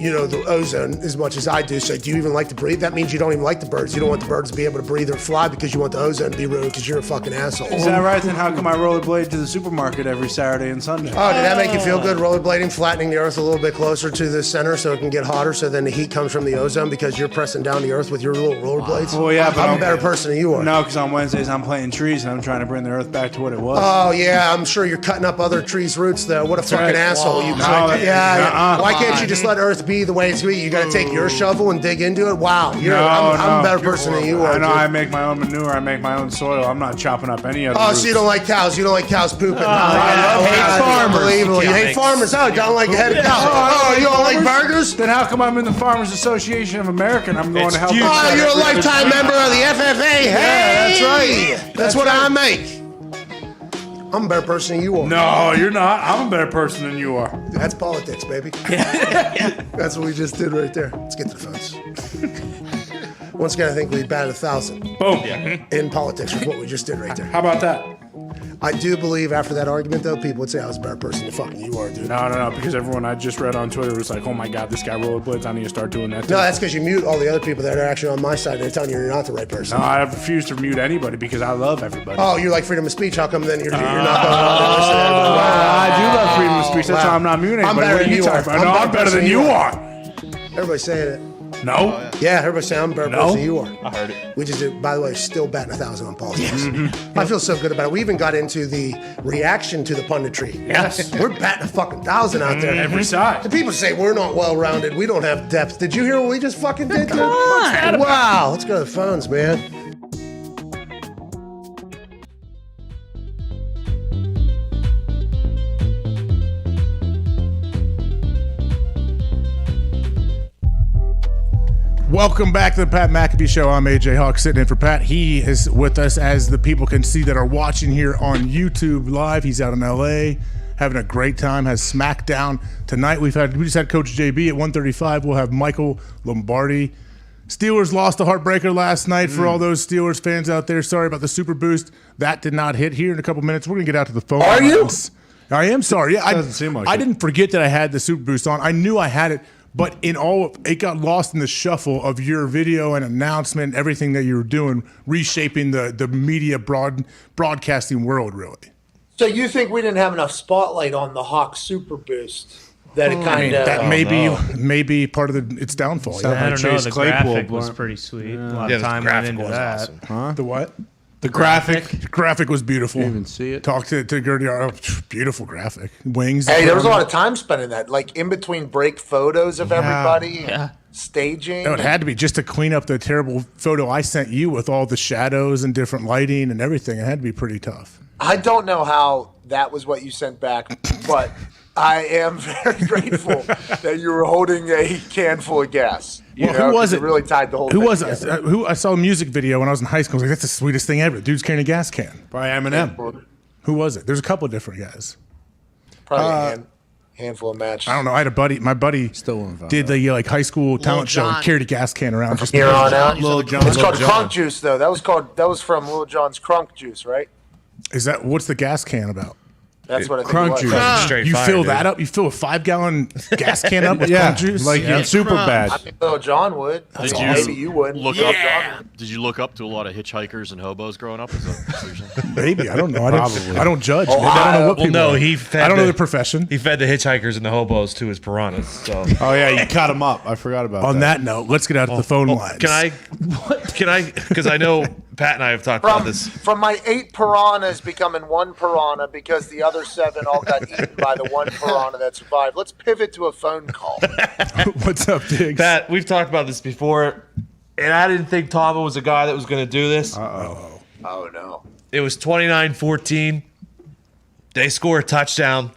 the ozone as much as I do. So do you even like to breathe? That means you don't even like the birds. You don't want the birds to be able to breathe or fly because you want the ozone to be ruined because you're a fucking asshole. Is that right? Then how come I rollerblade to the supermarket every Saturday and Sunday? Oh, did that make you feel good? Rollerblading, flattening the earth a little bit closer to the center so it can get hotter so then the heat comes from the ozone because you're pressing down the earth with your little rollerblades? Well, yeah, but I'm a better person than you are. No, because on Wednesdays I'm planting trees and I'm trying to bring the earth back to what it was. Oh, yeah, I'm sure you're cutting up other trees' roots, though. What a fucking right. asshole. Wow. You No, prick. Yeah. Why can't you just let earth be the way it's going to be. You got to take your shovel and dig into it. Wow, I'm a better person than you are. I know. dude. I make my own manure. I make my own soil. I'm not chopping up any other. Oh, so you don't like cows? You don't like cows pooping? I hate farmers. Unbelievable. You hate farmers? Oh, you don't like a head of cows? Oh, you don't like burgers? Then how come I'm in the Farmers Association of America and I'm going to help? Oh, you're a lifetime member of the FFA. Hey, Yeah, that's right. That's what I make. I'm a better person than you are. No, you're not. I'm a better person than you are. That's politics, baby. That's what we just did right there. Let's get to the phones. Once again, I think we batted 1,000. Boom. In politics with what we just did right there. How about that? I do believe after that argument, though, people would say I was a better person than fucking you are, dude. No, because everyone I just read on Twitter was like, oh my God, this guy rollerblades. I need to start doing that too. No, that's because you mute all the other people that are actually on my side. They're telling you you're not the right person. No, I refuse to mute anybody because I love everybody. Oh, you like freedom of speech? How come then you're not going on there? I do love freedom of speech. That's why I'm not muting I'm anybody. better What than are you talking are. about? No, I'm better than you are. Everybody's saying it. No. Yeah, everybody's saying I'm a better person than you are. I heard it. We just did, by the way, still batting 1,000 on politics. I feel so good about it. We even got into the reaction to the punditry. Yes. We're batting a fucking 1,000 out there. Every side. The people say we're not well-rounded. We don't have depth. Did you hear what we just fucking did? Come on. Wow. Let's go to the phones, man. Welcome back to the Pat McAfee Show. I'm AJ Hawk sitting in for Pat. He is with us, as the people can see that are watching here on YouTube Live. He's out in LA having a great time. Has SmackDown tonight. We just had Coach JB at 1:35. We'll have Michael Lombardi. Steelers lost a heartbreaker last night for all those Steelers fans out there. Sorry about the Super Boost. That did not hit. Here in a couple minutes, we're going to get out to the phone. Are you? I am sorry. Yeah, Doesn't seem like I it. didn't forget that I had the Super Boost on. I knew I had it. But it got lost in the shuffle of your video and announcement, everything that you were doing, reshaping the media broadcasting world, really. So you think we didn't have enough spotlight on the Hawk Super Boost that it kind of that may be part of its downfall. Sound Yeah. I don't know. Chase The Claypool graphic was blunt. pretty sweet. A Yeah, lot the of time went graphic into was that. awesome. Huh? The what? The graphic. The graphic was beautiful. Didn't even see it. Talk to Gertie. Oh, beautiful graphic. Wings. Hey, there was a lot of time spent in that, like in between break photos of everybody, and staging. No, it had to be just to clean up the terrible photo I sent you with all the shadows and different lighting and everything. It had to be pretty tough. I don't know how that was what you sent back, but I am very grateful that you were holding a can full of gas. You Well, know, who was 'cause it? really tied the whole Who thing was together. it? Who I saw a music video when I was in high school. I was like, that's the sweetest thing ever. Dude's carrying a gas can. By Eminem. Who was it? There's a couple of different guys. Probably a handful of matches. I don't know. I had a buddy. My buddy did the like high school talent show and carried a gas can around. Just Here on out. Lil Jon. It's called Crunk Juice, though. That was from Lil Jon's Crunk Juice, right? Is that what's the gas can about? That's what I think Crunk it was. juice. Straight You fire, fill dude. that up? You fill a 5-gallon gas can up with Yeah, Crunk juice? like in super bad. I think Lil John would. Did Maybe you would. Look up? Did you look up to a lot of hitchhikers and hobos growing up? Is that what you're saying? Maybe. I don't know. Probably. I don't judge. Maybe I don't know what Well, people no, are. he fed I don't know the- the profession. He fed the hitchhikers and the hobos to his piranhas. So Oh yeah, you cut him up. I forgot about On that. that note, let's get out to the phone lines. can I? Because I know Pat and I have talked about this. From my 8 piranhas becoming 1 piranha because the other 7 all got eaten by the 1 piranha that survived. Let's pivot to a phone call. What's up, Diggs? Pat, we've talked about this before, and I didn't think Tama was a guy that was going to do this. Oh, no. It was 29-14. They score a touchdown.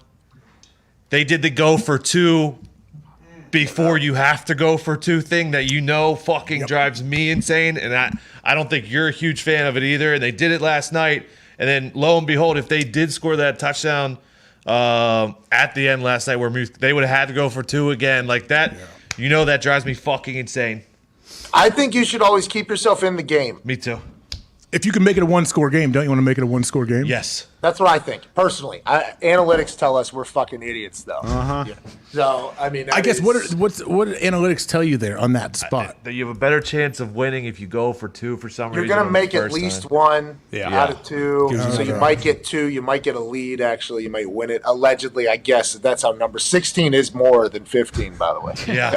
They did the go for 2 before you have to go for 2 thing that fucking drives me insane, and I don't think you're a huge fan of it either. And they did it last night, and then lo and behold, if they did score that touchdown at the end last night, where they would have had to go for 2 again, like that, that drives me fucking insane. I think you should always keep yourself in the game. Me too. If you can make it a 1-score game, don't you want to make it a 1-score game? Yes. That's what I think, personally. Analytics tell us we're fucking idiots, though. Yeah. So, I mean, I guess what did analytics tell you there on that spot? That you have a better chance of winning if you go for 2 for some you're reason. going to on the make at first least time. 1 out of 2. Gives you So a you drive. might get 2. You might get a lead, actually. You might win it. Allegedly, I guess that's how number 16 is more than 15, by the way. Yeah.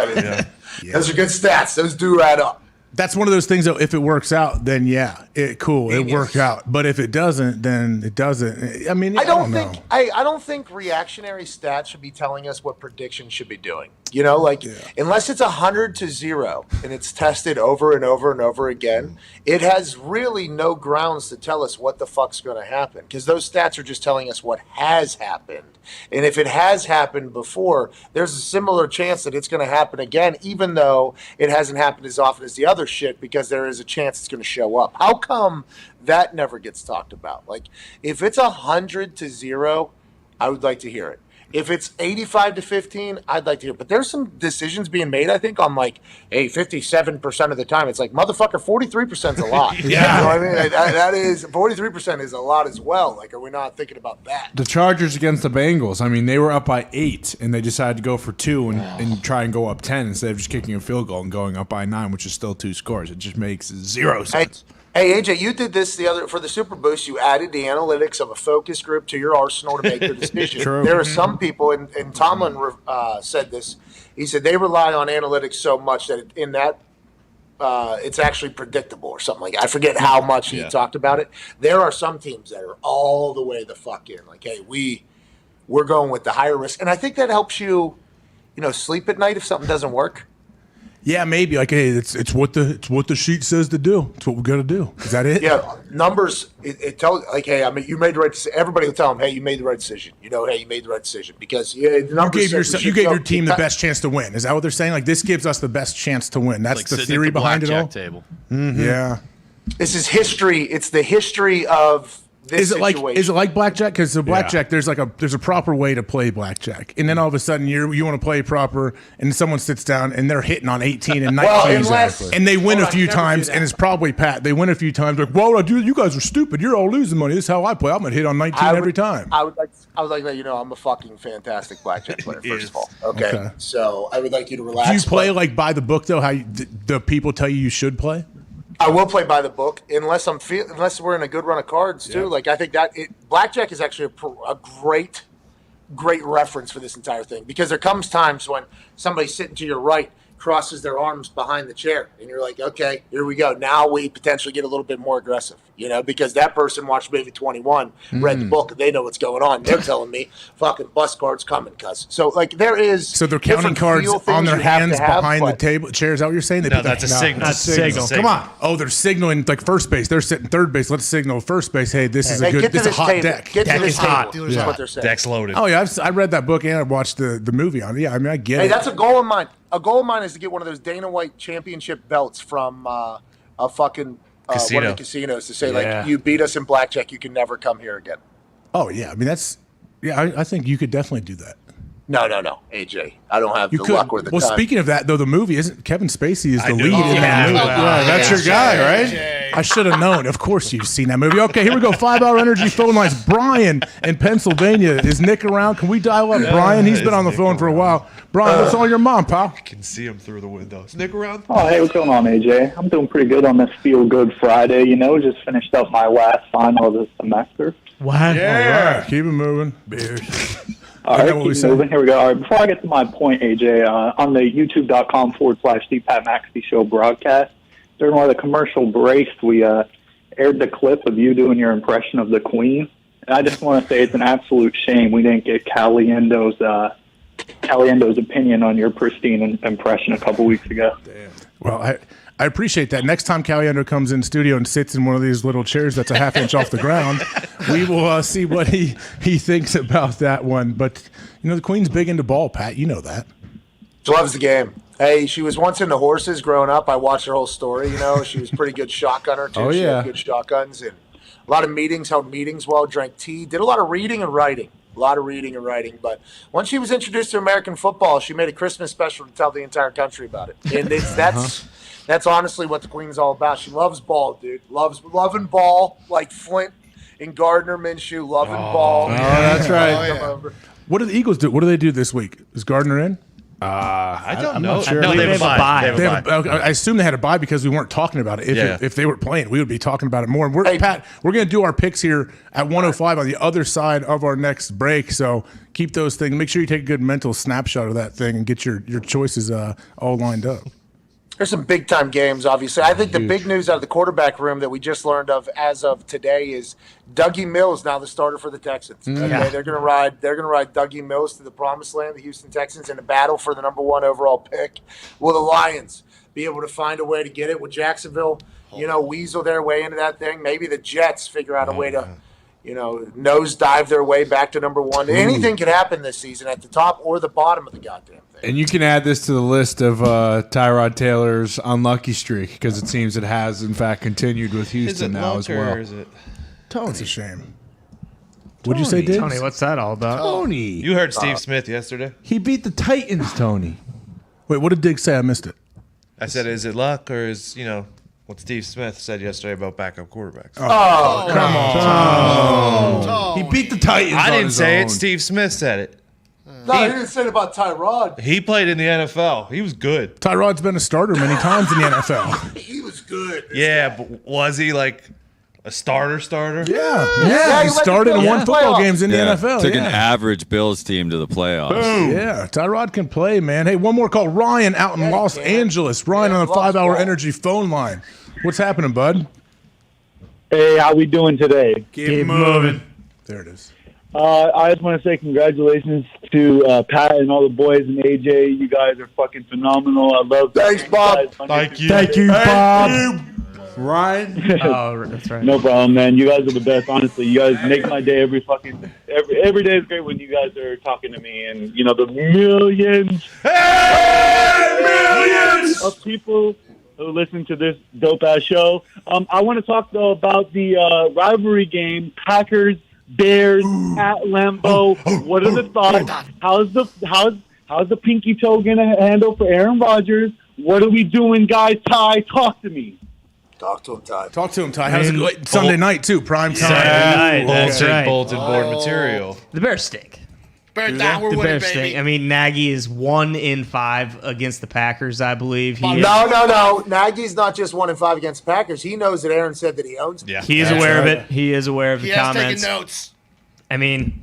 Those are good stats. Those do add up. That's one of those things, though. If it works out, then it worked out. But if it doesn't, then it doesn't. I mean, I don't know. I don't think reactionary stats should be telling us what predictions should be doing. You know, like unless it's 100-0 and it's tested over and over and over again, it has really no grounds to tell us what the fuck's going to happen, because those stats are just telling us what has happened. And if it has happened before, there's a similar chance that it's going to happen again, even though it hasn't happened as often as the other shit, because there is a chance it's going to show up. How come that never gets talked about? Like, if it's 100-0, I would like to hear it. If it's 85-15, I'd like to hear it. But there's some decisions being made, I think, on like, hey, 57% of the time. It's like, motherfucker, 43% is a lot. Yeah. You know what I mean? That is, 43% is a lot as well. Like, are we not thinking about that? The Chargers against the Bengals. I mean, they were up by 8, and they decided to go for 2 and try and go up 10 instead of just kicking a field goal and going up by 9, which is still 2 scores. It just makes 0 sense. Hey, AJ, you did this for the Super Boost. You added the analytics of a focus group to your arsenal to make your decision. True. There are some people, and Tomlin said this. He said they rely on analytics so much that it's actually predictable or something like that. I forget how much he talked about it. There are some teams that are all the way the fuck in. Like, hey, we're going with the higher risk, and I think that helps you, sleep at night if something doesn't work. Yeah, maybe. Like, hey, it's what the sheet says to do. It's what we got to do. Is that it? Yeah, numbers. It tells like, hey, I mean, you made the right decision. Everybody will tell them, hey, you made the right decision. Hey, you made the right decision because the numbers. You gave your team the best chance to win. Is that what they're saying? Like, this gives us the best chance to win. That's like the theory behind it all. Table. Mm-hmm. Yeah. This is history. It's the history of. Is it like blackjack? Because the blackjack, there's a proper way to play blackjack, and then all of a sudden you want to play proper, and someone sits down and they're hitting on 18 and 19, and they win a few times, and it's probably Pat. They win a few times, like, whoa, dude, you guys are stupid. You're all losing money. This is how I play. I'm gonna hit on 19 every time. I would like to let you know I'm a fucking fantastic blackjack player. First of all, okay. So I would like you to relax. Do you play like by the book though? How the people tell you should play? I will play by the book unless we're in a good run of cards too. Yeah. Like, I think that blackjack is actually a great reference for this entire thing, because there comes times when somebody sitting to your right crosses their arms behind the chair, and you're like, okay, here we go. Now we potentially get a little bit more aggressive, because that person watched movie 21, read the book, they know what's going on. They're telling me, fucking bus card's coming, cuz. So, like, there is. So they're counting cards on their hands behind the table chair. Is that what you're saying? That's a signal. That's a signal. Come on. Oh, they're signaling like first base. They're sitting third base. Let's signal first base. Hey, this is a hot deck. Get to this hot. Is what they're saying. Deck's loaded. Oh yeah, I read that book and I watched the movie on it. Yeah, I mean, I get it. Hey, that's a goal of mine. A goal of mine is to get one of those Dana White championship belts from a fucking one of the casinos to say, like, you beat us in blackjack, you can never come here again. Oh yeah, I mean I think you could definitely do that. No, AJ, I don't have the luck or the time. Well, speaking of that though, the movie isn't Kevin Spacey is the lead in that movie. Yeah, that's your guy, right? I should have known. Of course you've seen that movie. Okay, here we go. 5-hour energy phone lines. Brian in Pennsylvania. Is Nick around? Can we dial up Brian? He's been on the phone for a while. Brian, what's on your mom, pal? I can see him through the window. Is Nick around? Oh, hey, what's going on, AJ? I'm doing pretty good on this Feel Good Friday. Just finished up my last final of the semester. Wow. Yeah. All right. Keep it moving. Beers. All right, keep moving. Here we go. All right, before I get to my point, AJ, on the youtube.com/Pat McAfee Show broadcast, during one of the commercial breaks, we aired the clip of you doing your impression of the Queen. And I just want to say it's an absolute shame we didn't get Caliendo's opinion on your pristine impression a couple weeks ago. Damn. Well, I appreciate that. Next time Caliendo comes in studio and sits in one of these little chairs that's a half inch off the ground, we will see what he thinks about that one. But, the Queen's big into ball, Pat. You know that. She loves the game. Hey, she was once into horses growing up. I watched her whole story. She was a pretty good shotgunner, too. Oh, She yeah. had good shotguns. And a lot of meetings, held meetings well, drank tea, did a lot of reading and writing. But once she was introduced to American football, she made a Christmas special to tell the entire country about it. And that's honestly what the Queen's all about. She loves ball, dude. Loving ball, like Flint and Gardner Minshew, loving ball. Oh, that's right. Come over. What do the Eagles do? What do they do this week? Is Gardner in? I don't know. Sure. No, they have a bye. I assume they had a bye because we weren't talking about it. If they were playing, we would be talking about it more. And Pat, we're going to do our picks here at 105 on the other side of our next break. So keep those things. Make sure you take a good mental snapshot of that thing and get your choices all lined up. There's some big time games, obviously. I think the big news out of the quarterback room that we just learned of as of today is Dougie Mills now the starter for the Texans. Okay, they're gonna ride Dougie Mills to the promised land, the Houston Texans, in a battle for the number 1 overall pick. Will the Lions be able to find a way to get it? Will Jacksonville, weasel their way into that thing? Maybe the Jets figure out a way to nosedive their way back to number 1. Anything could happen this season at the top or the bottom of the goddamn thing. And you can add this to the list of Tyrod Taylor's unlucky streak because it seems it has, in fact, continued with Houston now as well. Is it Tony? It's a shame. What'd you say, Diggs? Tony, what's that all about? Tony. You heard Steve Smith yesterday. He beat the Titans, Tony. Wait, what did Diggs say? I missed it. I said, is it luck or is, what Steve Smith said yesterday about backup quarterbacks? Oh, come on. He beat the Titans. I on didn't his say own. it. Steve Smith said it. No, he didn't say it about Tyrod. He played in the NFL. He was good. Tyrod's been a starter many times in the NFL. He was good. Yeah, but was he like a starter? Yeah. He started and won football games in the NFL. Took an average Bills team to the playoffs. Boom. Yeah, Tyrod can play, man. Hey, one more call. Ryan out in Los Angeles. Ryan on the 5-hour energy phone line. What's happening, bud? Hey, how we doing today? Keep moving. There it is. I just want to say congratulations to Pat and all the boys and AJ. You guys are fucking phenomenal. I love that. Thanks, Bob. Thank you. Thank you, Bob. Ryan. Oh, that's right. No problem, man. You guys are the best. Honestly, you guys make my day every day is great when you guys are talking to me, and the millions of people who listen to this dope ass show. I want to talk though about the rivalry game, Packers Bears at Lambeau. What are the thoughts? How's the pinky toe gonna handle for Aaron Rodgers? What are we doing, guys? Ty, talk to me. Talk to him, Ty. Talk to him, Ty. How's it going? Sunday night, too. Prime time. Saturday night, that's right. Bulletin board material. The Bears stink. Bears down, we're The winning, Bears baby. stink. I mean, Nagy is 1-5 against the Packers, I believe. No. Nagy's not just 1-5 against the Packers. He knows that Aaron said that he owns it. Yeah. He is aware of it. He is aware of the He has comments. taken notes. I mean,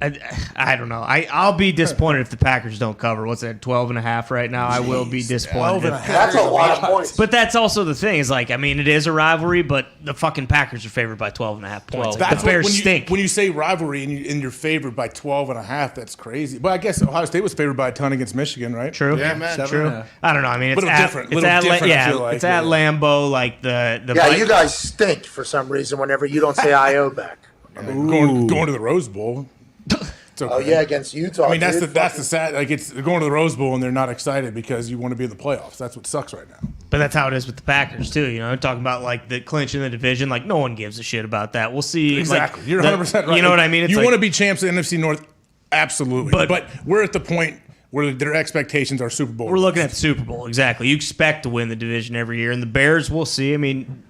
I don't know. I'll be disappointed if the Packers don't cover. What's that, 12.5 right now? I will be disappointed. That's a lot of points. But that's also the thing. Is like, I mean, it is a rivalry, but the fucking Packers are favored by 12.5 points. Like, the Bears stink. When you say rivalry and you're favored by 12.5, that's crazy. But I guess Ohio State was favored by a ton against Michigan, right? True. Yeah, man. True. I don't know. I mean, it's Little at, different. It's Little at, different, I feel like. it's at Lambeau. Like the You guys stink for some reason whenever you don't say IO back. I mean, going to the Rose Bowl. It's okay. Oh yeah, against Utah. I mean, that's dude. the sad. Like, they're going to the Rose Bowl and they're not excited because you want to be in the playoffs. That's what sucks right now. But that's how it is with the Packers too. Talking about like the clinch in the division. Like no one gives a shit about that. We'll see. Exactly. Like, You're 100% right. You know what I mean? It's you like, want to be champs of the NFC North, absolutely. But we're at the point where their expectations are Super Bowl. We're looking at the Super Bowl. Exactly. You expect to win the division every year, and the Bears, we'll see. I mean,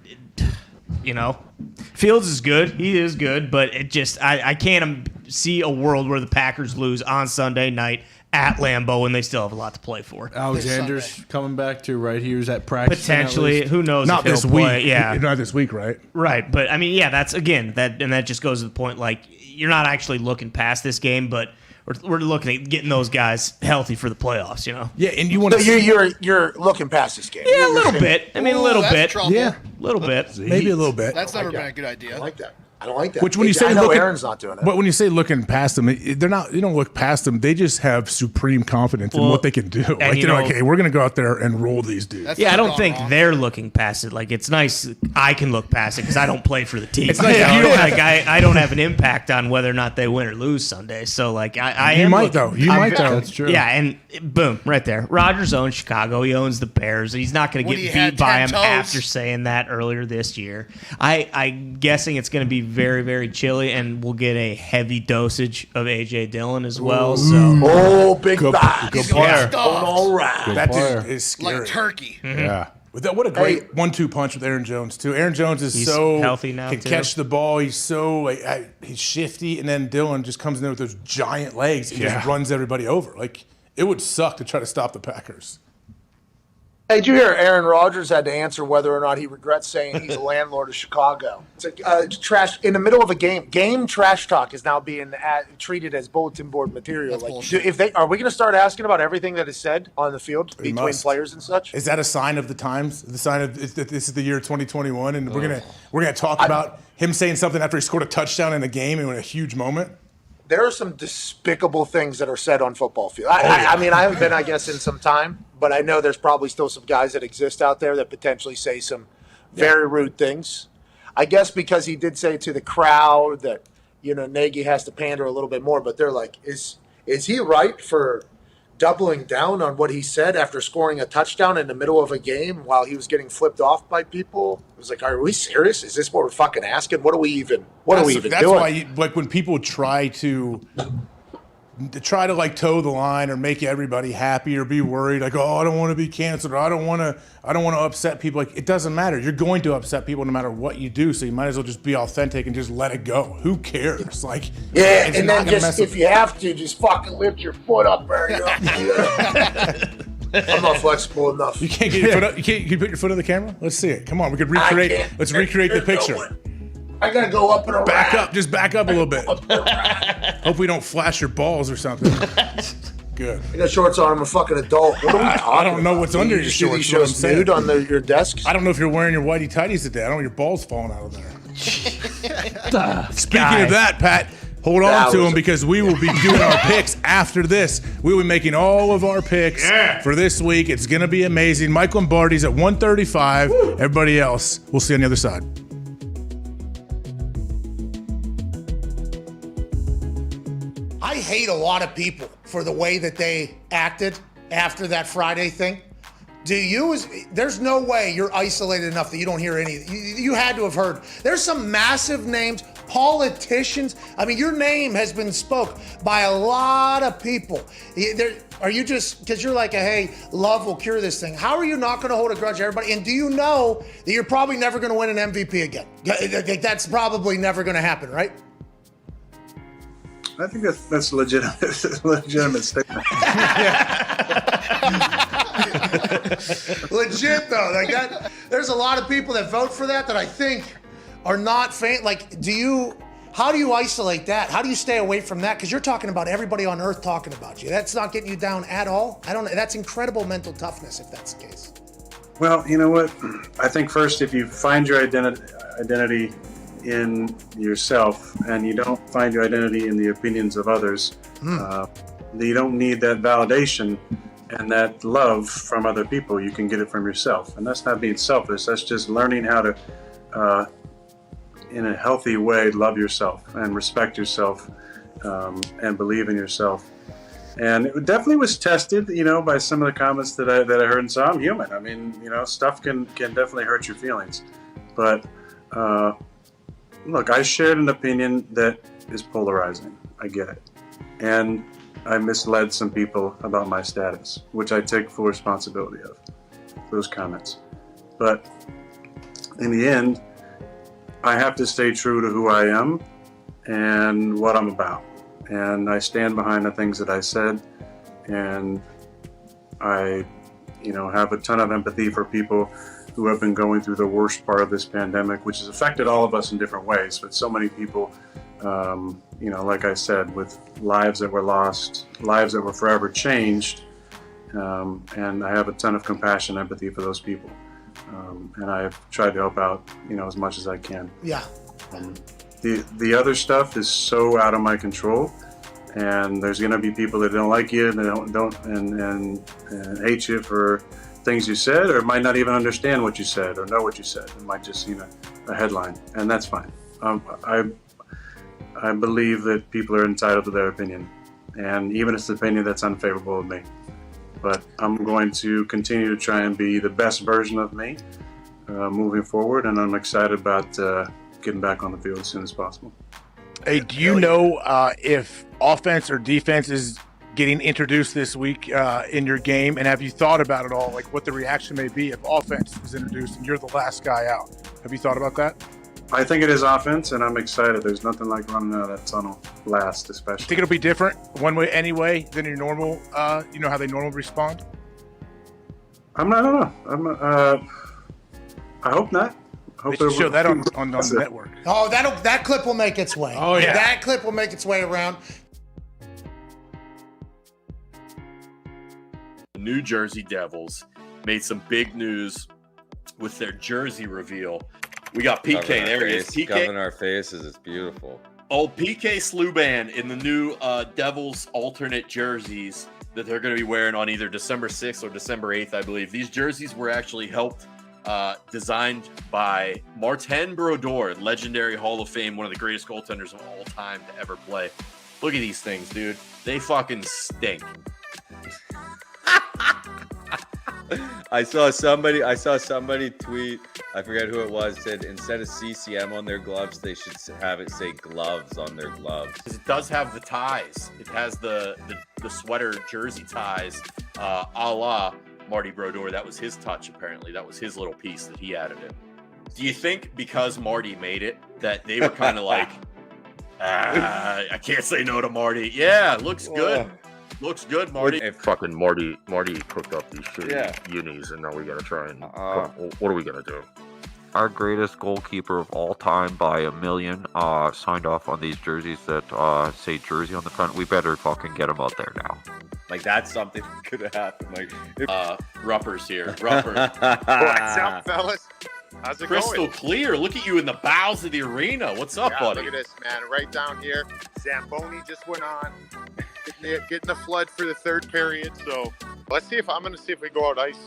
Fields is good. He is good, but it just I can't see a world where the Packers lose on Sunday night at Lambeau and they still have a lot to play for. Alexander's coming back to right here. Is that practice? Potentially, who knows? Not if this he'll week. play. Yeah, not this week, right? Right, but I mean, yeah, that's again that just goes to the point. Like you're not actually looking past this game, but we're looking at getting those guys healthy for the playoffs. Yeah, and you want to. You're looking past this game. Yeah, a little bit. I mean, a little bit. Trouble. Yeah, a little bit. Maybe a little bit. That's never been a good idea. I like that. I don't like that. Which when you say I know looking, Aaron's not doing it. But when you say looking past them, they're not. You don't look past them. They just have supreme confidence in what they can do. Like they're like, hey, we're gonna go out there and roll these dudes. Yeah, I don't think they're looking past it. Like it's nice I can look past it because I don't play for the team. It's nice I don't have an impact on whether or not they win or lose Sunday. So like You might though. That's true. Yeah, and boom, right there. Rodgers owns Chicago. He owns the Bears. He's not going to get beat by him after saying that earlier this year. I'm guessing it's going to be very, very chilly, and we'll get a heavy dosage of A.J. Dillon as well. So, big back. Good player. All right. That dude is scary. Like turkey. Mm-hmm. Yeah. What a great 1-2 punch with Aaron Jones too. Aaron Jones is He's so healthy now, can too. catch the ball. He's so he's shifty, and then Dillon just comes in with those giant legs and just runs everybody over. Like it would suck to try to stop the Packers. Hey, did you hear Aaron Rodgers had to answer whether or not he regrets saying he's a landlord of Chicago? It's like trash in the middle of a game. Game trash talk is now being treated as bulletin board material. Are we going to start asking about everything that is said on the field between players and such? Is that a sign of the times? The sign of that this is the year 2021, and we're gonna talk about him saying something after he scored a touchdown in a game and in a huge moment. There are some despicable things that are said on football field. I mean, I haven't been, I guess, in some time, but I know there's probably still some guys that exist out there that potentially say some very rude things. I guess because he did say to the crowd that, Nagy has to pander a little bit more, but they're like, is he right for doubling down on what he said after scoring a touchdown in the middle of a game while he was getting flipped off by people? It was like, are we serious? Is this what we're fucking asking? What are we even doing? That's why, when people try to toe the line or make everybody happy or be worried, like, oh, I don't want to be canceled, or I don't want to upset people. Like, it doesn't matter. You're going to upset people no matter what you do. So you might as well just be authentic and just let it go. Who cares? Like, yeah, and then just if you have to, just fucking lift your foot up there. I'm not flexible enough. You can't get your foot up. You put your foot on the camera. Let's see it. Come on, we could recreate. Let's recreate the picture. I gotta go up and around. Just back up a little bit. Hope we don't flash your balls or something. Good. I got shorts on. I'm a fucking adult. What are we talking I don't know what's under your shorts. These shows nude on your desk. I don't know if you're wearing your whitey tighties today. I don't know your balls falling out of there. Speaking of that, Pat, hold on to them because we will be doing our picks after this. We will be making all of our picks for this week. It's going to be amazing. Mike Lombardi's at 135. Everybody else, we'll see you on the other side. I hate a lot of people for the way that they acted after that Friday thing. There's no way you're isolated enough that you don't hear any. You had to have heard. There's some massive names, politicians. I mean, your name has been spoke by a lot of people. Are you just, because you're like, hey, love will cure this thing. How are you not going to hold a grudge to everybody? And do you know that you're probably never going to win an MVP again? That's probably never going to happen, right? I think that's a legitimate statement. Legit though, like that. There's a lot of people that vote for that I think are not Like, how do you isolate that? How do you stay away from that? Because you're talking about everybody on earth talking about you. That's not getting you down at all. I don't know. That's incredible mental toughness if that's the case. Well, you know what? I think first, if you find your identity in yourself and you don't find your identity in the opinions of others, you don't need that validation and that love from other people. You can get it from yourself, and that's not being selfish. That's just learning how to in a healthy way love yourself and respect yourself, and believe in yourself. And it definitely was tested, by some of the comments that I heard. And so I'm human. I mean, stuff can definitely hurt your feelings, but look, I shared an opinion that is polarizing. I get it. And I misled some people about my status, which I take full responsibility of, those comments. But in the end, I have to stay true to who I am and what I'm about. And I stand behind the things that I said. And I, have a ton of empathy for people who have been going through the worst part of this pandemic, which has affected all of us in different ways. But so many people, like I said, with lives that were lost, lives that were forever changed. And I have a ton of compassion, empathy for those people. And I've tried to help out, as much as I can. Yeah. The other stuff is so out of my control. And there's going to be people that don't like you and hate you for things you said, or might not even understand what you said or know what you said. It might just see a headline, and that's fine. I believe that people are entitled to their opinion, and even if it's an opinion that's unfavorable of me. But I'm going to continue to try and be the best version of me moving forward, and I'm excited about getting back on the field as soon as possible. Hey, do you know if offense or defense is getting introduced this week in your game, and have you thought about it all, like what the reaction may be if offense is introduced and you're the last guy out? Have you thought about that? I think it is offense, and I'm excited. There's nothing like running out of that tunnel last, especially. Think it'll be different one way anyway than your normal, how they normally respond? I don't know. I hope not. They should show that on the network. Oh, that clip will make its way. Oh, yeah. That clip will make its way around. The New Jersey Devils made some big news with their jersey reveal. We got PK. There he is. PK covering our faces. It's beautiful. Old PK Sluban in the new Devils alternate jerseys that they're going to be wearing on either December 6th or December 8th, I believe. These jerseys were actually helped designed by Martin Brodeur, legendary Hall of Fame, one of the greatest goaltenders of all time to ever play. Look at these things, dude. They fucking stink. I saw somebody tweet, I forget who it was, said instead of CCM on their gloves, they should have it say gloves on their gloves. It does have the ties. It has the sweater jersey ties, a la Marty Brodeur. That was his touch, apparently. That was his little piece that he added in. Do you think because Marty made it that they were kind of like, I can't say no to Marty. Yeah, looks good. Looks good, Marty. Fucking Marty cooked up these shitty unis, and now we gotta try and what are we gonna do? Our greatest goalkeeper of all time by a million signed off on these jerseys that say Jersey on the front. We better fucking get him out there now. Like, that's something that could have happened. Like, Ruppers here. Rupper. What's up, fellas? How's it Crystal going? clear. Look at you in the bowels of the arena. What's up, buddy? Look at this, man. Right down here. Zamboni just went on. Getting the flood for the third period. So let's see if I'm going to see if we go out ice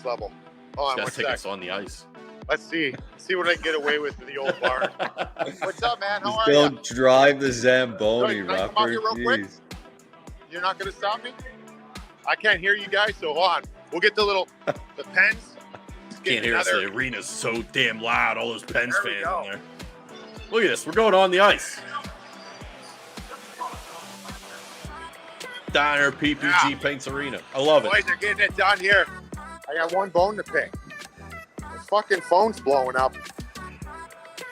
level. Hold on, Just take us on the ice. Let's see what I can get away with the old barn. What's up, man? How are you? Don't drive the Zamboni, Can I come up Rupper. here real quick? You're not going to stop me? I can't hear you guys, so hold on. We'll get the pens. Can't hear us. The arena's so damn loud. All those Pens fans in there. Look at this. We're going on the ice. Diner PPG Paints Arena. I love it. Boys are getting it done here. I got one bone to pick. The fucking phone's blowing up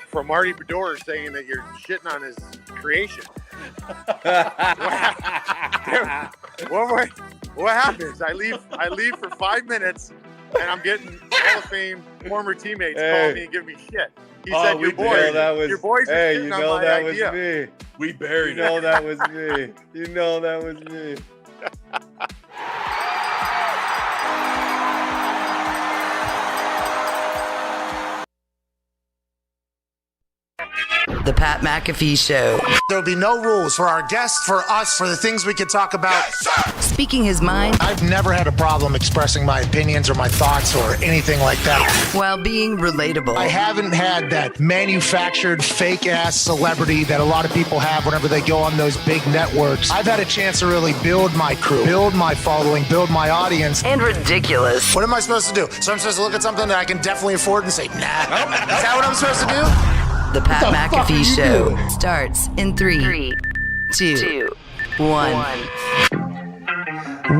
from Marty Brodeur saying that you're shitting on his creation. What happens? I leave for 5 minutes, and I'm getting Hall of Fame former teammates calling me and giving me shit. He said your boys are shitting on my idea. Me. We buried it. You know that was me. You know that was me. The Pat McAfee Show. There'll be no rules for our guests, for us, for the things we could talk about. Speaking his mind. I've never had a problem expressing my opinions or my thoughts or anything like that. While being relatable. I haven't had that manufactured fake-ass celebrity that a lot of people have whenever they go on those big networks. I've had a chance to really build my crew, build my following, build my audience. And ridiculous. What am I supposed to do? So I'm supposed to look at something that I can definitely afford and say, nah. Is that what I'm supposed to do? The Pat McAfee Show starts in 3, 2, 1.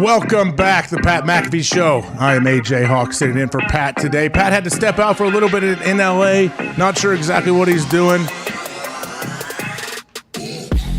Welcome back to the Pat McAfee Show. I am AJ Hawk sitting in for Pat today. Pat had to step out for a little bit in LA. Not sure exactly what he's doing.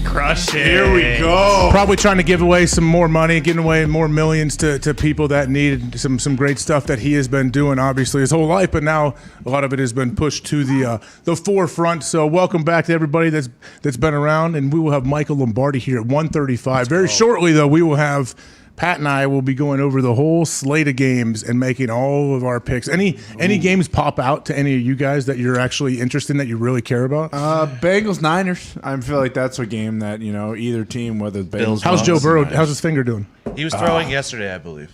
Crush it. Here we go. Probably trying to give away some more money, giving away more millions to people that need some great stuff that he has been doing, obviously, his whole life. But now a lot of it has been pushed to the forefront. So welcome back to everybody that's been around. And we will have Michael Lombardi here at 1:35. Very shortly, though, we will have Pat and I will be going over the whole slate of games and making all of our picks. Any games pop out to any of you guys that you're actually interested in, that you really care about? Bengals Niners. I feel like that's a game that, either team, whether the Bengals. How's Joe Burrow? How's his finger doing? He was throwing yesterday, I believe.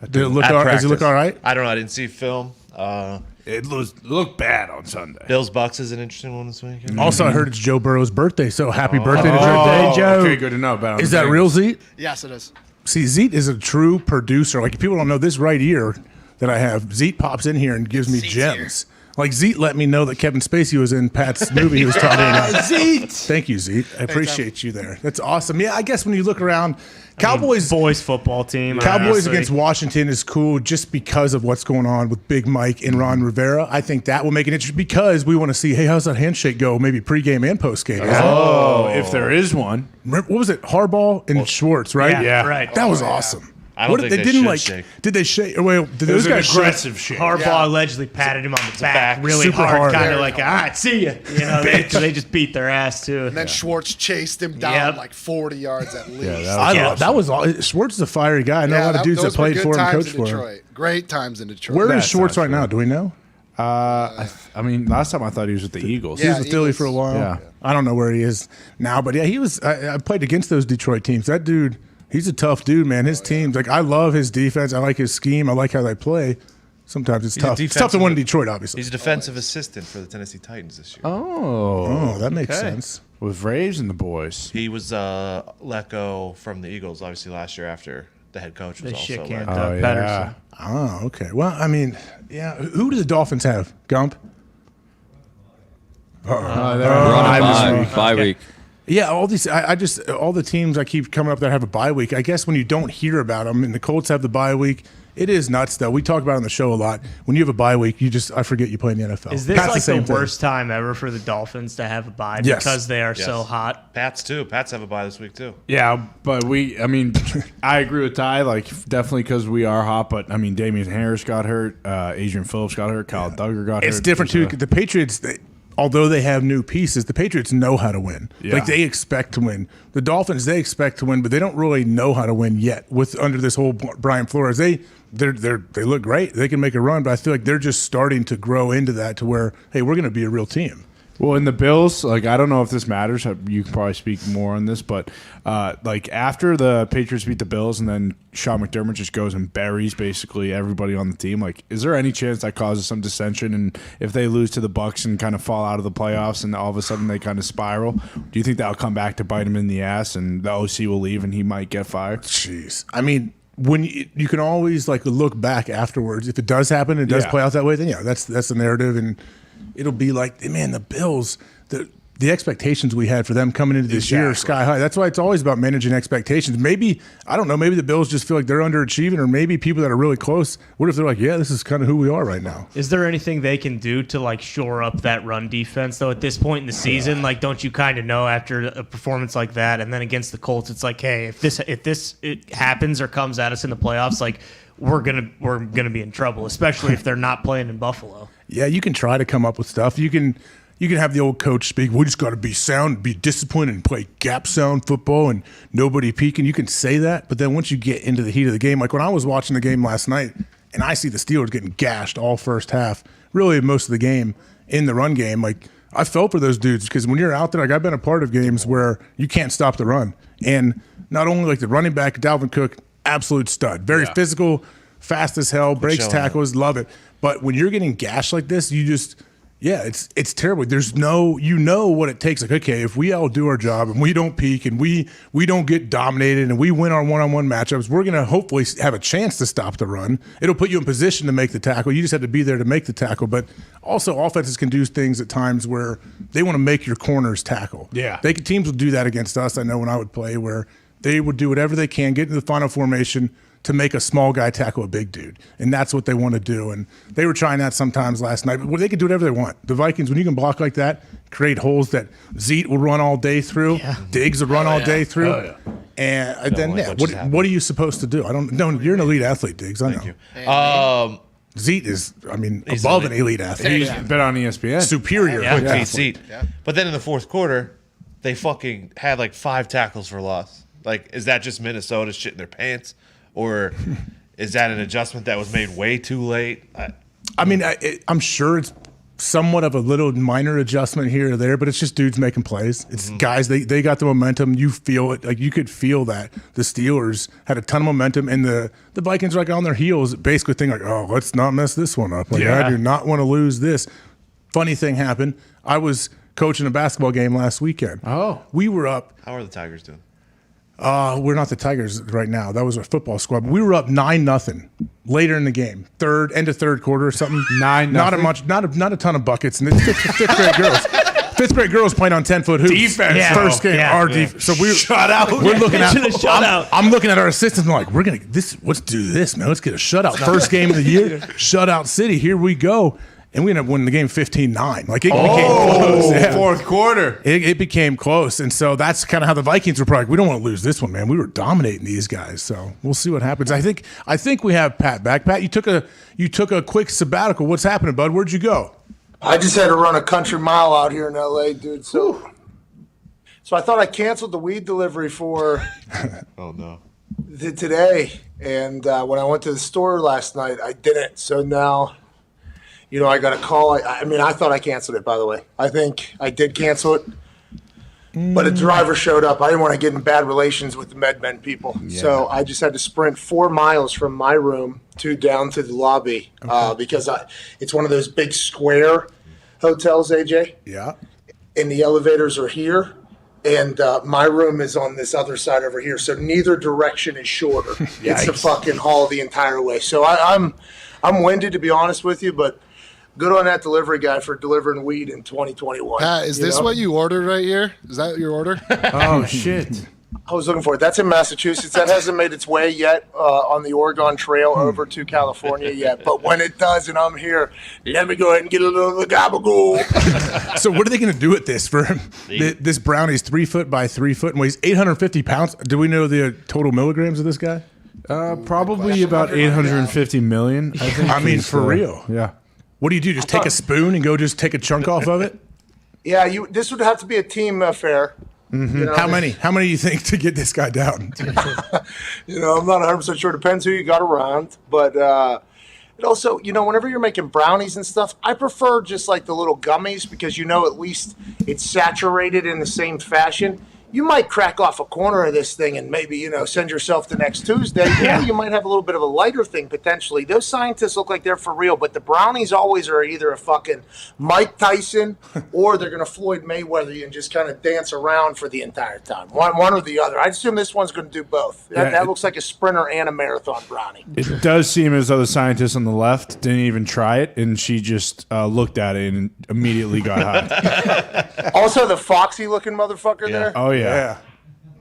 Does he look all right? I don't know. I didn't see film. It looked bad on Sunday. Bills Bucks is an interesting one this weekend. Also, I heard it's Joe Burrow's birthday, so happy birthday to Joe. Okay, good to know about him. Is that real, Zeke? Yes, it is. See, Zeke is a true producer. Like, people don't know this right here that I have. Zeke pops in here and gives me gems. Like, Zeke let me know that Kevin Spacey was in Pat's movie he was talking about. Zeke! Thank you, Zeke. I appreciate you there. That's awesome. Yeah, I guess when you look around, Cowboys boys football team. Cowboys honestly. against Washington is cool just because of what's going on with Big Mike and Ron Rivera. I think that will make it interesting because we want to see, hey, how's that handshake go? Maybe pregame and postgame. Oh, if there is one. What was it? Harbaugh and Schwartz, right? Yeah, right. That was awesome. I don't think they didn't should like. shake. Did they shake? Well, did those guys aggressive shake? Harbaugh allegedly patted him on the back really super hard, hard. kind of like, all right, see ya. You know, they just beat their ass too. And then Schwartz chased him down like 40 yards at least. That was all. Schwartz is a fiery guy. I know a lot of dudes that played for him, coached for him. Great times in Detroit. Where is Schwartz right now? Do we know? I mean, last time I thought he was with the Eagles. He was with Philly for a while. Yeah. I don't know where he is now, but yeah, he was. I played against those Detroit teams. That dude, he's a tough dude, man. His teams, like, I love his defense. I like his scheme. I like how they play. Sometimes it's tough. It's tough to win in Detroit, obviously. He's a defensive assistant for the Tennessee Titans this year. Oh, that makes sense. With Raves and the boys. He was let go from the Eagles, obviously, last year after the head coach was also let go. Pedersen. Oh, okay. Well, I mean, yeah. Who do the Dolphins have? Gump? Bye week. Yeah, all these. All the teams I keep coming up that have a bye week. I guess when you don't hear about them, and the Colts have the bye week, it is nuts. Though we talk about it on the show a lot. When you have a bye week, I forget you play in the NFL. Is this Pat's like the worst time ever for the Dolphins to have a bye because they are so hot? Pats too. Pats have a bye this week too. Yeah, but I mean, I agree with Ty. Like, definitely because we are hot. But I mean, Damian Harris got hurt. Adrian Phillips got hurt. Kyle Duggar got hurt. It's different too. The Patriots, although they have new pieces, the Patriots know how to win. Yeah. Like, they expect to win. The Dolphins, they expect to win, but they don't really know how to win yet. Under this whole Brian Flores, they look great. They can make a run, but I feel like they're just starting to grow into that to where, hey, we're going to be a real team. Well, in the Bills, like, I don't know if this matters. You can probably speak more on this, but like, after the Patriots beat the Bills and then Sean McDermott just goes and buries basically everybody on the team, like, is there any chance that causes some dissension? And if they lose to the Bucs and kind of fall out of the playoffs and all of a sudden they kind of spiral, do you think that'll come back to bite him in the ass and the OC will leave and he might get fired? Jeez. I mean, when you can always, like, look back afterwards. If it does happen, it does play out that way, then that's the narrative, and it'll be like, man, the Bills, the expectations we had for them coming into this year are sky high. That's why it's always about managing expectations. Maybe, I don't know, maybe the Bills just feel like they're underachieving, or maybe people that are really close, what if they're like, yeah, this is kind of who we are right now? Is there anything they can do to, like, shore up that run defense, though, at this point in the season? Like, don't you kind of know after a performance like that, and then against the Colts, it's like, hey, if this happens or comes at us in the playoffs, like, we're gonna be in trouble, especially if they're not playing in Buffalo. Yeah, you can try to come up with stuff. You can have the old coach speak, we just got to be sound, be disciplined, and play gap sound football and nobody peeking. You can say that, but then once you get into the heat of the game, like when I was watching the game last night and I see the Steelers getting gashed all first half, really most of the game in the run game, like, I felt for those dudes, because when you're out there, like, I've been a part of games where you can't stop the run. And not only, like, the running back, Dalvin Cook, absolute stud, very physical, fast as hell, breaks tackles, love it. But when you're getting gashed like this, you just, it's terrible. There's no, what it takes. Like, okay, if we all do our job and we don't peak and we don't get dominated and we win our one-on-one matchups, we're going to hopefully have a chance to stop the run. It'll put you in position to make the tackle. You just have to be there to make the tackle. But also, offenses can do things at times where they want to make your corners tackle. Yeah. Teams will do that against us. I know when I would play, where they would do whatever they can, get into the final formation to make a small guy tackle a big dude. And that's what they want to do. And they were trying that sometimes last night. But they can do whatever they want. The Vikings, when you can block like that, create holes that Zeke will run all day through, Diggs will run all day through. And then, what are you supposed to do? I don't know. You're an elite athlete, Diggs. I know. Thank you. Zeke is, he's above an elite athlete. He's been on ESPN. Superior. Quick feet Zeke. But then in the fourth quarter, they fucking had like 5 tackles for loss. Like, is that just Minnesota shitting their pants? Or is that an adjustment that was made way too late? I'm sure it's somewhat of a little minor adjustment here or there, but it's just dudes making plays. It's guys, they got the momentum. You feel it. Like, you could feel that the Steelers had a ton of momentum, and the Vikings are like on their heels, basically thinking like, oh, let's not mess this one up. Like, I do not want to lose this. Funny thing happened. I was coaching a basketball game last weekend. Oh. We were up. How are the Tigers doing? We're not the Tigers right now. That was our football squad. But we were up 9-0 later in the game, end of third quarter or something. 9-0. Not a ton of buckets. And it's fifth grade girls. Fifth grade girls playing on 10-foot hoops. Defense. Yeah. First game. Our defense. So shut out. We're looking at. I'm looking at our assistants. I'm like, we're gonna this. Let's do this, man. Let's get a shutout. First game of the year. Shutout city. Here we go. and we ended up winning the game 15-9. Like, it became close. Yeah. Fourth quarter. It became close, and so that's kind of how the Vikings were probably like, we don't want to lose this one, man. We were dominating these guys, so we'll see what happens. I think we have Pat back. Pat, you took a quick sabbatical. What's happening, bud? Where'd you go? I just had to run a country mile out here in LA, dude. So I thought I canceled the weed delivery for oh no today, and when I went to the store last night, I didn't. So now, I got a call. I thought I canceled it, by the way. I think I did cancel it, but a driver showed up. I didn't want to get in bad relations with the MedMen people, so I just had to sprint 4 miles from my room down to the lobby because it's one of those big square hotels, AJ. Yeah. And the elevators are here, and my room is on this other side over here, so neither direction is shorter. It's a fucking haul the entire way. So I'm winded, to be honest with you, but good on that delivery guy for delivering weed in 2021. Pat, is this what you ordered right here? Is that your order? Oh, shit. I was looking for it. That's in Massachusetts. That hasn't made its way yet on the Oregon Trail over to California yet. But when it does, and I'm here, let me go ahead and get a little of the gabagool. So what are they going to do with this for him? This brownie's 3 foot by 3 foot and weighs 850 pounds. Do we know the total milligrams of this guy? Probably about 850 million, I think. I mean, for real. Yeah. What do? Just take a spoon and go just take a chunk off of it? Yeah, this would have to be a team affair. Mm-hmm. How many? How many do you think to get this guy down? I'm not 100% sure. Depends who you got around. But it also, whenever you're making brownies and stuff, I prefer just like the little gummies because at least it's saturated in the same fashion. You might crack off a corner of this thing and maybe, send yourself to next Tuesday. You might have a little bit of a lighter thing potentially. Those scientists look like they're for real, but the brownies always are either a fucking Mike Tyson or they're going to Floyd Mayweather you and just kind of dance around for the entire time. One or the other. I assume this one's going to do both. That looks like a sprinter and a marathon brownie. It does seem as though the scientist on the left didn't even try it, and she just looked at it and immediately got high. Also, the foxy looking motherfucker there. Oh, yeah.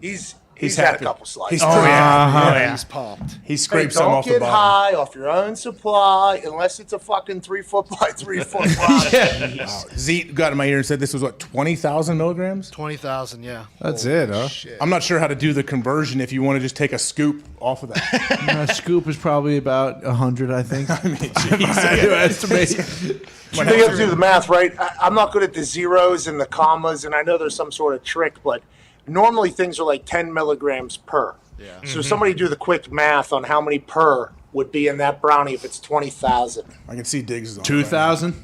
He's had a couple slides. He's pumped. He scraped some off the Don't bottom. get high off your own supply unless it's a fucking 3 foot by 3 foot brownie. Wow. Zeke got in my ear and said this was 20,000 milligrams? 20,000, yeah. That's it, huh? Shit. I'm not sure how to do the conversion if you want to just take a scoop off of that. A scoop is probably about 100, I think. I mean, geez, You have to do the math, right? I'm not good at the zeros and the commas, and I know there's some sort of trick, but normally things are like 10 milligrams per. Yeah. So somebody do the quick math on how many per would be in that brownie if it's 20,000. I can see Diggs on 2,000? Right.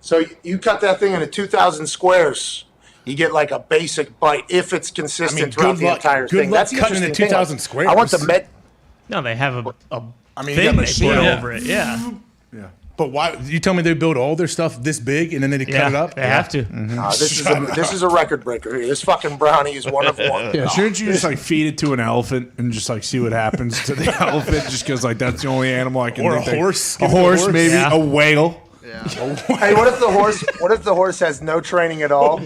So you cut that thing into 2,000 squares. You get like a basic bite if it's consistent throughout the entire thing. Good luck That's cutting into 2,000 squares. I want the med. No, they have a you thing got they machine put over it. Yeah. But why? You tell me they build all their stuff this big and then they cut it up? They have to. This is a record breaker here. This fucking brownie is one of one. Yeah, shouldn't you just feed it to an elephant and just see what happens to the elephant? Just because that's the only animal I can or think a horse. A horse, maybe a whale. Yeah. Hey, what if the horse has no training at all,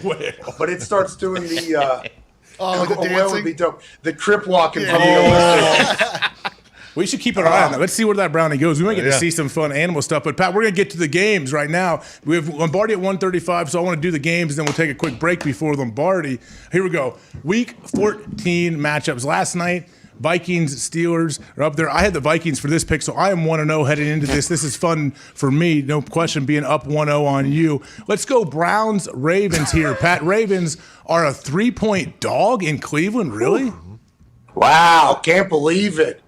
but it starts doing the the whale would be dope. The crip walking from the Olympics. We should keep an eye on that. Let's see where that brownie goes. We might get to see some fun animal stuff. But, Pat, we're going to get to the games right now. We have Lombardi at 1:35, so I want to do the games, and then we'll take a quick break before Lombardi. Here we go. Week 14 matchups. Last night, Vikings, Steelers are up there. I had the Vikings for this pick, so I am 1-0 heading into this. This is fun for me. No question being up 1-0 on you. Let's go Browns, Ravens here. Pat, Ravens are a 3-point dog in Cleveland, really? Wow, can't believe it.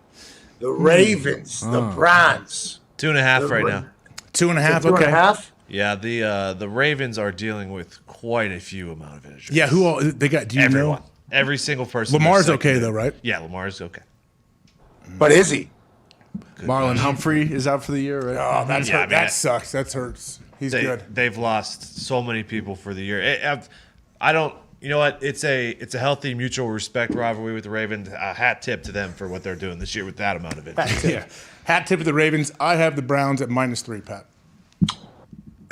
The Ravens, the Browns. 2.5 right now. 2.5, okay. 2.5? Yeah, the Ravens are dealing with quite a few amount of injuries. Yeah, who all they got? Do you Everyone. know? Every single person. Lamar's okay though, right? Yeah, Lamar's okay. But is he? Marlon Humphrey is out for the year, right? Oh, that sucks. That hurts. He's good. They've lost so many people for the year. I don't. You know what? It's a healthy mutual respect rivalry with the Ravens. A hat tip to them for what they're doing this year with that amount of it. Hat tip to the Ravens. I have the Browns at -3, Pat.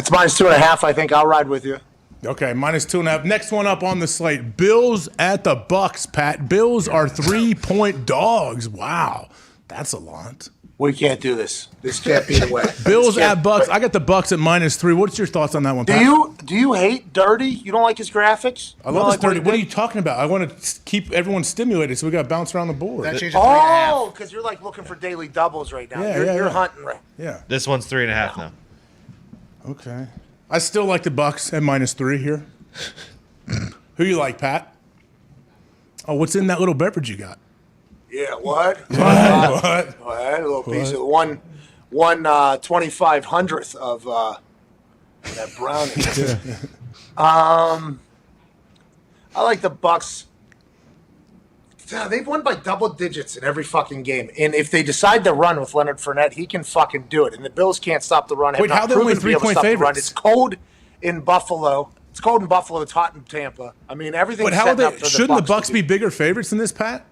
It's -2.5. I think I'll ride with you. Okay, -2.5. Next one up on the slate. Bills at the Bucks, Pat. Bills are 3-point dogs. Wow, that's a lot. We can't do this. This can't be the way. Bills at Bucks. I got the Bucks at -3. What's your thoughts on that one, Pat? Do you hate Dirty? You don't like his graphics? I love this Dirty. What are you talking about? I want to keep everyone stimulated, so we got to bounce around the board. Oh, because you're like looking for daily doubles right now. Yeah, You're hunting right. Yeah. This one's 3.5 now. Okay. I still like the Bucks at -3 here. Who you like, Pat? Oh, what's in that little beverage you got? Yeah, what? What? A little piece of one 2500th of that brownie. I like the Bucks. They've won by double digits in every fucking game, and if they decide to run with Leonard Fournette, he can fucking do it. And the Bills can't stop the run. Wait, how are they only 3-point favorites? It's cold in Buffalo. It's cold in Buffalo. It's hot in Tampa. I mean, everything's But how are setting they? up for Shouldn't the to Bucks do- be bigger favorites than this, Pat?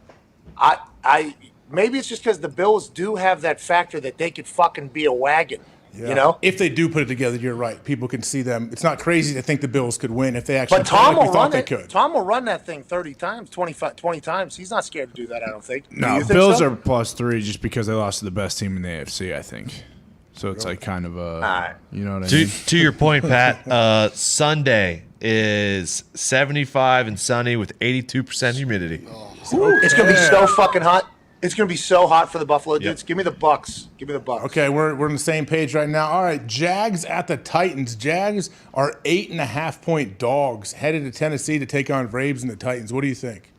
I maybe it's just because the Bills do have that factor that they could fucking be a wagon. Yeah. You know, if they do put it together, you're right. People can see them. It's not crazy to think the Bills could win if they actually but play Tom like we will thought run they it. could. Tom will run that thing 30 times, 20 times. He's not scared to do that. I don't think. Do No, you think Bills so? are +3 just because they lost to the best team in the AFC, I think. So it's like kind of a, you know what I mean? To your point, Pat, Sunday is 75 and sunny with 82% humidity. It's gonna be so fucking hot. It's going to be so hot for the Buffalo dudes. Give me the Bucks. Give me the Bucks. Okay, we're on the same page right now. All right, Jags at the Titans. Jags are 8.5-point dogs headed to Tennessee to take on Braves and the Titans. What do you think?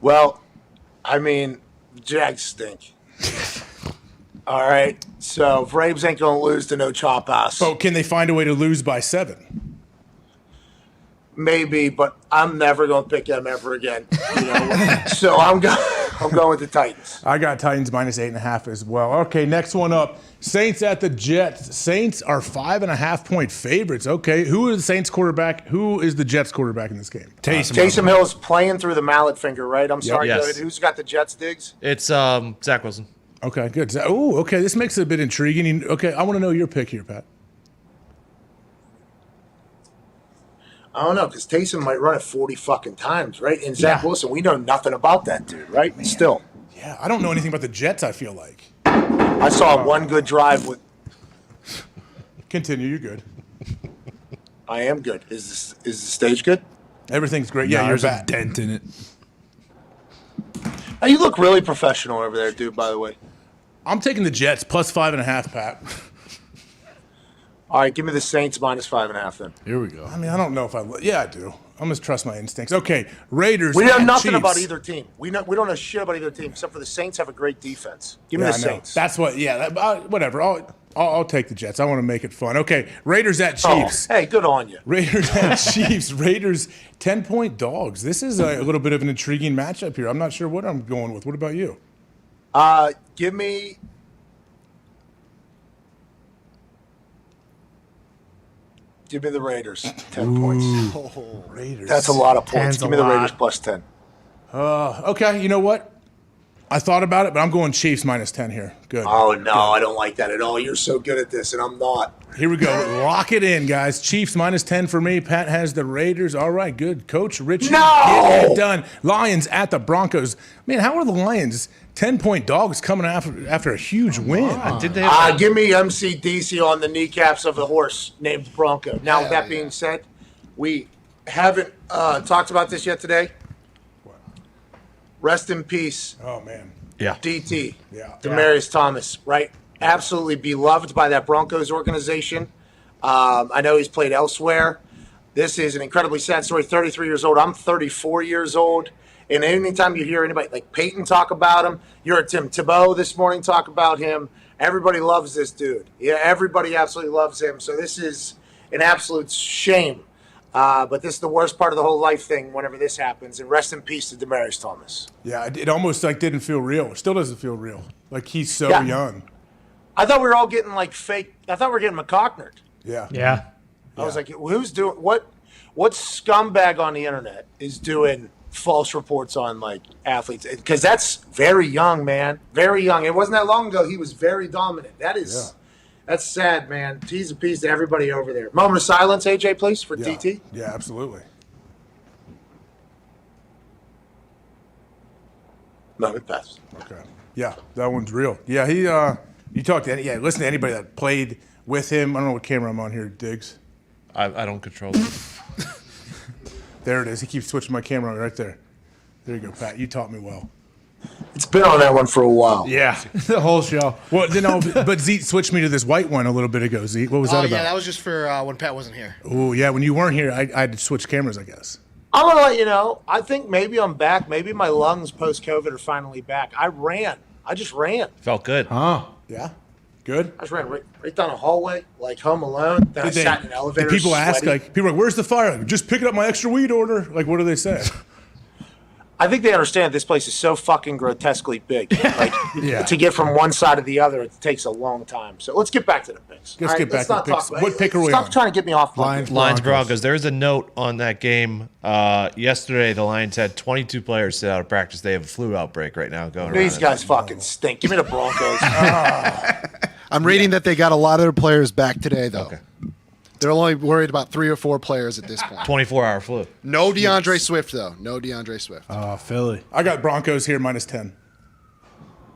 Well, I mean, Jags stink. All right, so Braves ain't going to lose to no chop ass. Oh, can they find a way to lose by 7? Maybe, but I'm never going to pick them ever again. You know? So I'm going with the Titans. I got Titans -8.5 as well. Okay, next one up. Saints at the Jets. Saints are 5.5-point favorites. Okay, who is the Saints quarterback? Who is the Jets quarterback in this game? Taysom Hill's playing through the mallet finger, right? I'm sorry, Yes. David. Who's got the Jets, Diggs? It's Zach Wilson. Okay, good. Oh, okay, this makes it a bit intriguing. Okay, I want to know your pick here, Pat. I don't know, because Taysom might run it 40 fucking times, right? And Zach Wilson, we know nothing about that dude, right? Man. Still. Yeah, I don't know anything about the Jets, I feel like. I saw one good drive with... Continue, you're good. I am good. Is the stage good? Everything's great. Yeah, you're there's back. a dent in it. Now, you look really professional over there, dude, by the way. I'm taking the Jets +5.5, Pat. All right, give me the Saints -5.5 then. Here we go. I mean, I don't know if I do. I'm just trust my instincts. Okay, Raiders. We know at nothing Chiefs. about either team. We don't know shit about either team, except for the Saints have a great defense. Give me Yeah, the I know. Saints. That's what. Yeah, whatever. I'll take the Jets. I want to make it fun. Okay, Raiders at Chiefs. Oh, hey, good on you. Raiders at Chiefs. Raiders 10-point dogs. This is a little bit of an intriguing matchup here. I'm not sure what I'm going with. What about you? Give me the Raiders. 10 points. Raiders. That's a lot of points. 10's Give me a the Raiders lot. +10. Okay, you know what? I thought about it, but I'm going Chiefs -10 here. Good. Oh, no, I don't like that at all. You're so good at this, and I'm not. Here we go. Lock it in, guys. Chiefs -10 for me. Pat has the Raiders. All right, good. Coach Richie, getting it done. Lions at the Broncos. Man, how are the Lions 10-point dogs coming after a huge win? Did they? Give me MCDC on the kneecaps of the horse named Bronco. Now, with that being said, we haven't talked about this yet today. Rest in peace. Oh, man. Yeah. DT. Yeah. Demaryius Thomas, right? Absolutely beloved by that Broncos organization. I know he's played elsewhere. This is an incredibly sad story. 33 years old. I'm 34 years old. And anytime you hear anybody like Peyton talk about him, you heard Tim Tebow this morning talk about him. Everybody loves this dude. Yeah, everybody absolutely loves him. So this is an absolute shame. But this is the worst part of the whole life thing whenever this happens. And rest in peace to Demaryius Thomas. Yeah, it almost didn't feel real. It still doesn't feel real. Like he's so young. I thought we were all getting like fake. I thought we were getting McCocknerd. Yeah. Yeah. I was like, who's doing what scumbag on the internet is doing false reports on like athletes? Because that's very young, man. Very young. It wasn't that long ago. He was very dominant. That's sad, man. T's and P's to everybody over there. Moment of silence, AJ, please, for DT. Yeah, absolutely. Moment pass. Okay. Yeah, that one's real. Yeah, you talk to listen to anybody that played with him. I don't know what camera I'm on here, Diggs. I don't control it. There it is. He keeps switching my camera right there. There you go, Pat. You taught me well. It's been on that one for a while. Yeah, the whole show. Well, but Zeke switched me to this white one a little bit ago. Zeke, what was that about? Yeah, that was just for when Pat wasn't here. Oh, yeah, when you weren't here, I had to switch cameras, I guess. I'm going to let you know, I think maybe I'm back. Maybe my lungs post-COVID are finally back. I just ran. Felt good. Huh? Yeah. Good? I just ran right down a hallway, like Home Alone. Then I sat in an elevator. People ask, sweaty. people are like, where's the fire? Just picking up my extra weed order. Like, what do they say? I think they understand this place is so fucking grotesquely big. Like, to get from one side to the other, it takes a long time. So let's get back to the picks. Let's get back to the picks. What pick are we on? Stop trying to get me off my pick. Lions Broncos. There's a note on that game. Yesterday, the Lions had 22 players sit out of practice. They have a flu outbreak right now going around. These guys fucking stink. Give me the Broncos. I'm reading that they got a lot of their players back today, though. Okay. They're only worried about 3 or 4 players at this point. 24-hour flu. No DeAndre Swift, though. No DeAndre Swift. Oh, Philly. I got Broncos here -10.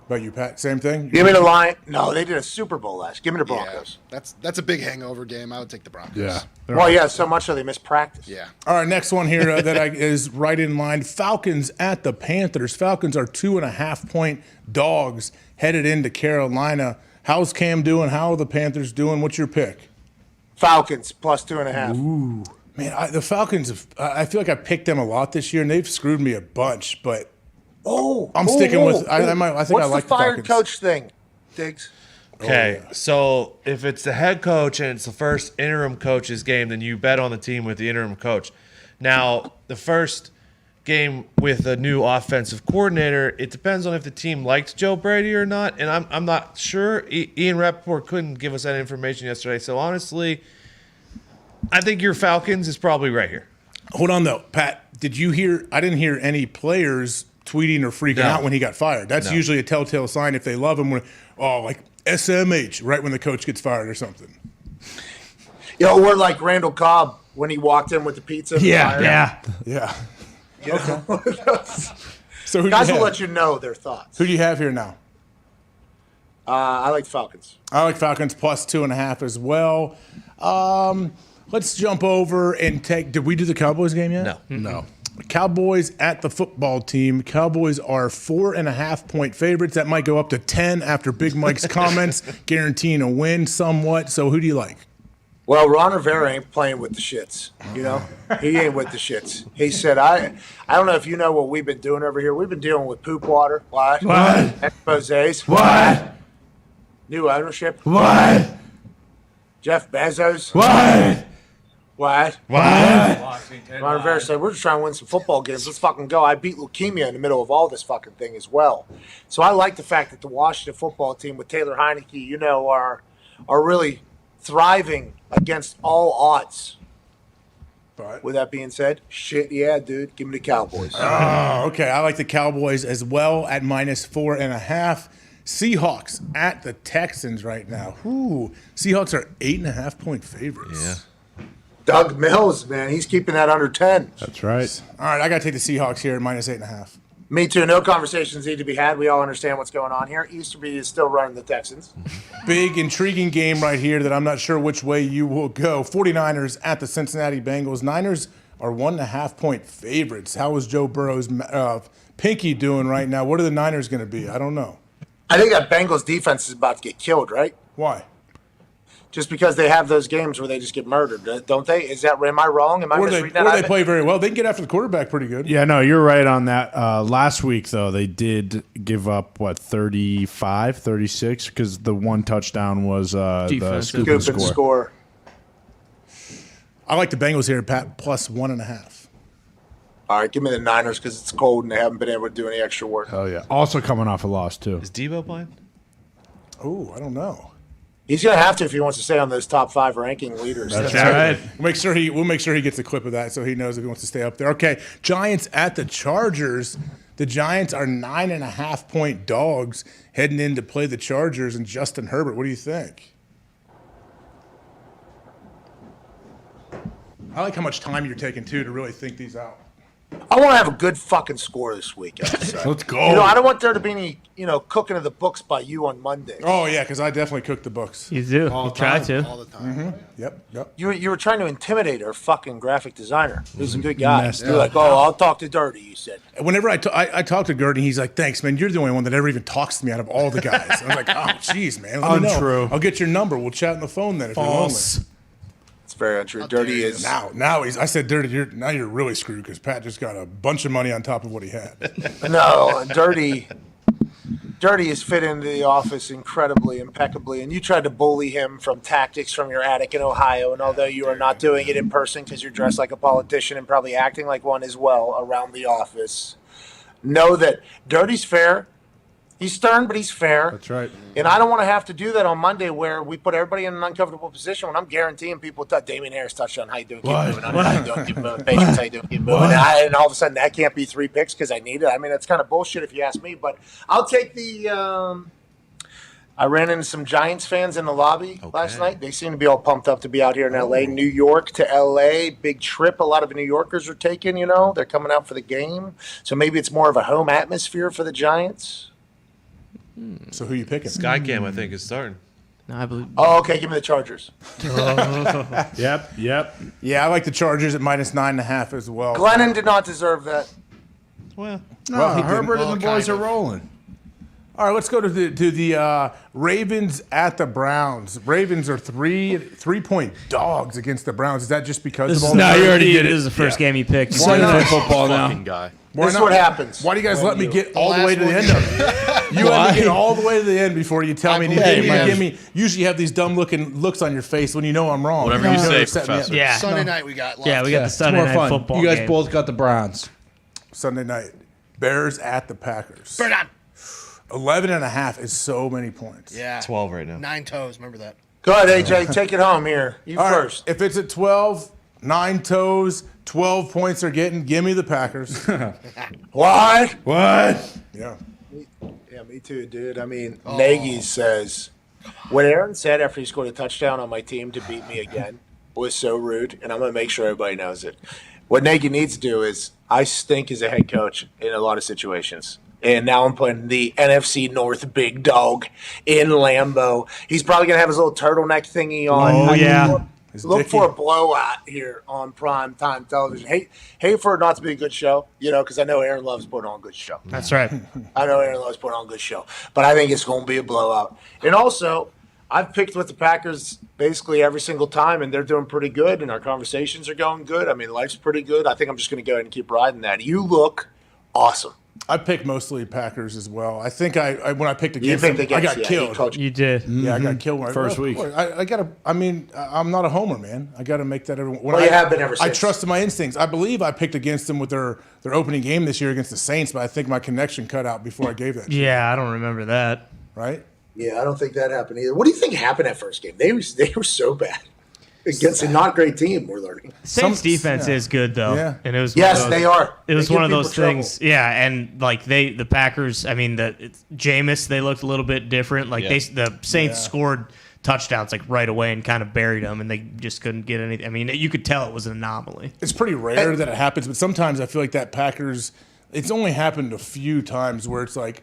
About you, Pat? Same thing? Give me the line. No, they did a Super Bowl last. Give me the Broncos. Yeah, that's a big hangover game. I would take the Broncos. Yeah. Well, yeah, so much so they missed practice. Yeah. All right, next one here is right in line. Falcons at the Panthers. Falcons are 2.5-point dogs headed into Carolina. How's Cam doing? How are the Panthers doing? What's your pick? Falcons +2.5. Ooh. Man, the Falcons, I feel like I picked them a lot this year, and they've screwed me a bunch, but I'm sticking with I think What's I like the fired Falcons. coach thing, Diggs? Okay, so if it's the head coach and it's the first interim coach's game, then you bet on the team with the interim coach. Now, the first game with a new offensive coordinator, it depends on if the team liked Joe Brady or not, and I'm not sure. Ian Rappaport couldn't give us that information yesterday, so honestly, I think your Falcons is probably right here. Hold on, though. Pat, did you hear? I didn't hear any players tweeting or freaking out when he got fired. That's usually a telltale sign if they love him. Like SMH, right when the coach gets fired or something. We're like Randall Cobb when he walked in with the pizza. Yeah. Okay. So guys will let you know their thoughts. Who do you have here now? I like Falcons. I like Falcons +2.5 as well. Let's jump over and take. Did we do the Cowboys game yet? No. Cowboys at the football team. Cowboys are 4.5-point favorites. That might go up to 10 after Big Mike's comments, guaranteeing a win somewhat. So who do you like? Well, Ron Rivera ain't playing with the shits. He ain't with the shits. He said, I don't know if you know what we've been doing over here. We've been dealing with poop water. What? Exposés. What? New ownership. What? Jeff Bezos. What? What? Ron Rivera said, we're just trying to win some football games. Let's fucking go. I beat leukemia in the middle of all this fucking thing as well. So I like the fact that the Washington football team with Taylor Heineke, are really thriving against all odds. But with that being said, shit, yeah, dude, give me the Cowboys. Oh, okay. I like the Cowboys as well at -4.5. Seahawks at the Texans right now. Ooh, Seahawks are 8.5-point favorites. Yeah. Doug Mills, man, he's keeping that under 10. That's right. All right, I got to take the Seahawks here at -8.5. Me too. No conversations need to be had. We all understand what's going on here. Easterby is still running the Texans. Big, intriguing game right here that I'm not sure which way you will go. 49ers at the Cincinnati Bengals. Niners are 1.5-point favorites. How is Joe Burrow's pinky doing right now? What are the Niners going to be? I don't know. I think that Bengals defense is about to get killed, right? Why? Just because they have those games where they just get murdered, don't they? Am I wrong? Am I misreading that? Or they play very well. They can get after the quarterback pretty good. Yeah, no, you're right on that. Last week, though, they did give up, 35, 36, because the one touchdown was the scoop and score. I like the Bengals here, Pat, +1.5. All right, give me the Niners because it's cold and they haven't been able to do any extra work. Oh, yeah. Also coming off a loss, too. Is Debo playing? Oh, I don't know. He's going to have to if he wants to stay on those top 5 ranking leaders. That's right. We'll make sure he gets a clip of that so he knows if he wants to stay up there. Okay, Giants at the Chargers. The Giants are 9.5-point dogs heading in to play the Chargers and Justin Herbert. What do you think? I like how much time you're taking, too, to really think these out. I want to have a good fucking score this weekend. So. Let's go. I don't want there to be any, cooking of the books by you on Monday. Oh yeah, because I definitely cook the books. You do. You try to. All the time. Mm-hmm. Yep. You were trying to intimidate our fucking graphic designer. Who's a good guy. Messed You're up. like, oh, I'll talk to Dirty, you said. Whenever I talk to Gertie, he's like, "Thanks, man. You're the only one that ever even talks to me out of all the guys." I'm like, "Oh, jeez, man. Let me know. Untrue. I'll get your number. We'll chat on the phone then if False. you're lonely." It's very untrue. Dirty is now I said, Dirty, you're really screwed because Pat just got a bunch of money on top of what he had. No, Dirty is fit into the office incredibly, impeccably, and you tried to bully him from tactics from your attic in Ohio, and although you are not doing it in person because you're dressed like a politician and probably acting like one as well around the office, know that Dirty's fair. He's stern, but he's fair. That's right. And I don't want to have to do that on Monday where we put everybody in an uncomfortable position when I'm guaranteeing people Damian Harris touchdown. How you doing? Keep moving. How you doing? Keep moving. Patriots, how you doing? Keep moving. And all of a sudden, that can't be 3 picks because I need it. I mean, that's kind of bullshit if you ask me. But I'll take the I ran into some Giants fans in the lobby last night. They seem to be all pumped up to be out here in L.A. New York to L.A. Big trip. A lot of New Yorkers are taking, They're coming out for the game. So maybe it's more of a home atmosphere for the Giants. So who you picking? Skycam, I think, is starting. No, I believe. Oh, okay. Give me the Chargers. Yep. Yeah, I like the Chargers at -9.5 as well. Glennon did not deserve that. Well, he Herbert didn't. and the boys are rolling. All right, let's go to the Ravens at the Browns. Ravens are 3-point dogs against the Browns. Is that just because of all? You the already did it. This is the first game you picked. Why not? Football now. Guy. This is what happens. Why do you guys let me get all the way to the end of it? You let me get all the way to the end before you tell me. You give me. Usually you have these dumb looks on your face when you know I'm wrong. Whatever you say, Professor. Yeah. Sunday night we got. Yeah, we got the Sunday night football. You guys game. both got the Browns. Sunday night, Bears at the Packers. Burn on. 11.5 is so many points. Yeah. 12 right now. 9 toes. Remember that. Go ahead, AJ. Take it home here. You All right, first. if it's at 12, 9 toes, 12 points are getting. Give me the Packers. What? Yeah. Yeah, me too, dude. I mean, Nagy says, what Aaron said after he scored a touchdown on my team to beat me again was so rude, and I'm going to make sure everybody knows it. What Nagy needs to do is, I stink as a head coach in a lot of situations. And now I'm putting the NFC North big dog in Lambeau. He's probably going to have his little turtleneck thingy on. Oh, yeah. Look for a blowout here on prime time television. Hate for it not to be a good show, because I know Aaron loves putting on a good show. That's right. I know Aaron loves putting on a good show. But I think it's going to be a blowout. And also, I've picked with the Packers basically every single time, and they're doing pretty good, and our conversations are going good. I mean, life's pretty good. I think I'm just going to go ahead and keep riding that. You look awesome. I picked mostly Packers as well. I think I when I picked against picked them, against, I got killed. You did. Yeah, I got killed First week. I got to. I mean, I'm not a homer, man. I got to make that everyone. Well, you have been ever I since. trusted my instincts. I believe I picked against them with their opening game this year against the Saints, but I think my connection cut out before I gave that. Yeah, I don't remember that. Right? Yeah, I don't think that happened either. What do you think happened that first game? They were so bad against a not great team. We're learning. Saints defense is good though, Yeah. and it was They are. It was They one give of those people trouble. things, yeah. And like the Packers, I mean, Jameis, they looked a little bit different. Like the Saints scored touchdowns like right away and kind of buried them, and they just couldn't get anything. I mean, you could tell it was an anomaly. It's pretty rare that it happens, but sometimes I feel like that Packers. It's only happened a few times where it's like,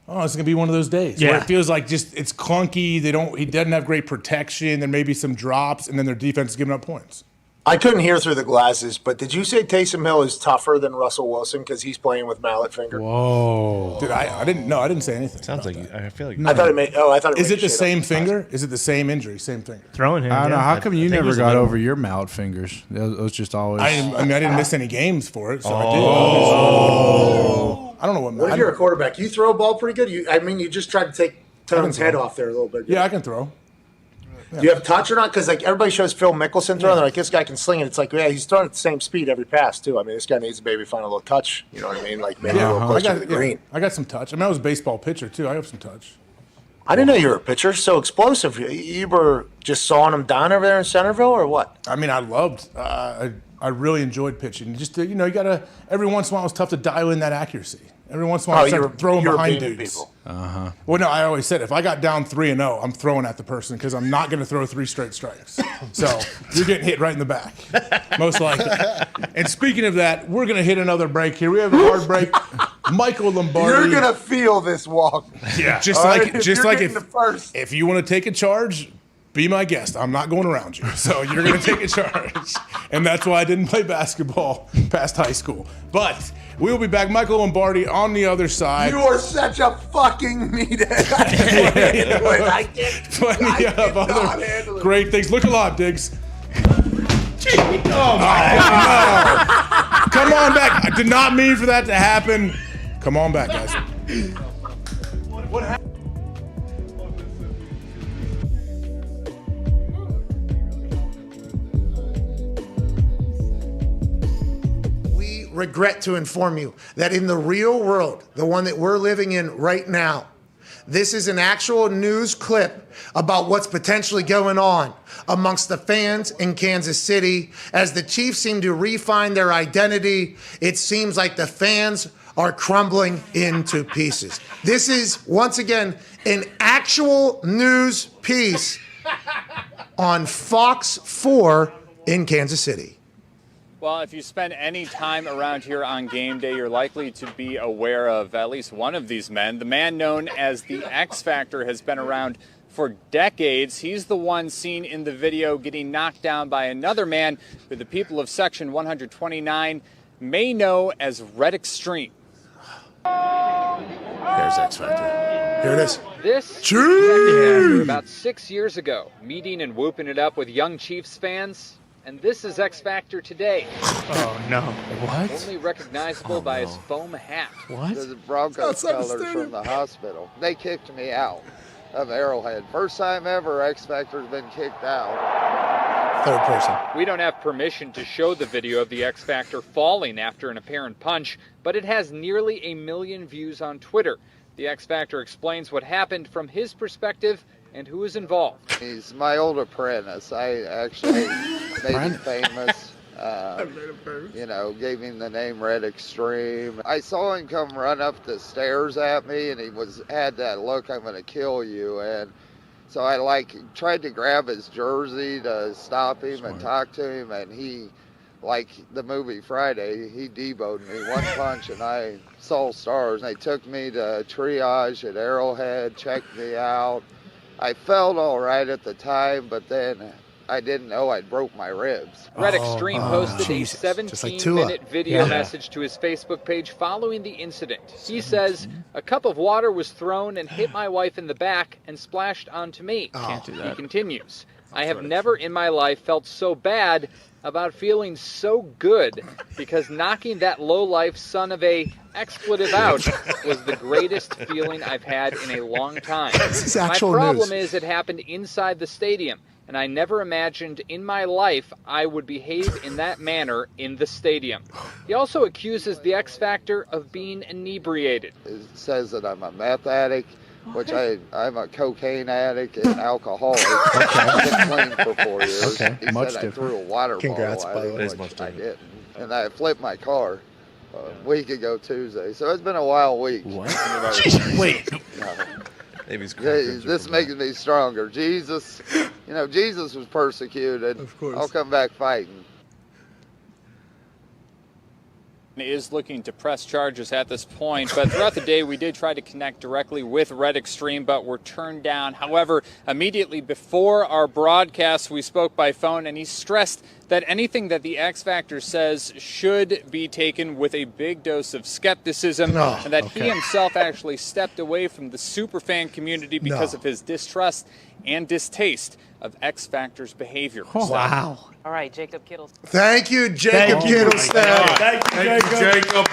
oh, it's gonna be one of those days. Where Yeah. it feels like just it's clunky. He doesn't have great protection. There may be some drops, and then their defense is giving up points. I couldn't hear through the glasses, but did you say Taysom Hill is tougher than Russell Wilson because he's playing with mallet finger? Whoa. Did I didn't. No, I didn't say anything. Sounds like I feel like I thought it made. Oh, I thought it. Is made it the shit same up. finger? Is it the same injury? Same finger. Throwing him. I don't know. How come you think it never was a got little- over your mallet fingers? It was just always. I didn't miss any games for it, so I did. I don't know what. What if you're a quarterback? You throw a ball pretty good. You just tried to take Tone's head off there a little bit. Yeah, I can throw. Do you have touch or not? Because like everybody shows Phil Mickelson throwing, they're like, this guy can sling it. It's like, yeah, he's throwing at the same speed every pass too. I mean, this guy needs to maybe find a little touch. You know what I mean? Like maybe a little closer to the green. I got some touch. I mean, I was a baseball pitcher too. I have some touch. I didn't know you were a pitcher. So explosive. You were just sawing him down over there in Centerville, or what? I mean, I loved. I really enjoyed pitching. Just you gotta every once in a while it's tough to dial in that accuracy. Every once in a while, I start throwing behind dudes. Well, no, I always said if I got down 3-0, I'm throwing at the person because I'm not going to throw 3 straight strikes. So you're getting hit right in the back, most likely. And speaking of that, we're going to hit another break here. We have a hard break. Michael Lombardi. You're going to feel this walk. Yeah, just if you want to take a charge, be my guest. I'm not going around you. So you're going to take a charge. And that's why I didn't play basketball past high school. But we'll be back. Michael Lombardi on the other side. You are such a fucking meathead. Plenty of other great things. Look alive, Diggs. Oh, my God. No. Come on back. I did not mean for that to happen. Come on back, guys. What happened? Regret to inform you that in the real world, the one that we're living in right now, this is an actual news clip about what's potentially going on amongst the fans in Kansas City. As the Chiefs seem to refine their identity, it seems like the fans are crumbling into pieces. This is, once again, an actual news piece on Fox 4 in Kansas City. Well, if you spend any time around here on game day, you're likely to be aware of at least one of these men. The man known as the X Factor has been around for decades. He's the one seen in the video getting knocked down by another man who the people of Section 129 may know as Red Extreme. There's X Factor. Here it is. This is about 6 years ago, meeting and whooping it up with young Chiefs fans. And this is X Factor today. Oh, no. What? Only recognizable by his foam hat. What? The Broncos colors from the hospital. They kicked me out of Arrowhead. First time ever X Factor's been kicked out. Third person. We don't have permission to show the video of the X Factor falling after an apparent punch, but it has nearly 1 million views on Twitter. The X Factor explains what happened from his perspective and who is involved. He's my old apprentice. I actually made him famous. Gave him the name Red Extreme. I saw him come run up the stairs at me, and he had that look, I'm going to kill you. And so I tried to grab his jersey to stop him and talk to him, and he, like the movie Friday, he deboed me one punch, and I saw stars. They took me to triage at Arrowhead, checked me out. I felt all right at the time, but then I didn't know I'd broke my ribs. Red Extreme posted a 17-minute video message to his Facebook page following the incident. He says, "A cup of water was thrown and hit my wife in the back and splashed onto me." Can't do that. He continues, "I have never in my life felt so bad about feeling so good because knocking that low-life son of a expletive out was the greatest feeling I've had in a long time. My problem is it happened inside the stadium, and I never imagined in my life I would behave in that manner in the stadium." He also accuses the X Factor of being inebriated. It says that I'm a meth addict, which I'm a cocaine addict and alcoholic. I've been clean for 4 years. Okay. He said I threw a water bottle at him, which I didn't. And I flipped my car a week ago Tuesday. So it's been a wild week. What? Wait. This makes me stronger. Jesus was persecuted. Of course. I'll come back fighting. Is looking to press charges at this point, but throughout the day we did try to connect directly with Red Extreme, but were turned down. However, immediately before our broadcast we spoke by phone, and he stressed that anything that the X Factor says should be taken with a big dose of skepticism, and that he himself actually stepped away from the superfan community because of his distrust and distaste of X Factor's behavior. Wow. All right, Jacob Kittle. Thank you, Jacob Kittlestad. Thank you, Jacob.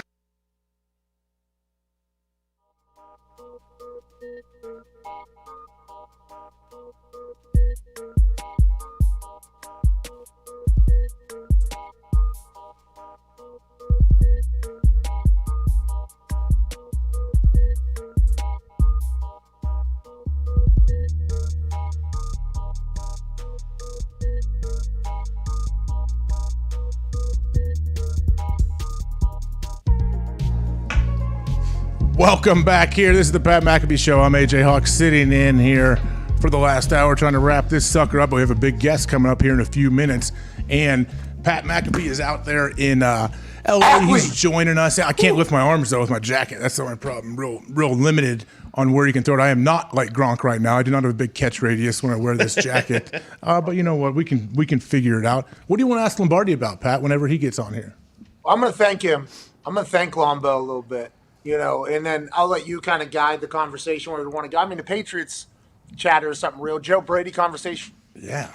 Welcome back here. This is the Pat McAfee Show. I'm AJ Hawk sitting in here for the last hour trying to wrap this sucker up. We have a big guest coming up here in a few minutes. And Pat McAfee is out there in LA. He's joining us. I can't lift my arms, though, with my jacket. That's the only problem. Real limited on where you can throw it. I am not like Gronk right now. I do not have a big catch radius when I wear this jacket. But you know what? We can figure it out. What do you want to ask Lombardi about, Pat, whenever he gets on here? I'm going to thank him. I'm going to thank Lombo a little bit, you know, and then I'll let you kind of guide the conversation where we want to go. I mean, the Patriots chatter is something real. Joe Brady conversation. Yeah.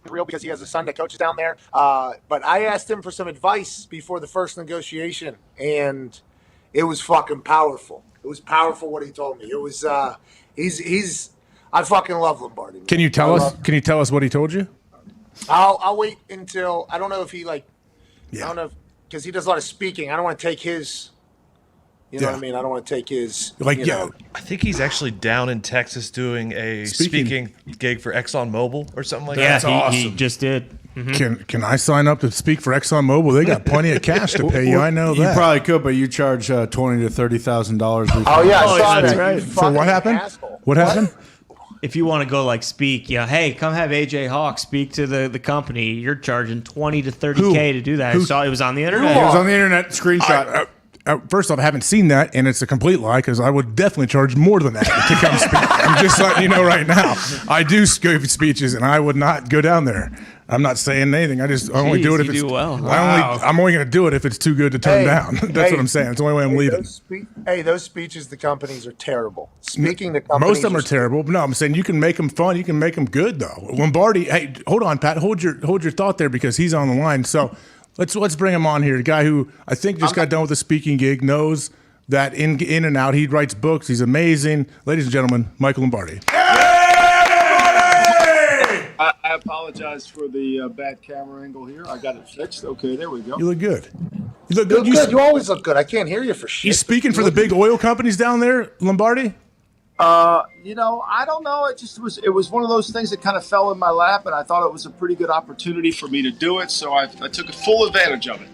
Real because he has a son that coaches down there. But I asked him for some advice before the first negotiation, and it was fucking powerful. It was powerful what he told me. It was he's I fucking love Lombardi. Man. Can you tell us what he told you? I'll wait until I don't know if he I don't know because he does a lot of speaking. I don't want to take his. You know what I mean? I don't want to take his. I think he's actually down in Texas doing a speaking gig for ExxonMobil or something like that. That's awesome. He awesome. just did. Mm-hmm. Can I sign up to speak for ExxonMobil? They got plenty of cash to pay you. I know that. You probably could, but you charge $20,000 to $30,000. Oh yeah, I saw that's that. right. For what happened? Asshole. What happened? If you want to go speak, hey, come have AJ Hawk speak to the company. You're charging $20,000 to $30,000 to do that. I saw it was on the internet. It was on the internet. Screenshot. First off, I haven't seen that, and it's a complete lie because I would definitely charge more than that to come speak. I'm just letting you know right now. I do give speeches, and I would not go down there. I'm not saying anything. I only do it if it's. I'm only going to do it if it's too good to turn down. That's what I'm saying. It's the only way I'm leaving. Those speeches, the companies are terrible. Speaking the companies, most of them are terrible. No, I'm saying you can make them fun. You can make them good though. Lombardi, hey, hold on, Pat. Hold your thought there because he's on the line. So. Let's bring him on here. A guy who I think just got done with a speaking gig, knows that in and out. He writes books. He's amazing. Ladies and gentlemen, Michael Lombardi. I apologize for the bad camera angle here. I got it fixed. Okay, there we go. You look good. You look good. good. You always look good. I can't hear you for shit. You speaking for the big oil companies down there, Lombardi? I don't know. It was one of those things that kind of fell in my lap, and I thought it was a pretty good opportunity for me to do it, so I took full advantage of it.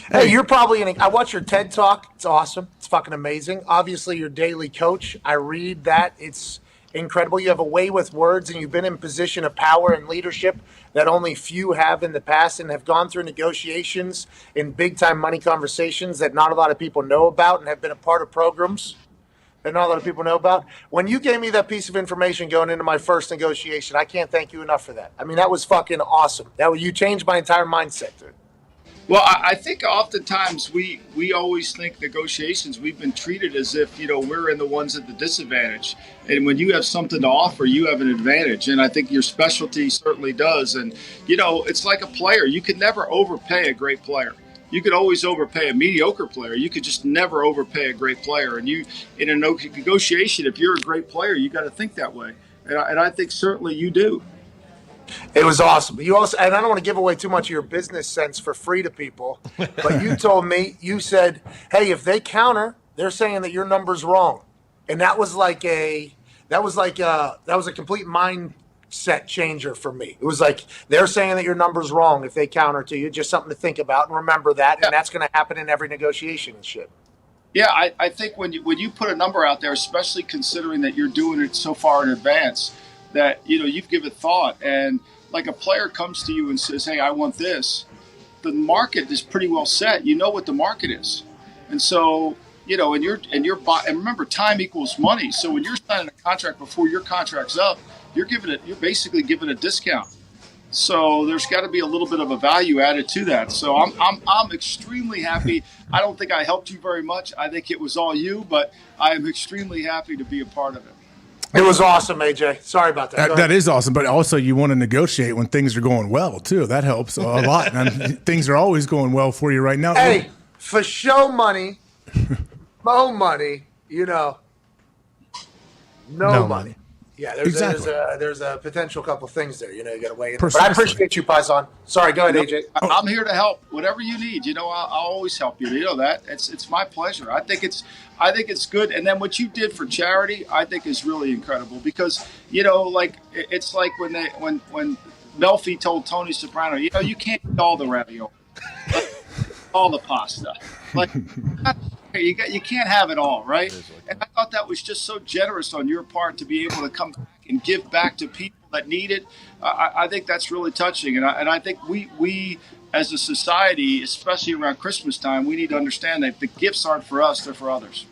Hey, you're probably I watch your TED Talk. It's awesome. It's fucking amazing. Obviously, your daily coach. I read that. It's incredible. You have a way with words, and you've been in position of power and leadership that only few have in the past and have gone through negotiations in big-time money conversations that not a lot of people know about and have been a part of programs that not a lot of people know about. When you gave me that piece of information going into my first negotiation, I can't thank you enough for that. I mean, that was fucking awesome. You changed my entire mindset, dude. Well, I think oftentimes we always think negotiations, we've been treated as if, we're in the ones at the disadvantage. And when you have something to offer, you have an advantage. And I think your specialty certainly does. And, it's like a player. You can never overpay a great player. You could always overpay a mediocre player. You could just never overpay a great player. And in a negotiation, if you're a great player, you got to think that way. And I think certainly you do. It was awesome. You also, and I don't want to give away too much of your business sense for free to people, but you told me, you said, hey, if they counter, they're saying that your number's wrong. And that was a complete mindset changer for me. It was like they're saying that your number's wrong if they counter to you. Just something to think about and remember that. Yeah. And that's going to happen in every negotiation and shit. Yeah, I think when you put a number out there, especially considering that you're doing it so far in advance, that you've given thought, and like a player comes to you and says, hey, I want this, the market is pretty well set. You know what the market is. And so, and remember, time equals money. So when you're signing a contract before your contract's up, you're basically giving a discount. So there's got to be a little bit of a value added to that. So I'm extremely happy. I don't think I helped you very much. I think it was all you, but I am extremely happy to be a part of it. It was awesome, AJ. Sorry about that. That is awesome, but also you want to negotiate when things are going well too. That helps a lot. And things are always going well for you right now. Hey, for show money, mo money, no money. Yeah, there's a potential couple things there. You got to weigh in. But I appreciate you, Paisan. Sorry, go ahead, AJ. I'm here to help. Whatever you need, I'll always help you. You know that. It's my pleasure. I think it's good. And then what you did for charity, I think is really incredible because it's like when Melfi told Tony Soprano, you can't eat all the ravioli, all the pasta. Like You can't have it all, right? And I thought that was just so generous on your part to be able to come back and give back to people that need it. I think that's really touching, and I think we as a society, especially around Christmas time, we need to understand that the gifts aren't for us; they're for others.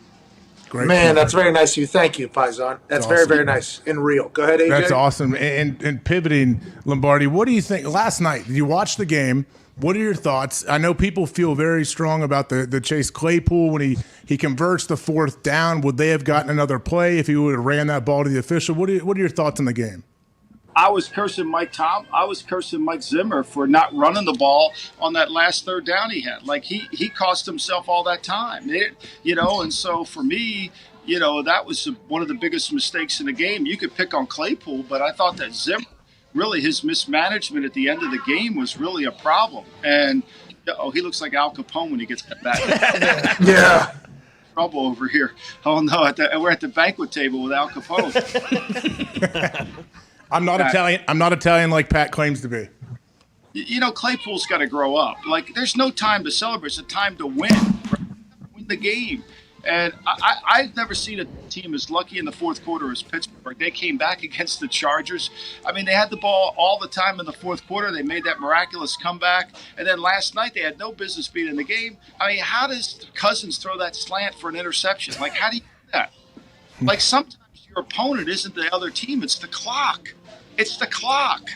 Great. Man, that's very nice of you. Thank you, Paisan. That's very, awesome. very nice and real. Go ahead, AJ. That's awesome. And pivoting, Lombardi, what do you think? Last night, you watched the game. What are your thoughts? I know people feel very strong about the Chase Claypool when he converts the 4th down. Would they have gotten another play if he would have ran that ball to the official? What are your thoughts on the game? I was cursing Mike Zimmer for not running the ball on that last 3rd down he had. Like he cost himself all that time, and so for me, that was one of the biggest mistakes in the game. You could pick on Claypool, but I thought that Zimmer, really his mismanagement at the end of the game was really a problem. And he looks like Al Capone when he gets that back. Yeah. Trouble over here. Oh no, we're at the banquet table with Al Capone. I'm not Italian. I'm not Italian like Pat claims to be. Claypool's got to grow up. Like, there's no time to celebrate. It's a time to win. Win the game. And I've never seen a team as lucky in the 4th quarter as Pittsburgh. They came back against the Chargers. I mean, they had the ball all the time in the 4th quarter. They made that miraculous comeback. And then last night, they had no business being in the game. I mean, how does Cousins throw that slant for an interception? Like, how do you do that? Like, sometimes your opponent isn't the other team. It's the clock. It's the clock.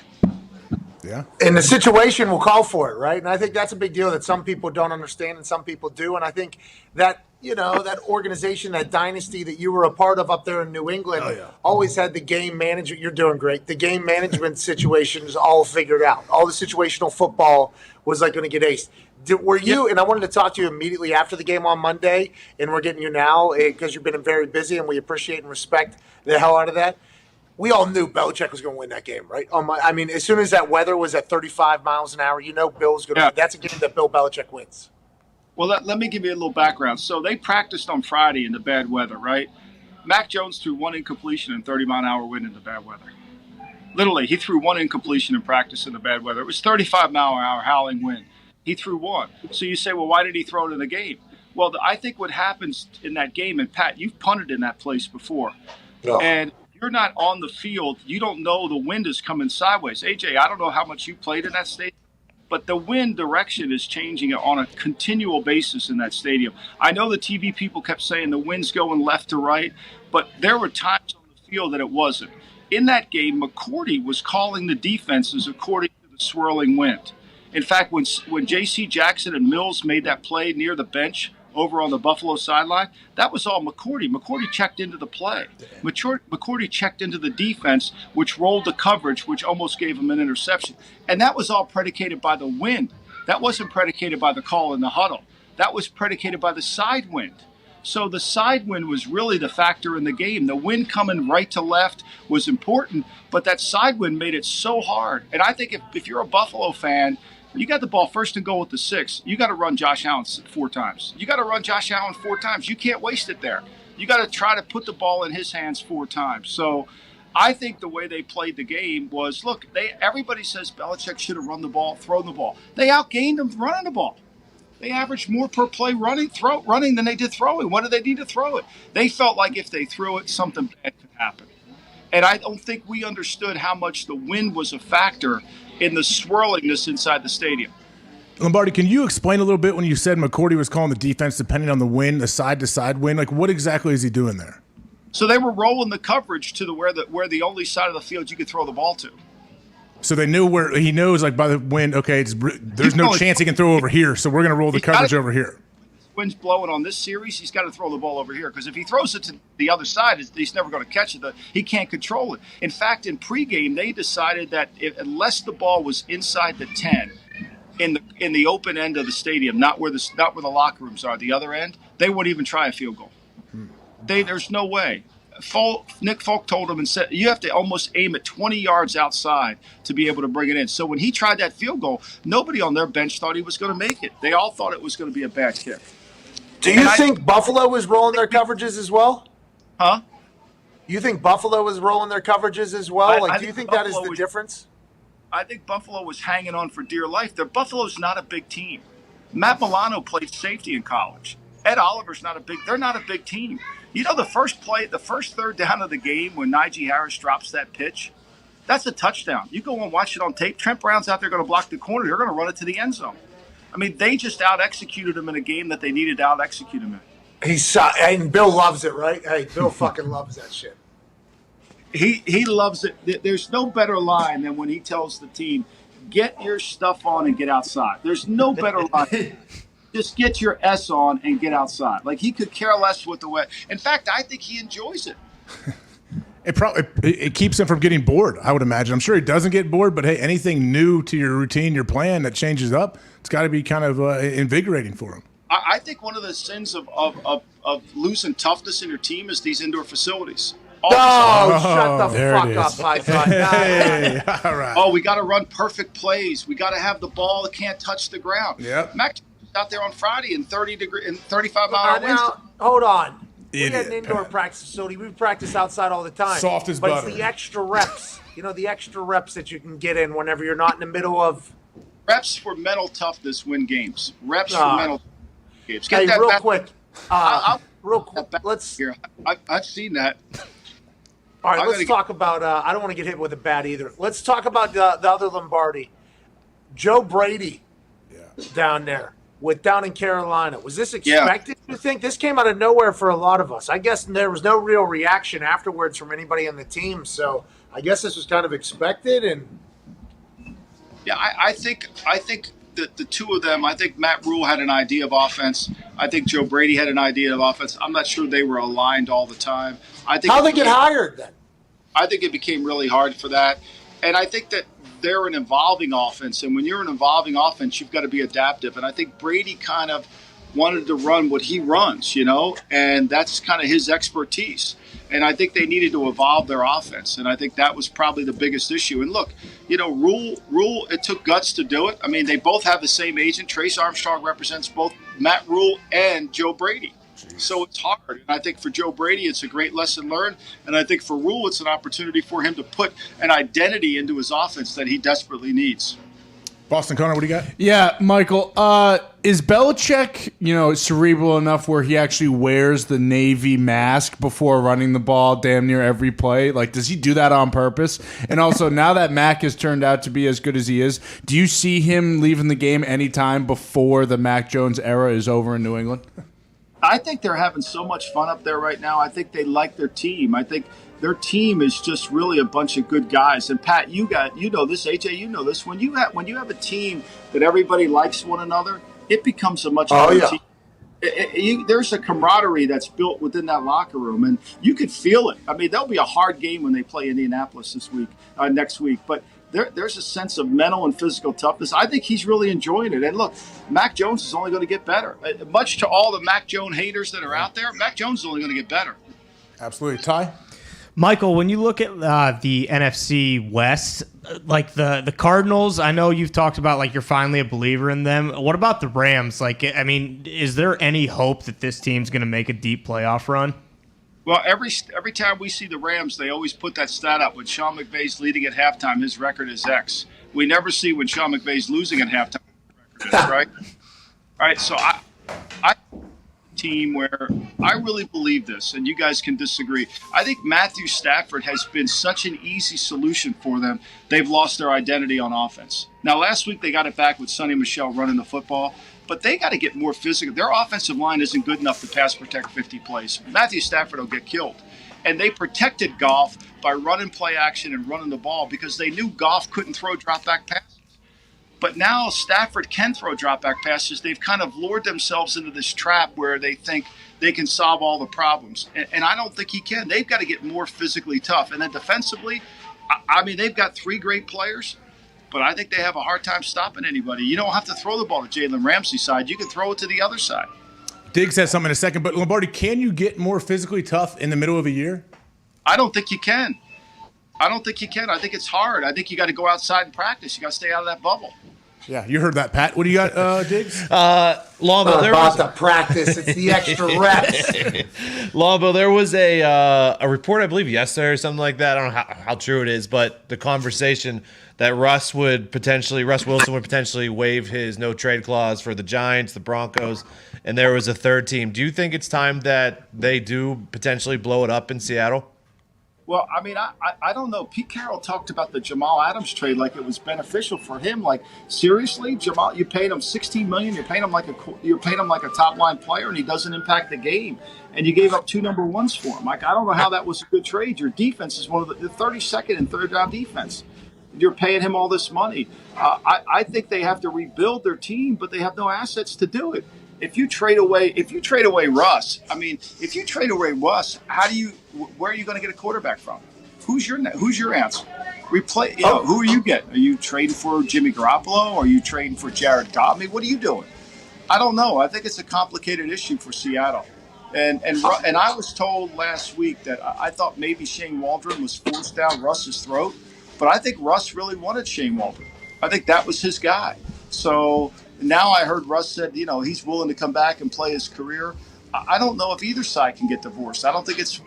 Yeah. And the situation will call for it, right? And I think that's a big deal that some people don't understand and some people do. And I think that, that organization, that dynasty that you were a part of up there in New England always had the game management. You're doing great. The game management situation is all figured out. All the situational football was like going to get aced. Were you, and I wanted to talk to you immediately after the game on Monday, and we're getting you now because you've been very busy and we appreciate and respect the hell out of that. We all knew Belichick was going to win that game, right? I mean, as soon as that weather was at 35 miles an hour, Bill's going to win. That's a game that Bill Belichick wins. Well, let me give you a little background. So they practiced on Friday in the bad weather, right? Mac Jones threw 1 incompletion and 30-mile-an-hour wind in the bad weather. Literally, he threw 1 incompletion in practice in the bad weather. It was 35-mile-an-hour howling wind. He threw 1. So you say, well, why did he throw it in the game? Well, I think what happens in that game, and Pat, you've punted in that place before, and you're not on the field, you don't know the wind is coming sideways. AJ, I don't know how much you played in that stadium, but the wind direction is changing on a continual basis in that stadium. I know the TV people kept saying the wind's going left to right, but there were times on the field that it wasn't. In that game, McCourty was calling the defenses according to the swirling wind. In fact, when J.C. Jackson and Mills made that play near the bench over on the Buffalo sideline, that was all McCourty. McCourty checked into the play. McCourty checked into the defense, which rolled the coverage, which almost gave him an interception. And that was all predicated by the wind. That wasn't predicated by the call in the huddle. That was predicated by the side wind. So the side wind was really the factor in the game. The wind coming right to left was important, but that side wind made it so hard. And I think if you're a Buffalo fan, you got the ball 1st and goal at the 6. You got to run Josh Allen 4 times. You got to run Josh Allen 4 times. You can't waste it there. You got to try to put the ball in his hands 4 times. So I think the way they played the game was, look, everybody says Belichick should have run the ball, thrown the ball. They outgained him running the ball. They averaged more per play running than they did throwing. What did they need to throw it? They felt like if they threw it, something bad could happen. And I don't think we understood how much the wind was a factor in the swirlingness inside the stadium. Lombardi, can you explain a little bit when you said McCourty was calling the defense depending on the wind, the side-to-side wind? Like, what exactly is he doing there? So they were rolling the coverage to where the only side of the field you could throw the ball to. So they knew where he knows, like by the wind. Okay, there's no chance he can throw over here, so we're going to roll the coverage over here. Wind's blowing on this series, he's got to throw the ball over here because if he throws it to the other side, he's never going to catch it. He can't control it. In fact, in pregame, they decided that unless the ball was inside the 10 in the open end of the stadium, not where the locker rooms are, the other end, they wouldn't even try a field goal. There's no way. Nick Folk told him and said you have to almost aim at 20 yards outside to be able to bring it in. So when he tried that field goal, nobody on their bench thought he was going to make it. They all thought it was going to be a bad kick. Do you think Buffalo was rolling their coverages as well? Huh? You think Buffalo was rolling their coverages as well? I do you think that is the difference? I think Buffalo was hanging on for dear life. Buffalo's not a big team. Matt Milano played safety in college. Ed Oliver's they're not a big team. You know, the first third down of the game when Najee Harris drops that pitch, that's a touchdown. You go and watch it on tape. Trent Brown's out there going to block the corner. They're going to run it to the end zone. I mean, they just out-executed him in a game that they needed to out-execute him in. And Bill loves it, right? Hey, Bill fucking loves that shit. He loves it. There's no better line than when he tells the team, get your stuff on and get outside. There's no better line. Just get your S on and get outside. Like, he could care less what the way. In fact, I think he enjoys it. It keeps him from getting bored, I would imagine. I'm sure he doesn't get bored, but hey, anything new to your routine, your plan that changes up, it's got to be kind of invigorating for him. I think one of the sins of losing toughness in your team is these indoor facilities. Shut the fuck up, Python. Hey, all right. Oh, we got to run perfect plays. We got to have the ball that can't touch the ground. Yep. Mac was out there on Friday in 35-mile winds. Hold on. Idiot. We had an indoor practice facility. We practice outside all the time. Soft as but butter. It's the extra reps. The extra reps that you can get in whenever you're not in the middle of. Reps for mental toughness win games. Reps for mental games. Hey, that real back. quick. Let's. Here. I've seen that. All right, let's talk about. I don't want to get hit with a bat either. Let's talk about the other Lombardi, Joe Brady, down there down in Carolina. Was this expected? You think this came out of nowhere for a lot of us? I guess there was no real reaction afterwards from anybody on the team, so I guess this was kind of expected. And yeah, I think that the two of them. I think Matt Rule had an idea of offense. I think Joe Brady had an idea of offense. I'm not sure they were aligned all the time. I think how'd they get hired then? I think it became really hard for that. And I think that they're an evolving offense. And when you're an evolving offense, you've got to be adaptive. And I think Brady kind of wanted to run what he runs, and that's kind of his expertise. And I think they needed to evolve their offense. And I think that was probably the biggest issue. And look, Rule, it took guts to do it. I mean, they both have the same agent. Trace Armstrong represents both Matt Rule and Joe Brady. So it's hard. And I think for Joe Brady, it's a great lesson learned. And I think for Rule, it's an opportunity for him to put an identity into his offense that he desperately needs. Boston Connor, what do you got? Yeah, Michael, is Belichick, cerebral enough where he actually wears the Navy mask before running the ball damn near every play? Like, does he do that on purpose? And also, now that Mac has turned out to be as good as he is, do you see him leaving the game anytime before the Mac Jones era is over in New England? I think they're having so much fun up there right now. I think they like their team. I think their team is just really a bunch of good guys. And Pat, you know this. AJ, you know this. When you have a team that everybody likes one another, it becomes a much better team. There's a camaraderie that's built within that locker room, and you could feel it. I mean, there'll be a hard game when they play Indianapolis next week, but there's a sense of mental and physical toughness. I think he's really enjoying it. And look, Mac Jones is only going to get better. Much to all the Mac Jones haters that are out there, Mac Jones is only going to get better. Absolutely. Ty? Michael, when you look at the NFC West, like the Cardinals, I know you've talked about like you're finally a believer in them. What about the Rams? Like, I mean, is there any hope that this team's going to make a deep playoff run? Well, every time we see the Rams, they always put that stat up. When Sean McVay's leading at halftime, his record is X. We never see when Sean McVay's losing at halftime, his record is, right? All right, so I team where I really believe this, and you guys can disagree. I think Matthew Stafford has been such an easy solution for them. They've lost their identity on offense. Now, last week they got it back with Sonny Michel running the football, but they got to get more physical. Their offensive line isn't good enough to pass protect 50 plays. Matthew Stafford will get killed. And they protected Goff by running play action and running the ball because they knew Goff couldn't throw drop-back passes. But now Stafford can throw drop-back passes. They've kind of lured themselves into this trap where they think they can solve all the problems. And I don't think he can. They've got to get more physically tough. And then defensively, I mean, they've got three great players, but I think they have a hard time stopping anybody. You don't have to throw the ball to Jalen Ramsey's side. You can throw it to the other side. Diggs has something in a second, but Lombardi, can you get more physically tough in the middle of a year? I don't think you can. I think it's hard. I think you got to go outside and practice. You got to stay out of that bubble. Yeah, you heard that, Pat. What do you got, Diggs? Lombo, there about was the practice. It's the extra reps. Lombo, there was a report, I believe, yesterday or something like that. I don't know how true it is, but the conversation that Russ Wilson would potentially waive his no trade clause for the Giants, the Broncos, and there was a third team. Do you think it's time that they do potentially blow it up in Seattle? Well, I mean, I don't know. Pete Carroll talked about the Jamal Adams trade like it was beneficial for him. Like, seriously, Jamal, you paid him $16 million. You're paying him like a top line player, and he doesn't impact the game. And you gave up 2 number ones for him. Like, I don't know how that was a good trade. Your defense is one of the 32nd and third down defense. You're paying him all this money. I think they have to rebuild their team, but they have no assets to do it. If you trade away Russ, where are you going to get a quarterback from? Who's your answer? Who are you getting? Are you trading for Jimmy Garoppolo? Are you trading for Jared Goff? I mean, what are you doing? I don't know. I think it's a complicated issue for Seattle. And I was told last week that I thought maybe Shane Waldron was forced down Russ's throat, but I think Russ really wanted Shane Waldron. I think that was his guy. So now I heard Russ said, he's willing to come back and play his career. I don't know if either side can get divorced. I think it's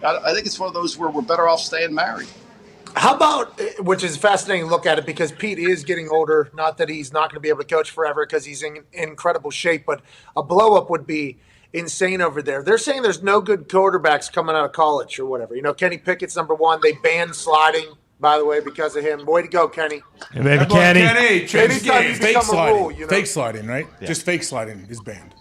one of those where we're better off staying married. How about, which is fascinating to look at it because Pete is getting older. Not that he's not going to be able to coach forever because he's in incredible shape, but a blow up would be insane over there. They're saying there's no good quarterbacks coming out of college or whatever. Kenny Pickett's number one. They banned sliding, by the way, because of him. Way to go, Kenny. Hey, baby, Kenny. Anytime you Fake become a sliding. rule, Fake sliding, right? Yeah. Just fake sliding is banned.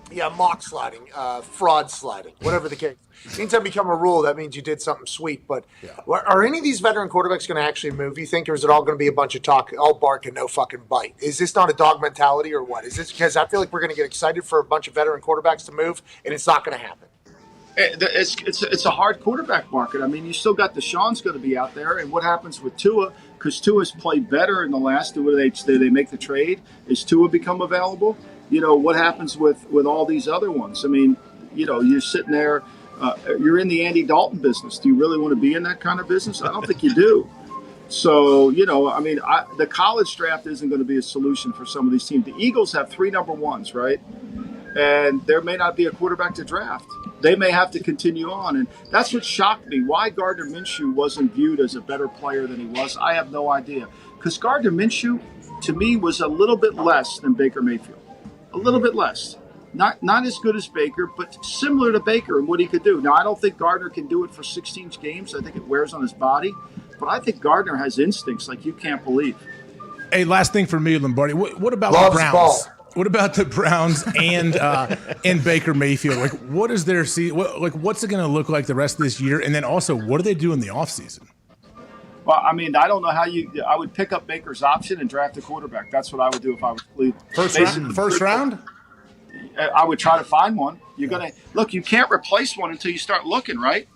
Yeah, mock sliding, fraud sliding, whatever the case. Anytime you become a rule, that means you did something sweet. But are any of these veteran quarterbacks going to actually move, you think, or is it all going to be a bunch of talk, all bark and no fucking bite? Is this not a dog mentality or what? Is this because I feel like we're going to get excited for a bunch of veteran quarterbacks to move, and it's not going to happen? It's a hard quarterback market. I mean, you still got Deshaun's going to be out there, and what happens with Tua? Because Tua's played better in the last. Do they make the trade? Is Tua become available? What happens with all these other ones? I mean, you're sitting there. You're in the Andy Dalton business. Do you really want to be in that kind of business? I don't think you do. So, the college draft isn't going to be a solution for some of these teams. The Eagles have 3 number ones, right? And there may not be a quarterback to draft. They may have to continue on. And that's what shocked me. Why Gardner Minshew wasn't viewed as a better player than he was, I have no idea. Because Gardner Minshew, to me, was a little bit less than Baker Mayfield. A little bit less. Not as good as Baker, but similar to Baker and what he could do. Now, I don't think Gardner can do it for 16 games. I think it wears on his body. But I think Gardner has instincts like you can't believe. Hey, last thing for me, Lombardi. What about Loves the Browns? ball. What about the Browns and Baker Mayfield? Like, what is their what's it going to look like the rest of this year? And then also, what do they do in the offseason? Well, I mean, I don't know how I would pick up Baker's option and draft a quarterback. That's what I would do if I was Cleveland. First round? I would try to find one. You're going to look, you can't replace one until you start looking, right?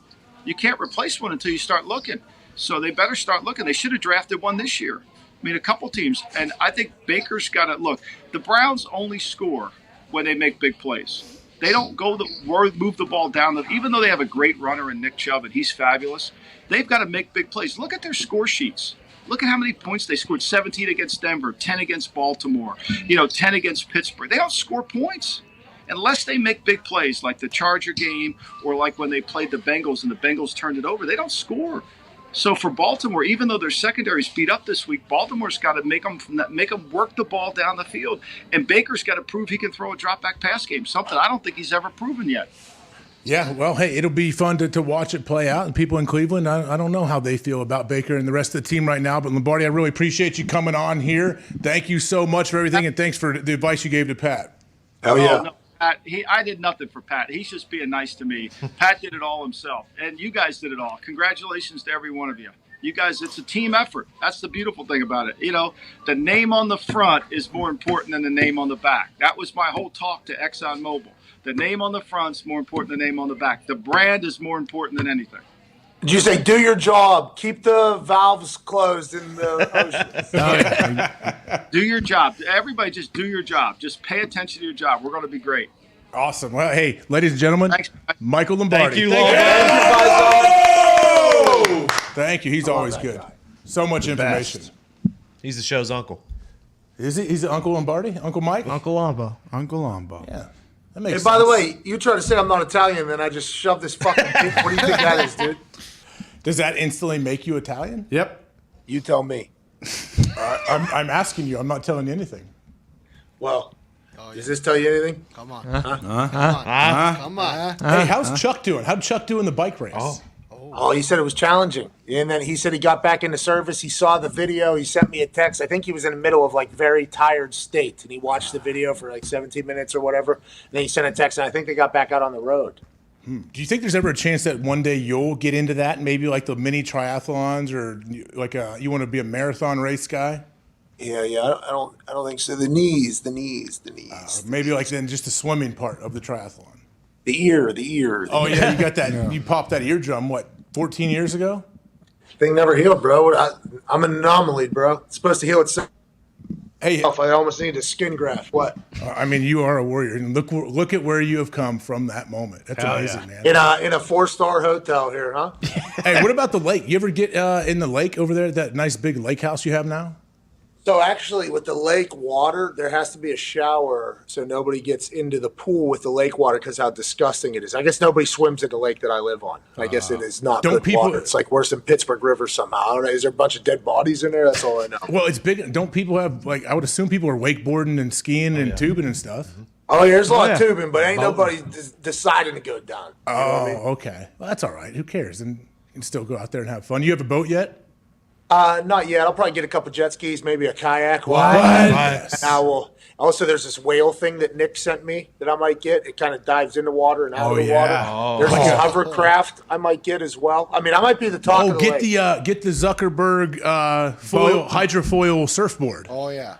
You can't replace one until you start looking. So they better start looking. They should have drafted one this year. I mean, a couple teams. And I think Baker's got to look. The Browns only score when they make big plays. They don't move the ball down. Even though they have a great runner in Nick Chubb, and he's fabulous, they've got to make big plays. Look at their score sheets. Look at how many points they scored. 17 against Denver, 10 against Baltimore, 10 against Pittsburgh. They don't score points unless they make big plays like the Charger game or like when they played the Bengals and the Bengals turned it over. They don't score. So for Baltimore, even though their secondary's beat up this week, Baltimore's got to make them work the ball down the field. And Baker's got to prove he can throw a drop-back pass game, something I don't think he's ever proven yet. Yeah, well, hey, it'll be fun to watch it play out. And people in Cleveland, I don't know how they feel about Baker and the rest of the team right now. But, Lombardi, I really appreciate you coming on here. Thank you so much for everything, and thanks for the advice you gave to Pat. Oh, yeah. No, Pat, I did nothing for Pat. He's just being nice to me. Pat did it all himself, and you guys did it all. Congratulations to every one of you. You guys, it's a team effort. That's the beautiful thing about it. The name on the front is more important than the name on the back. That was my whole talk to ExxonMobil. The name on the front's more important than the name on the back. The brand is more important than anything. Did you say do your job? Keep the valves closed in the ocean. Do your job. Everybody just do your job. Just pay attention to your job. We're going to be great. Awesome. Well, hey, ladies and gentlemen, Thanks. Michael Lombardi. Thank you, Lombardi. Thank you. He's always good. So much information. He's the show's uncle. Is he? He's Uncle Lombardi? Uncle Mike? Uncle Lombo. Uncle Lombo. Yeah. That Hey, makes by the sense. way, you try to say I'm not Italian, then I just shoved this fucking thing. What do you think that is, dude? Does that instantly make you Italian? Yep. You tell me. I'm asking you. I'm not telling you anything. Well, does this tell you anything? Come on. Come on. Hey, how's Chuck doing? How'd Chuck do in the bike race? Oh, he said it was challenging. And then he said he got back into service. He saw the video. He sent me a text. I think he was in the middle of like very tired state. And he watched the video for like 17 minutes or whatever. And then he sent a text. And I think they got back out on the road. Do you think there's ever a chance that one day you'll get into that? Maybe like the mini triathlons or like you want to be a marathon race guy? Yeah. I don't think so. The knees. Maybe like then just the swimming part of the triathlon. The ear. Oh, yeah. You got that. You popped that eardrum, what, 14 years ago? Thing never healed, bro. I'm an anomaly, bro. It's supposed to heal itself. Hey, I almost need a skin graft. What? I mean, you are a warrior, and look at where you have come from that moment. That's amazing, man. In a 4-star hotel here, huh? Hey, what about the lake? You ever get in the lake over there? That nice big lake house you have now? So actually, with the lake water, there has to be a shower so nobody gets into the pool with the lake water because how disgusting it is. I guess nobody swims in the lake that I live on. I guess it is not good water. It's like worse than Pittsburgh River somehow. I don't know. Is there a bunch of dead bodies in there? That's all I know. Well, it's big. Don't people have like? I would assume people are wakeboarding and skiing and tubing and stuff. Oh, yeah, there's a lot of tubing, but ain't nobody deciding to go down. You know what I mean? Okay. Well, that's all right. Who cares? And you can still go out there and have fun. You have a boat yet? Not yet. I'll probably get a couple jet skis, maybe a kayak. What? And I will. Also, there's this whale thing that Nick sent me that I might get. It kind of dives in the water and out of the water. There's like a hovercraft I might get as well. I mean, I might be the talk of the get lake. Get the Zuckerberg hydrofoil surfboard. Oh, yeah.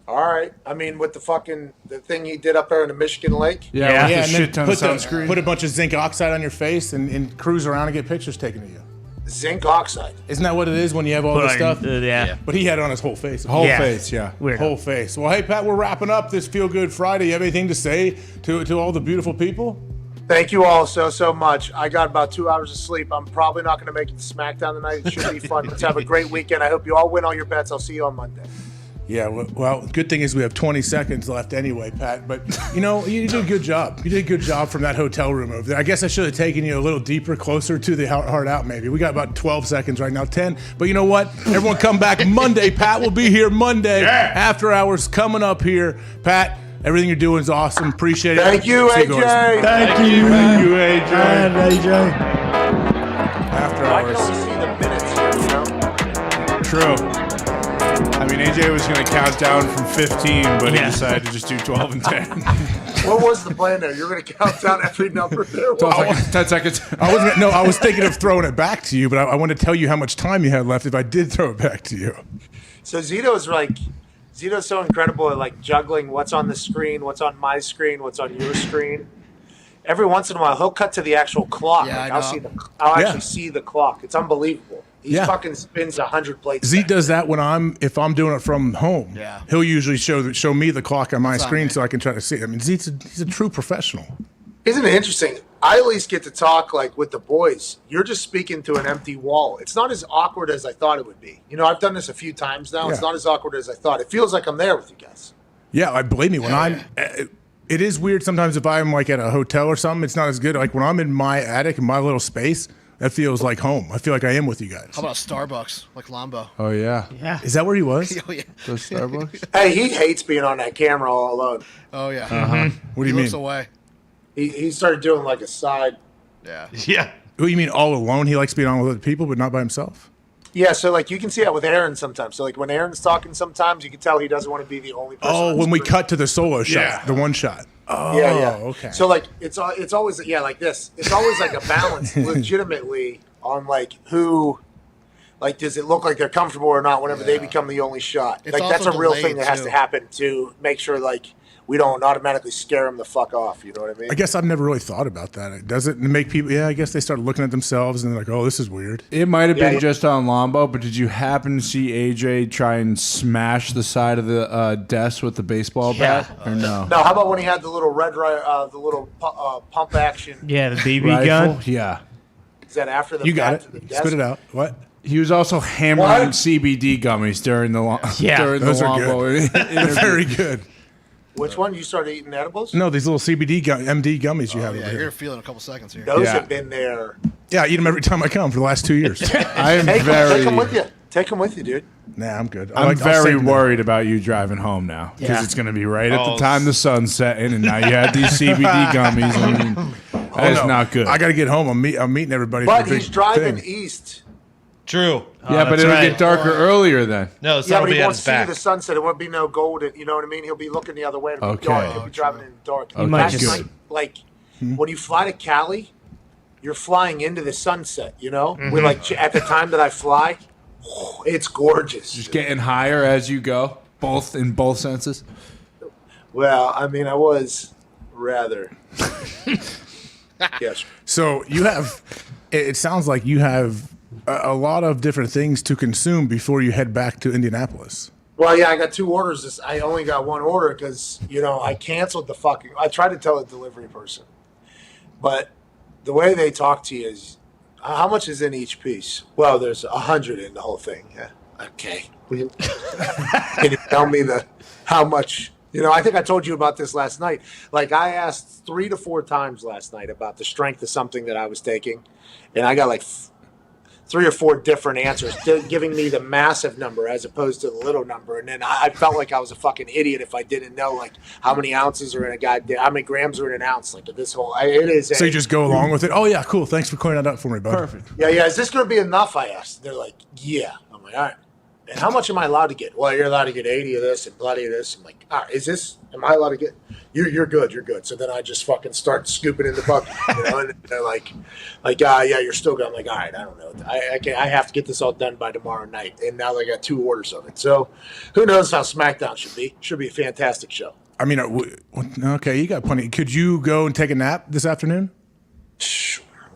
All right. I mean, with the thing he did up there in the Michigan Lake. Yeah, with a and shit then ton of sunscreen. Put a bunch of zinc oxide on your face and cruise around and get pictures taken of you. Zinc oxide. Isn't that what it is when you have all this stuff? Yeah. But he had it on his whole face. Whole face, yeah. Weird. Whole face. Well, hey, Pat, we're wrapping up this Feel Good Friday. You have anything to say to all the beautiful people? Thank you all so much. I got about 2 hours of sleep. I'm probably not going to make it to SmackDown tonight. It should be fun. Let's have a great weekend. I hope you all win all your bets. I'll see you on Monday. Yeah, well, good thing is we have 20 seconds left anyway, Pat. But, you did a good job. You did a good job from that hotel room over there. I guess I should have taken you a little deeper, closer to the heart out maybe. We got about 12 seconds right now, 10. But you know what? Everyone come back Monday. Pat will be here Monday. After hours coming up here. Pat, everything you're doing is awesome. Appreciate it. Thank you, See AJ. guys. Thank you, AJ. AJ. After I can hours. only see the minutes here, True. I mean, AJ was going to count down from 15, but he decided to just do 12 and 10. What was the plan there? You're going to count down every number there? 10 seconds. I was thinking of throwing it back to you, but I want to tell you how much time you had left if I did throw it back to you. So Zito's so incredible at like juggling what's on the screen, what's on my screen, what's on your screen. Every once in a while, he'll cut to the actual clock. Yeah, like, I I'll know. actually see the clock. It's unbelievable. He fucking spins 100 plates. Zeke does that if I'm doing it from home. Yeah. He'll usually show me the clock on my That's on screen me. so I can try to see it. I mean, he's a true professional. Isn't it interesting? I at least get to talk like with the boys. You're just speaking to an empty wall. It's not as awkward as I thought it would be. I've done this a few times now. It's Yeah. not as awkward as I thought. It feels like I'm there with you guys. Yeah, I believe me. When it is weird sometimes if I'm like at a hotel or something. It's not as good. Like when I'm in my attic in my little space, that feels like home. I feel like I am with you guys. How about Starbucks, like Lombo? Oh, yeah. Yeah. Is that where he was? Oh, yeah. Those Starbucks? Hey, he hates being on that camera all alone. Oh, yeah. What do you He looks mean? away. He started doing like a side. Yeah. Yeah. What, you mean all alone? He likes being on with other people, but not by himself? Yeah, so like you can see that with Aaron sometimes. So like when Aaron's talking sometimes, you can tell he doesn't want to be the only person. Oh, on when we screen. cut to the solo shot, the one shot. Oh, Yeah. okay. So like it's always like this. It's always like a balance, legitimately, on like who, like does it look like they're comfortable or not whenever they become the only shot. It's Like that's a also real delayed, thing that has too. to happen to make sure like we don't automatically scare them the fuck off. You know what I mean? I guess I've never really thought about that. Does it make people? Yeah, I guess they start looking at themselves and they're like, "Oh, this is weird." It might have been Yeah. just on Lombo, but did you happen to see AJ try and smash the side of the desk with the baseball bat? Or no? No, how about when he had the little pump action? Yeah, the BB Rifle? gun. Yeah. Is that after the You got bat it. to the desk? Spit it out. What? He was also hammering CBD gummies during the long. during those the are Wombo good. They're very good. Which one? You started eating edibles? No, these little CBD MD gummies you have over Yeah, you're here. gonna feel it in a couple seconds here. Those have been there. Yeah, I eat them every time I come for the last 2 years. I am Take very. them with you. Take them with you, dude. Nah, I'm good. I'm I'll very save them. worried about you driving home now because Yeah. it's going to be right at the Oh, time the sun's setting, and now you have these CBD gummies. I mean, that is no. not good. I got to get home. I'm meeting everybody. But for the he's big driving thing. east. True. Yeah, but it'll get darker earlier then. No, the Yeah, sun but will he be at won't his see back. the sunset. It won't be no golden. You know what I mean? He'll be looking the other way. It'll be Okay. dark. He'll be driving in the dark. He might That's just- like when you fly to Cali, you're flying into the sunset. You know, Mhm. with like at the time that I fly, it's gorgeous. Just getting higher as you go, in both senses. Well, I mean, I was rather. Yes. So you have. It sounds like you have a lot of different things to consume before you head back to Indianapolis. Well, yeah, I got 2 orders. I only got 1 order because, I canceled the fucking... I tried to tell the delivery person. But the way they talk to you is, how much is in each piece? Well, there's 100 in the whole thing. Yeah. Okay. Can you tell me how much... I think I told you about this last night. Like, I asked 3 to 4 times last night about the strength of something that I was taking. And I got like 3 or 4 different answers, giving me the massive number as opposed to the little number. And then I felt like I was a fucking idiot if I didn't know like how many ounces are in a goddamn, how many grams are in an ounce. Like this whole, it is. So you just go along with it. Oh yeah, cool. Thanks for clearing that up for me, bud. Perfect. Yeah. Is this going to be enough? I asked. They're like, yeah. I'm like, all right. And how much am I allowed to get? Well, you're allowed to get 80 of this and bloody of this. I'm like, all right, am I allowed to get? You're good. You're good. So then I just fucking start scooping in the bucket, and they're like, yeah, you're still good. I'm like, all right, I don't know. I have to get this all done by tomorrow night. And now they got 2 orders of it. So who knows how SmackDown should be? Should be a fantastic show. I mean, okay, you got plenty. Could you go and take a nap this afternoon?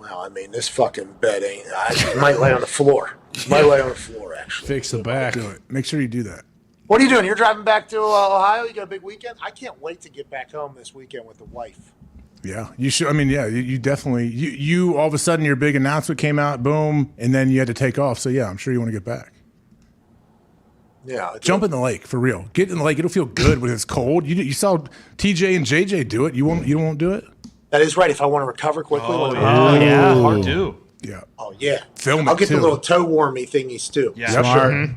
Well, I mean, this fucking bed ain't. I might lay on the floor. Might lay on the floor, actually. Fix the back. Do it. Make sure you do that. What are you doing? You're driving back to Ohio? You got a big weekend? I can't wait to get back home this weekend with the wife. Yeah, you should. I mean, yeah, you definitely. You all of a sudden your big announcement came out, boom, and then you had to take off. So yeah, I'm sure you want to get back. Yeah, jump in the lake for real. Get in the lake. It'll feel good when it's cold. You saw TJ and JJ do it. You won't do it. That is right. If I want to recover quickly, Hard to. Yeah. Oh yeah. Film I'll it, get too. the little toe warmy thingies too. Yeah, Yep. sure.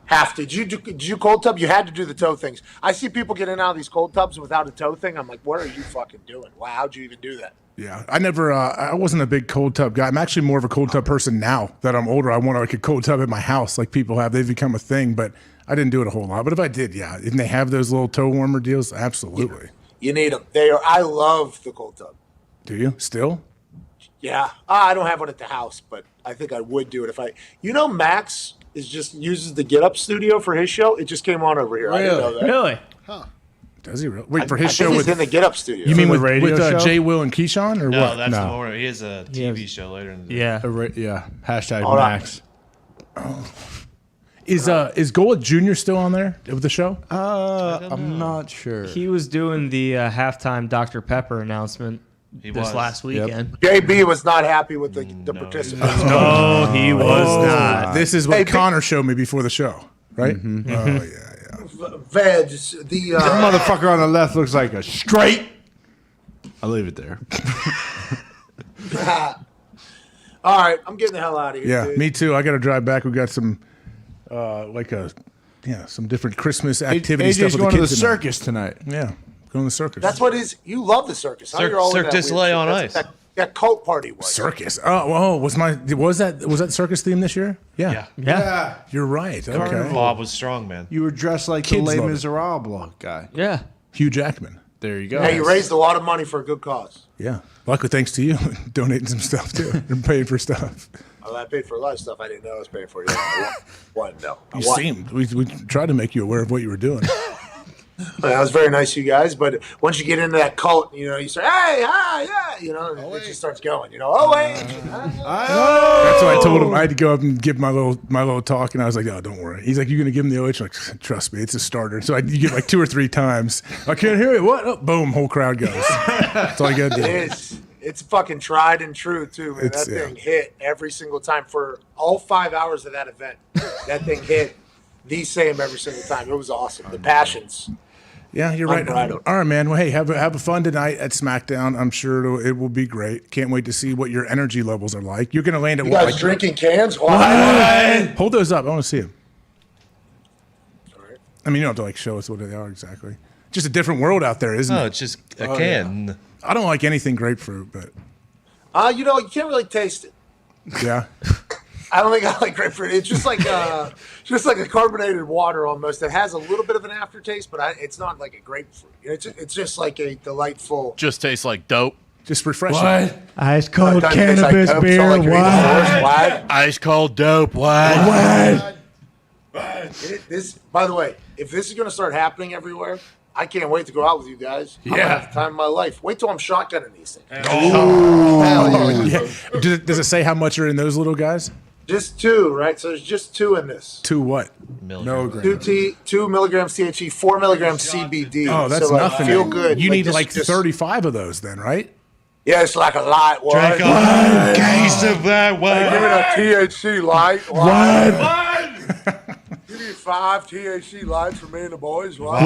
Have to. Did you cold tub? You had to do the toe things. I see people getting out of these cold tubs without a toe thing. I'm like, what are you fucking doing? Wow, how'd you even do that? Yeah, I never. I wasn't a big cold tub guy. I'm actually more of a cold tub person now that I'm older. I want like a cold tub at my house, like people have. They've become a thing, but I didn't do it a whole lot. But if I did, yeah, and they have those little toe warmer deals, absolutely. You need them. I love the cold tub. Do you still? Yeah, I don't have one at the house, but I think I would do it if I. Max uses the Get Up studio for his show. It just came on over here. I didn't know that. Really? Huh. Does he really? Wait, for his I show think with he's in the Get Up studio. You mean For with the radio show? Jay, Will, and Keyshawn or No, what? that's the one. He has a TV show later in the day. Yeah. Hashtag Hold on. Max. Is Gola Jr. still on there with the show? I'm not sure. He was doing the halftime Dr. Pepper announcement this last weekend. JB was not happy with the participants. No, he was not. This is what Hey, Connor showed me before the show, right? Mm-hmm. Oh yeah. Veg, the That motherfucker on the left looks like a straight. I'll leave it there. All right, I'm getting the hell out of here. Yeah, dude. me too. I got to drive back. We got some, some different Christmas activity stuff AJ's with going the to the kids tonight. circus tonight. Yeah, going to the circus. That's what it is. You love the circus. Huh? You're all Cirque in that du weird Soleil shit. on That's- ice. That cult party was. circus. Oh, was that circus theme this year? Yeah. Yeah. You're right. Okay. Carnival Bob was strong, man. You were dressed like Kids the Les love it. Miserables guy. Yeah. Hugh Jackman. There you go. Hey, you raised a lot of money for a good cause. Yeah. Luckily, thanks to you, donating some stuff too, and paying for stuff. Well, I paid for a lot of stuff I didn't know I was paying for. Yeah, what? No. You seemed. We tried to make you aware of what you were doing. Well, that was very nice of you guys, but once you get into that cult, you say, hey, hi, yeah, and it just starts going, oh, wait. That's what I told him. I had to go up and give my little talk, and I was like, "Oh, don't worry." He's like, "You gonna give him the OH?" I'm like, trust me, it's a starter. So you get like 2 or 3 times. I can't hear it. What? Oh, boom, whole crowd goes. That's all you gotta do. It's fucking tried and true too, man. It's- That yeah. thing hit every single time for all 5 hours of that event. That thing hit the same every single time. It was awesome. The passions. Yeah, you're right. Unbridled. All right, man. Well, hey, have a fun tonight at SmackDown. I'm sure it will be great. Can't wait to see what your energy levels are like. You're going to land at You what? guys Like, drinking cans? What? What? Hold those up. I want to see them. I mean, you don't have to like show us what they are exactly. Just a different world out there, isn't it? No, it's just a can. Yeah. I don't like anything grapefruit, but You know, you can't really taste it. yeah. I don't think I like grapefruit. It's just like a carbonated water almost. It has a little bit of an aftertaste, but it's not like a grapefruit. It's just like a delightful. Just tastes like dope. Just refreshing. What? Ice cold Sometimes it tastes like cannabis dope. beer. Sound like you're eating horse. What? What? Ice cold dope. What? By the way, if this is going to start happening everywhere, I can't wait to go out with you guys. I'm going to Yeah. have the time of my life. Wait till I'm shotgunning these things. Oh, yeah. Does it say how much are in those little guys? Just 2, right? So there's just 2 in this. 2 what? Milligrams. 2 milligrams THC, 4 milligrams CBD. Oh, that's so, like, nothing. Feel good. You need this like just- 35 of those then, right? Yeah, it's like a light one. Drink a case of that one. Give it a THC light. You need 5 THC lights for me and the boys. What?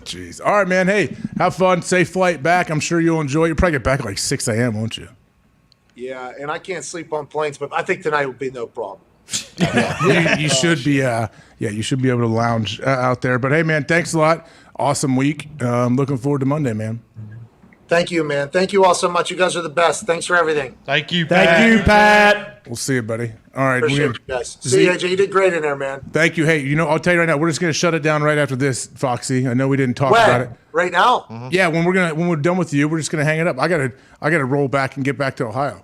Jeez. All right, man. Hey, have fun. Safe flight back. I'm sure you'll enjoy it. You'll probably get back at like 6 a.m., won't you? Yeah, and I can't sleep on planes, but I think tonight will be no problem. You should be. You should be able to lounge out there. But hey, man, thanks a lot. Awesome week. Looking forward to Monday, man. Thank you, man. Thank you all so much. You guys are the best. Thanks for everything. Thank you, Thank you, Pat. We'll see you, buddy. All right. Appreciate you guys. See you, AJ. You did great in there, man. Thank you. Hey, I'll tell you right now, we're just gonna shut it down right after this, Foxy. I know we didn't talk about it. Right now? Yeah, when we're done with you, we're just gonna hang it up. I gotta roll back and get back to Ohio.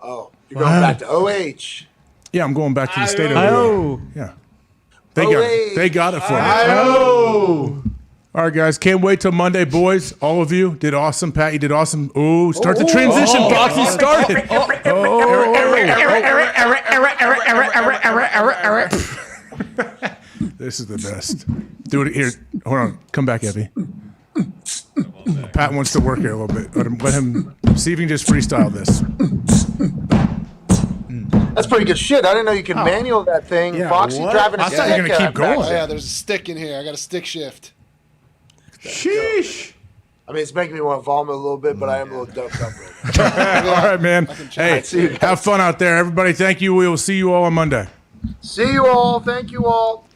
Oh, you're going back to OH. Yeah, I'm going back to the state of Oh. Yeah. They got it for me. All right, guys. Can't wait till Monday, boys. All of you did awesome. Pat, you did awesome. Oh, start the transition, Foxy. Started. This is the best. Do it here. Hold on. Come back, Evie. Pat wants to work here a little bit. Let him see if he can just freestyle this. That's pretty good shit. I didn't know you could manual that thing. Yeah, Foxy what? driving a I stick. thought you were gonna keep going. Oh, yeah, there's a stick in here. I got a stick shift. Sheesh. I mean, it's making me want to vomit a little bit, but I am a little doped up right now. All right, man. Hey, See you guys. have fun out there. Everybody, thank you. We will see you all on Monday. See you all. Thank you all.